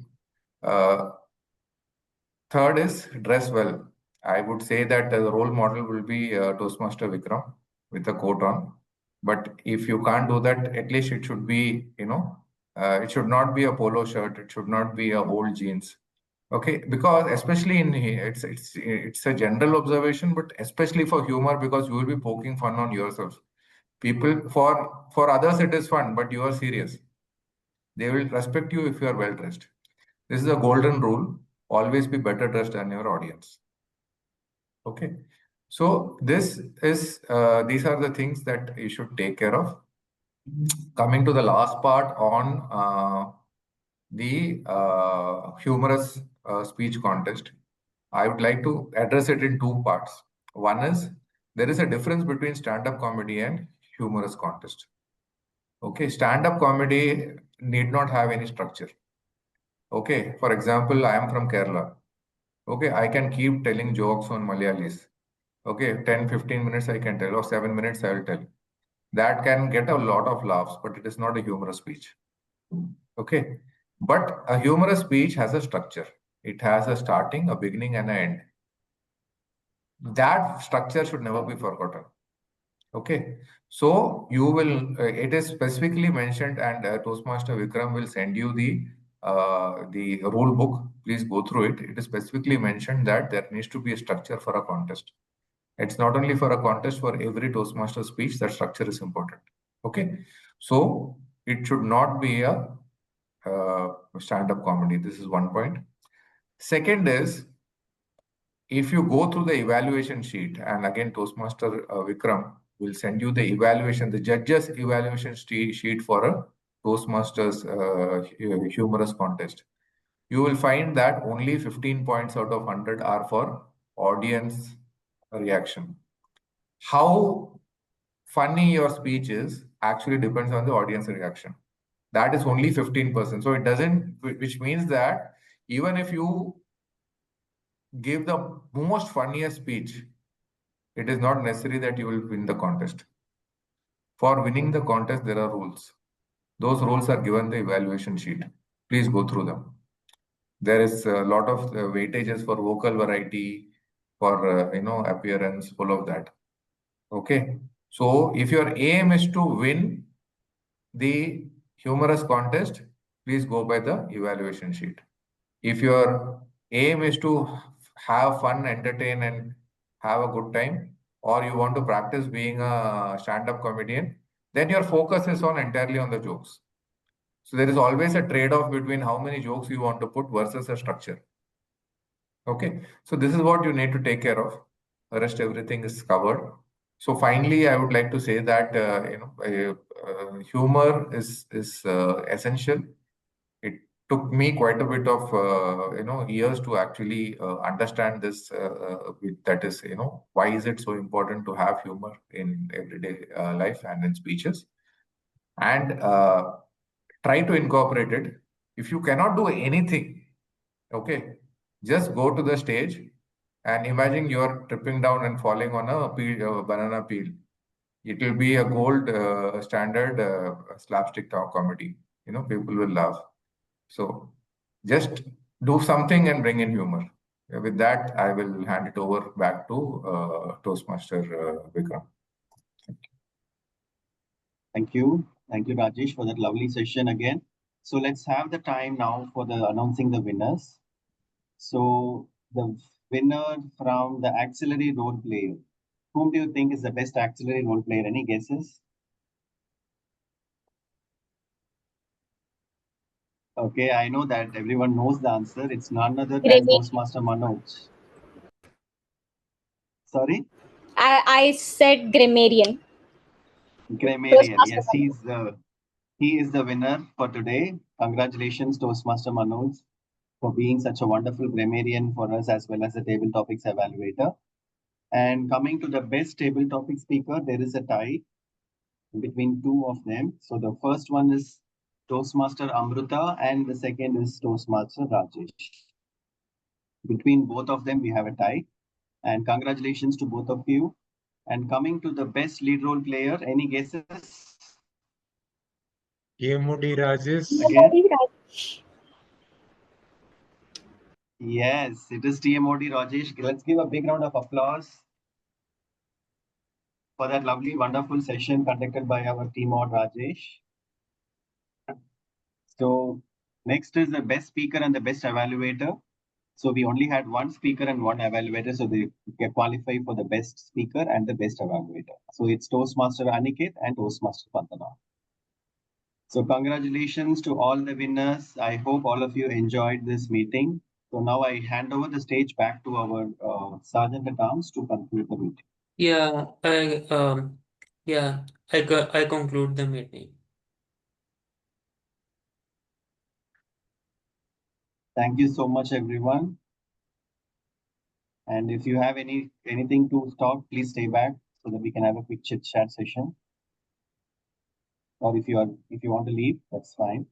Speaker 6: Third is dress well. I would say that the role model will be Toastmaster Vikram with a coat on. But if you can't do that, at least it should be, it should not be a polo shirt. It should not be a old jeans. Okay, because especially in here, it's a general observation, but especially for humor, because you will be poking fun on yourself. People for others it is fun, but you are serious. They will respect you if you are well dressed. This is a golden rule. Always be better dressed than your audience. Okay, so these are the things that you should take care of. Coming to the last part on the humorous speech contest, I would like to address it in two parts. One is there is a difference between stand-up comedy and humorous contest. Okay, stand-up comedy need not have any structure. Okay, for example, I am from Kerala. Okay, I can keep telling jokes on Malayalis. Okay, 10, 15 minutes I can tell, or 7 minutes I will tell. That can get a lot of laughs, but it is not a humorous speech. Okay, but a humorous speech has a structure. It has a starting, a beginning, and an end. That structure should never be forgotten. Okay, so you will, it is specifically mentioned, and Toastmaster Vikram will send you the rule book. Please go through it. It is specifically mentioned that there needs to be a structure for a contest. It's not only for a contest, for every Toastmaster speech, that structure is important. Okay, so it should not be a stand-up comedy. This is one point. Second is, if you go through the evaluation sheet, and again, Toastmaster Vikram will send you the evaluation, the judges' evaluation sheet for a Toastmasters humorous contest. You will find that only 15 points out of 100 are for audience reaction. How funny your speech is actually depends on the audience reaction. That is only 15%. So it doesn't, which means that even if you give the most funniest speech, it is not necessary that you will win the contest. For winning the contest, there are rules. Those rules are given the evaluation sheet. please go through them. There is a lot of weightages for vocal variety, for appearance, all of that. Okay. So if your aim is to win the humorous contest, please go by the evaluation sheet. If your aim is to have fun, entertain, and have a good time, or you want to practice being a stand-up comedian, then your focus is on entirely on the jokes. So there is always a trade-off between how many jokes you want to put versus a structure. Okay, so this is what you need to take care of. The rest everything is covered. So finally, I would like to say that humor is essential. It took me quite a bit of years to actually understand this. That is, why is it so important to have humor in everyday life and in speeches, and try to incorporate it. If you cannot do anything, okay, just go to the stage and imagine you're tripping down and falling on a banana peel. It will be a gold standard slapstick comedy. People will laugh. So just do something and bring in humor. With that, I will hand it over back to Toastmaster Vikram.
Speaker 11: Thank you. Thank you, Rajesh, for that lovely session again. So let's have the time now for the announcing the winners. So the winner from the auxiliary role player. Whom do you think is the best auxiliary role player? Any guesses? Okay, I know that everyone knows the answer. It's none other than Toastmaster Manoj. Sorry?
Speaker 4: I said grammarian.
Speaker 11: Grammarian. Yes, he is the winner for today. Congratulations, Toastmaster Manoj, for being such a wonderful grammarian for us as well as a table topics evaluator. And coming to the best table topic speaker, there is a tie between two of them. So the first one is Toastmaster Amruta and the second is Toastmaster Rajesh. Between both of them, we have a tie. And congratulations to both of you. And coming to the best lead role player, any guesses?
Speaker 7: TMOD Rajesh.
Speaker 11: Again? Yes, it is TMOD Rajesh. Let's give a big round of applause for that lovely, wonderful session conducted by our team mod Rajesh. So next is the best speaker and the best evaluator. So we only had one speaker and one evaluator, so they can qualify for the best speaker and the best evaluator. So it's Toastmaster Aniket and Toastmaster Vandana. So congratulations to all the winners. I hope all of you enjoyed this meeting. So now I hand over the stage back to our Sergeant at Arms to conclude the meeting.
Speaker 1: Yeah, I conclude the meeting.
Speaker 11: Thank you so much, everyone. And if you have anything to talk, please stay back so that we can have a quick chit chat session. Or if you want to leave, that's fine.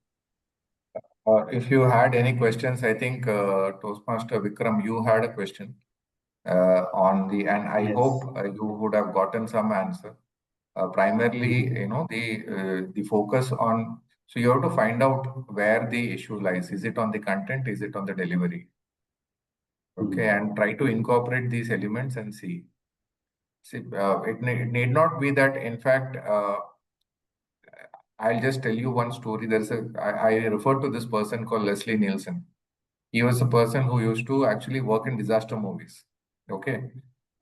Speaker 6: If you had any questions, I think Toastmaster Vikram, you had a question and I
Speaker 11: Yes.
Speaker 6: hope you would have gotten some answer. Primarily, the focus on. So you have to find out where the issue lies. Is it on the content? Is it on the delivery? Okay, and try to incorporate these elements and see. It need not be that. In fact, I'll just tell you one story. I refer to this person called Leslie Nielsen. He was a person who used to actually work in disaster movies. Okay.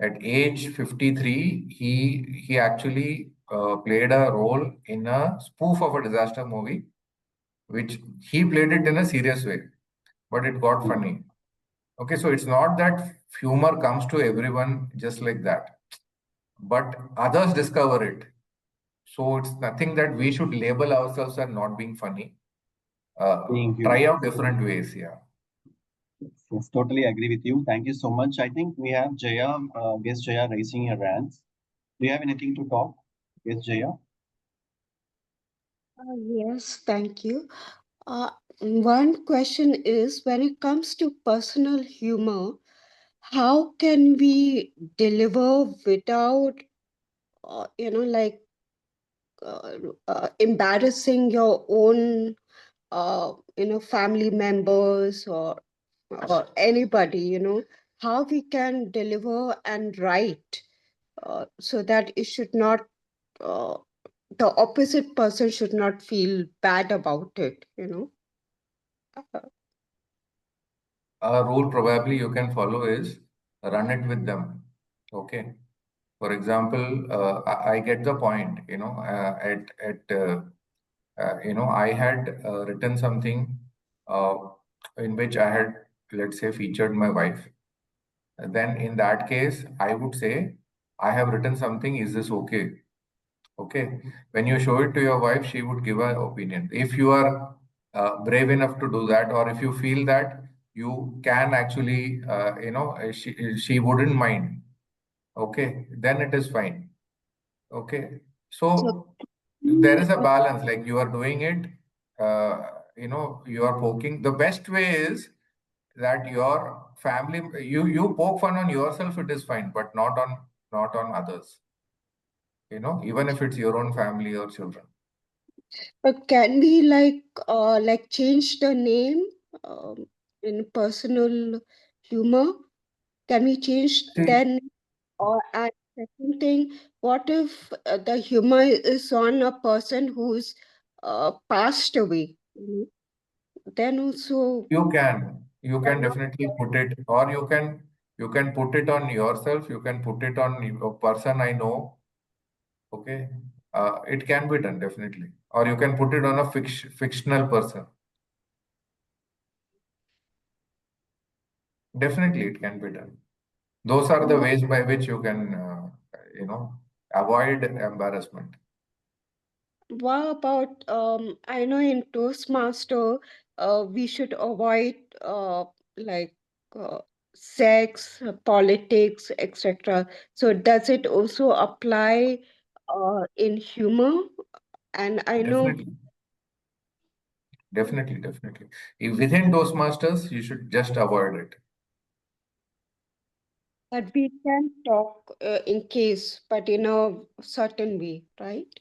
Speaker 6: At age 53, he actually played a role in a spoof of a disaster movie, which he played it in a serious way, but it got funny. Okay, so it's not that humor comes to everyone just like that, but others discover it. So it's nothing that we should label ourselves as not being funny. Try out different ways, yeah.
Speaker 11: Yes, totally agree with you. Thank you so much. I think we have Jaya, guest Jaya raising her hands. Do you have anything to talk, guest Jaya?
Speaker 12: Yes, thank you. One question is when it comes to personal humor, how can we deliver without, like embarrassing your own family members or anybody, how we can deliver and write so that it should not, the opposite person should not feel bad about it.
Speaker 6: A rule probably you can follow is run it with them. Okay. For example, I get the point. I had written something uh, in which I had, let's say, featured my wife. Then in that case, I would say, I have written something. Is this okay? Okay. When you show it to your wife, she would give her opinion. If you are brave enough to do that, or if you feel that you can actually, she wouldn't mind. Okay, then it is fine. Okay. So there is a balance, like you are doing it, you are poking. The best way is that your family, you poke fun on yourself, it is fine, but not on others. Even if it's your own family or children.
Speaker 12: But can we like change the name in personal humor? Can we change
Speaker 6: See,
Speaker 12: then? Or and second thing, what if the humor is on a person who's passed away? Then also,
Speaker 6: you can definitely put it, or you can put it on yourself, you can put it on a person I know. Okay. It can be done definitely. Or you can put it on a fictional person. Definitely it can be done. Those are the ways by which you can, avoid embarrassment.
Speaker 12: what about I know in Toastmaster, we should avoid like uh, sex, politics, etc. So does it also apply in humor? And I know
Speaker 6: Definitely. If within Toastmasters, you should just avoid it.
Speaker 12: that we can talk in case, but in a certain way, right?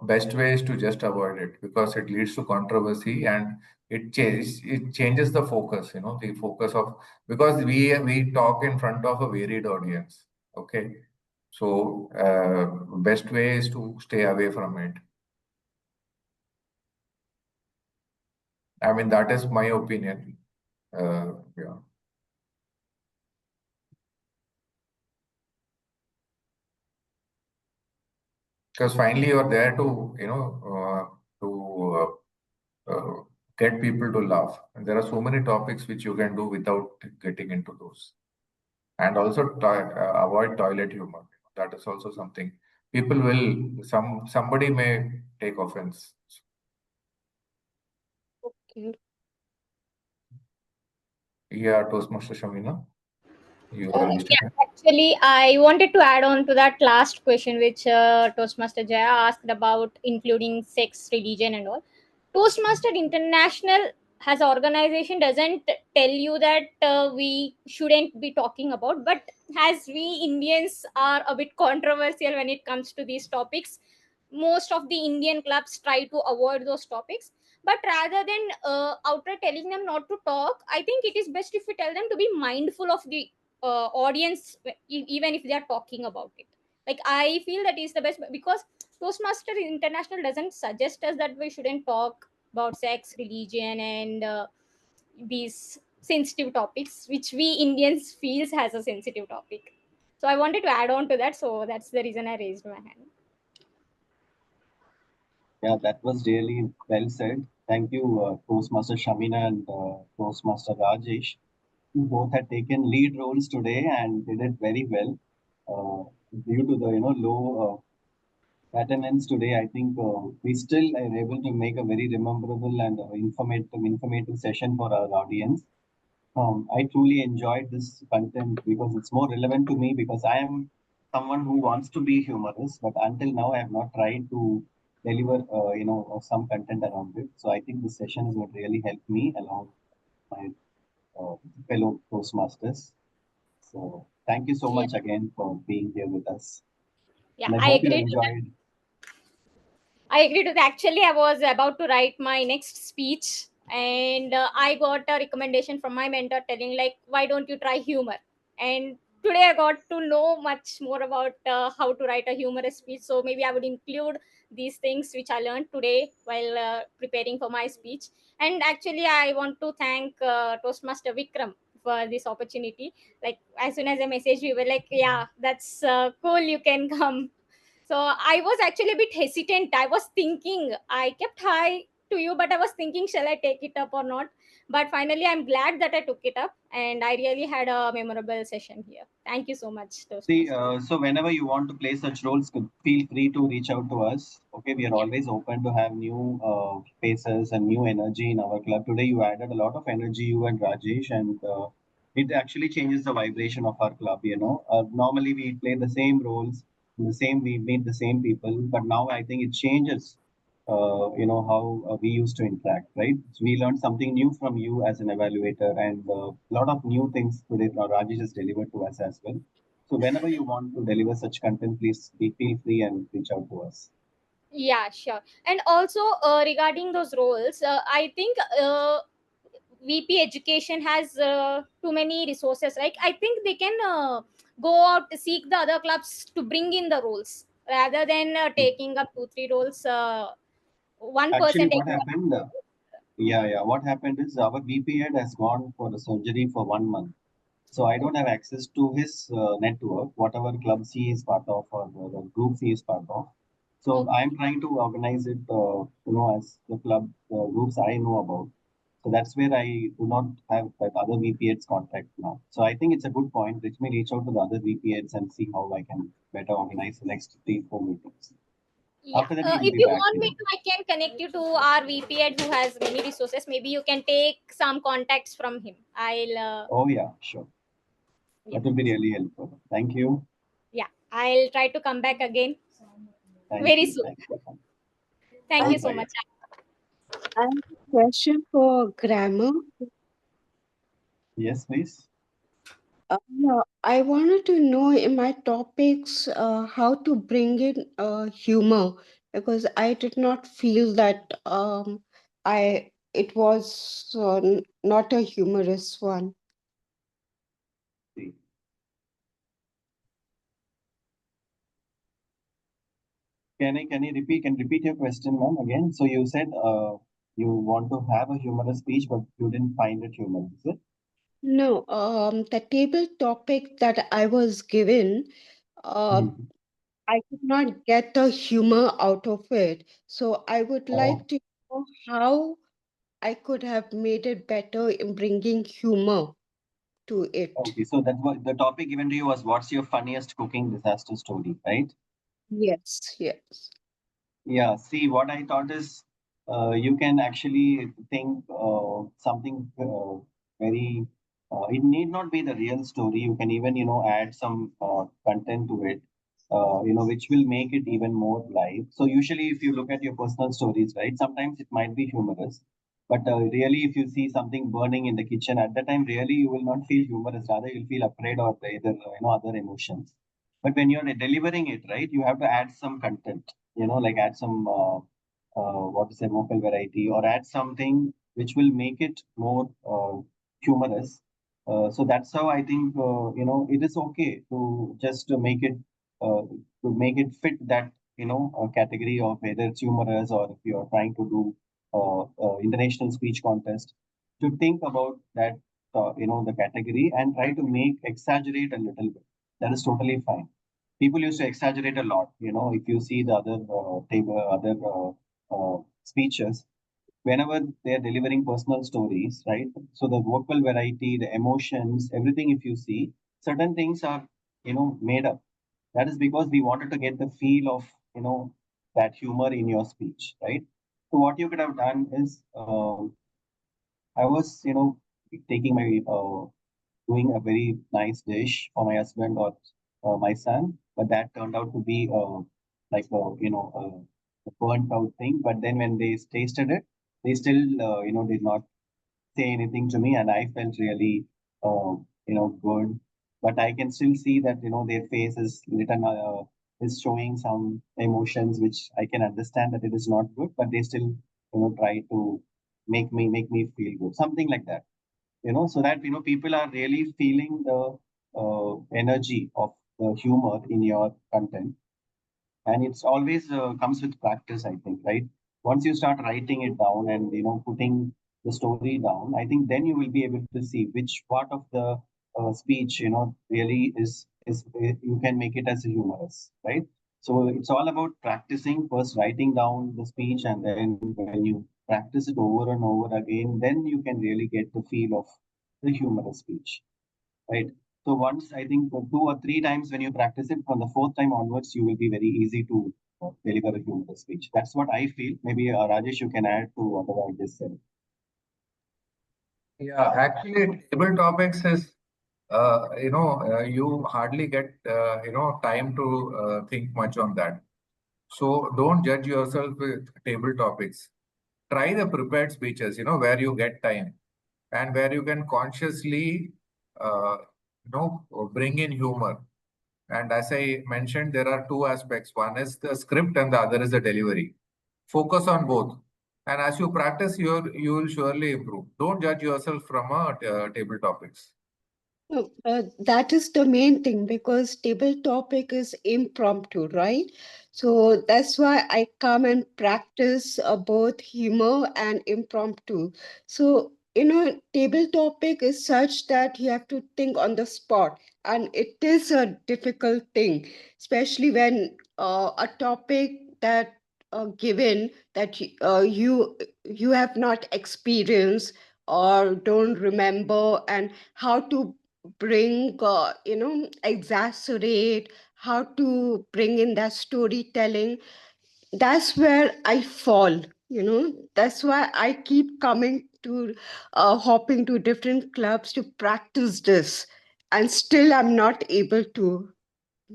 Speaker 6: Best way is to just avoid it because it leads to controversy and it changes the focus, the focus of, because we talk in front of a varied audience. Okay. So best way is to stay away from it. I mean, that is my opinion. Yeah. Because finally you're there to, to get people to laugh. And there are so many topics which you can do without getting into those. And also avoid toilet humor. That is also something people will, somebody may take offense.
Speaker 12: Okay.
Speaker 6: Yeah, Toastmaster Shamina, you are listed.
Speaker 4: Yeah, actually, I wanted to add on to that last question which Toastmaster Jaya asked about including sex, religion, and all. Toastmaster International has an organization doesn't tell you that we shouldn't be talking about, but as we Indians are a bit controversial when it comes to these topics, most of the Indian clubs try to avoid those topics. But rather than outright telling them not to talk, I think it is best if we tell them to be mindful of the audience, even if they are talking about it. Like, I feel that is the best, because Toastmaster International doesn't suggest us that we shouldn't talk about sex, religion, and these sensitive topics which we Indians feels has a sensitive topic. So I wanted to add on to that, so that's the reason I raised my hand.
Speaker 11: Yeah, that was really well said. Thank you, Toastmaster Shamina and Toastmaster Rajesh. You both had taken lead roles today and did it very well. Due to the low attendance today, I think we still are able to make a very memorable and informative session for our audience. I truly enjoyed this content because it's more relevant to me because I am someone who wants to be humorous, but until now I have not tried to deliver, some content around it. So I think this session is going to really help me along with my fellow Toastmasters. So thank you so
Speaker 4: Yeah,
Speaker 11: much again for being here with us.
Speaker 4: yeah,
Speaker 11: And I
Speaker 4: I
Speaker 11: hope you
Speaker 4: agree to that.
Speaker 11: enjoyed.
Speaker 4: I agreed with. Actually, I was about to write my next speech, and I got a recommendation from my mentor telling like, "Why don't you try humor?" And today I got to know much more about how to write a humorous speech. So maybe I would include these things which I learned today while preparing for my speech. And actually, I want to thank Toastmaster Vikram for this opportunity. Like as soon as I messaged you, we were like, "Yeah, that's cool. You can come." So I was actually a bit hesitant. I was thinking, I kept hi to you, but I was thinking, shall I take it up or not? But finally, I'm glad that I took it up, and I really had a memorable session here. Thank you so much,
Speaker 11: See,
Speaker 4: Toastmaster.
Speaker 11: so whenever you want to play such roles, feel free to reach out to us. Okay, we are
Speaker 4: Yeah.
Speaker 11: always open to have new faces and new energy in our club. Today, you added a lot of energy, you and Rajesh, and it actually changes the vibration of our club. Normally we play the same roles, we meet the same people, but now I think it changes. How we used to interact, right? So we learned something new from you as an evaluator, and a lot of new things today. Rajesh has delivered to us as well. So whenever you want to deliver such content, please feel free and reach out to us.
Speaker 4: Yeah, sure. And also regarding those roles, I think VP Education has too many resources. Like I think they can go out to seek the other clubs to bring in the roles rather than taking up 2 3 roles. One
Speaker 11: Actually,
Speaker 4: person
Speaker 11: what
Speaker 4: taking
Speaker 11: happened?
Speaker 4: up.
Speaker 11: Yeah. What happened is our VP head has gone for the surgery for 1 month. So I don't have access to his network, whatever clubs he is part of or the groups he is part of. So
Speaker 4: Okay.
Speaker 11: I'm trying to organize it, as the club groups I know about. So that's where I do not have that other VPHs contact now. So I think it's a good point. Let me reach out to the other VPHs and see how I can better organize the next 3 4 meetings.
Speaker 4: Yeah.
Speaker 11: After that, we will
Speaker 4: If
Speaker 11: be
Speaker 4: you
Speaker 11: back.
Speaker 4: want me to, I can connect you to our VP head who has many resources. Maybe you can take some contacts from him. I'll.
Speaker 11: Oh yeah, sure.
Speaker 4: Yeah.
Speaker 11: That will be really helpful. Thank you.
Speaker 4: Yeah. I'll try to come back again
Speaker 11: Thank
Speaker 4: very
Speaker 11: you.
Speaker 4: soon.
Speaker 11: Thank you.
Speaker 4: Thank
Speaker 11: Bye
Speaker 4: you so
Speaker 11: bye.
Speaker 4: much.
Speaker 12: I have a question for grammar.
Speaker 11: Yes, please.
Speaker 12: Yeah, I wanted to know in my topics how to bring in humor because I did not feel that I it was not a humorous one.
Speaker 11: See. Can you repeat your question, ma'am, again? So you said you want to have a humorous speech, but you didn't find it humorous, is it?
Speaker 12: No, the table topic that I was given, uh,
Speaker 11: Mhm.
Speaker 12: I could not get the humor out of it. So I would
Speaker 11: Oh,
Speaker 12: like to know how I could have made it better in bringing humor to it.
Speaker 11: okay. So that was the topic given to you was what's your funniest cooking disaster story, right?
Speaker 12: Yes, yes.
Speaker 11: Yeah, see, what I thought is you can actually think something very, it need not be the real story. You can even, add some content to it, which will make it even more live. So usually if you look at your personal stories, right, sometimes it might be humorous. But really, if you see something burning in the kitchen at that time, really you will not feel humorous. Rather, you'll feel afraid or either, other emotions. But when you're delivering it, right, you have to add some content, like add some what to say vocal variety or add something which will make it more humorous. So that's how I think it is okay to just to make it fit that category of whether it's humorous or if you are trying to do international speech contest, to think about that the category and try to make exaggerate a little bit. That is totally fine. People used to exaggerate a lot. If you see the other speeches, whenever they're delivering personal stories, right? So the vocal variety, the emotions, everything, if you see, certain things are, made up. That is because we wanted to get the feel of, that humor in your speech, right? So what you could have done is, I was, taking my doing a very nice dish for my husband or my son, but that turned out to be like a burnt out thing. But then when they tasted it, they still did not say anything to me, and I felt really good. But I can still see that their face is lit is showing some emotions which I can understand that it is not good, but they still, try to make me feel good, something like that. So that people are really feeling the energy of the humor in your content, and it's always comes with practice, I think, right? Once you start writing it down and putting the story down, I think then you will be able to see which part of the speech really is you can make it as humorous, right? So it's all about practicing, first writing down the speech, and then when you practice it over and over again, then you can really get the feel of the humorous speech, right? So once, I think, 2 or 3 times when you practice it, from the fourth time onwards, you will be very easy to deliver a humorous speech. That's what I feel. Maybe Rajesh, you can add to whatever I just said.
Speaker 6: Yeah, actually, table topics is, you hardly get, time to think much on that. So don't judge yourself with table topics. Try the prepared speeches, where you get time and where you can consciously, uh, bring in humor. And as I mentioned, there are two aspects. One is the script and the other is the delivery. Focus on both. And as you practice, you will surely improve. Don't judge yourself from table topics.
Speaker 12: No, that is the main thing because table topic is impromptu, right? So that's why I come and practice both humor and impromptu. So, table topic is such that you have to think on the spot, and it is a difficult thing, especially when a topic that given that you have not experienced or don't remember, and how to bring exaggerate, how to bring in that storytelling. That's where I fall. That's why I keep coming to hopping to different clubs to practice this, and still I'm not able to.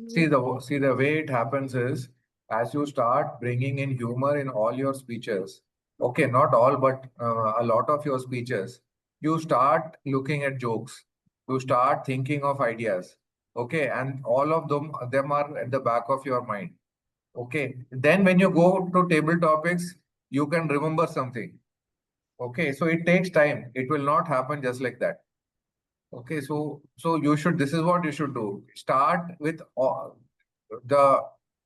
Speaker 6: See the way it happens is, as you start bringing in humor in all your speeches, okay, not all, but a lot of your speeches, you start looking at jokes, you start thinking of ideas, okay, and all of them are at the back of your mind, okay. Then when you go to table topics, you can remember something, okay. So it takes time. It will not happen just like that. Okay, so you should. This is what you should do. Start with the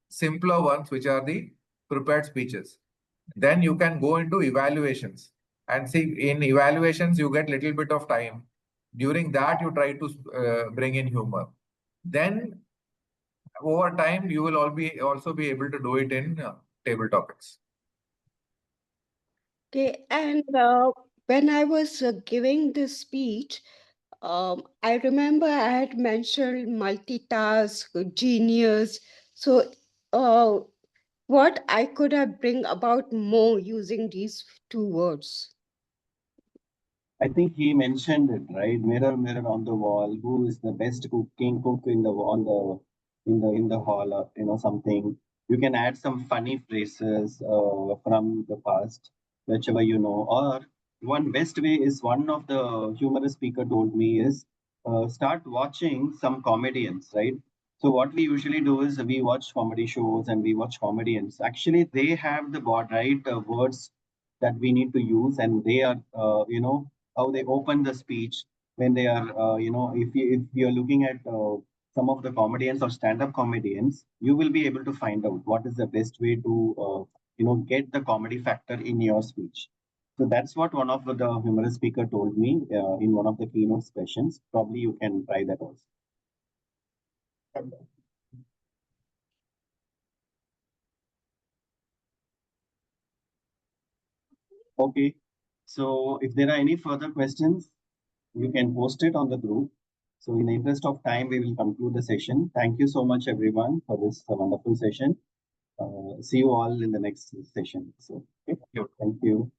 Speaker 6: simpler ones, which are the prepared speeches. Then you can go into evaluations and see. In evaluations, you get little bit of time. During that, you try to bring in humor. Then over time, you will also be able to do it in table topics.
Speaker 12: Okay, and when I was giving this speech, I remember I had mentioned multitask, genius. So, what I could have bring about more using these two words?
Speaker 11: I think he mentioned it, right? Mirror, mirror on the wall, who is the best cook in the on the in the hall, or something. You can add some funny phrases from the past, whichever or one best way is, one of the humorous speaker told me is, start watching some comedians, right? So what we usually do is we watch comedy shows and we watch comedians. Actually, they have the right words that we need to use, and they are how they open the speech when they are if you're looking at some of the comedians or stand-up comedians, you will be able to find out what is the best way to get the comedy factor in your speech. So that's what one of the humorous speaker told me in one of the keynote sessions. Probably you can try that also. Okay, so if there are any further questions, you can post it on the group. So in the interest of time, we will conclude the session. Thank you so much, everyone, for this wonderful session. See you all in the next session. So, okay. Thank you.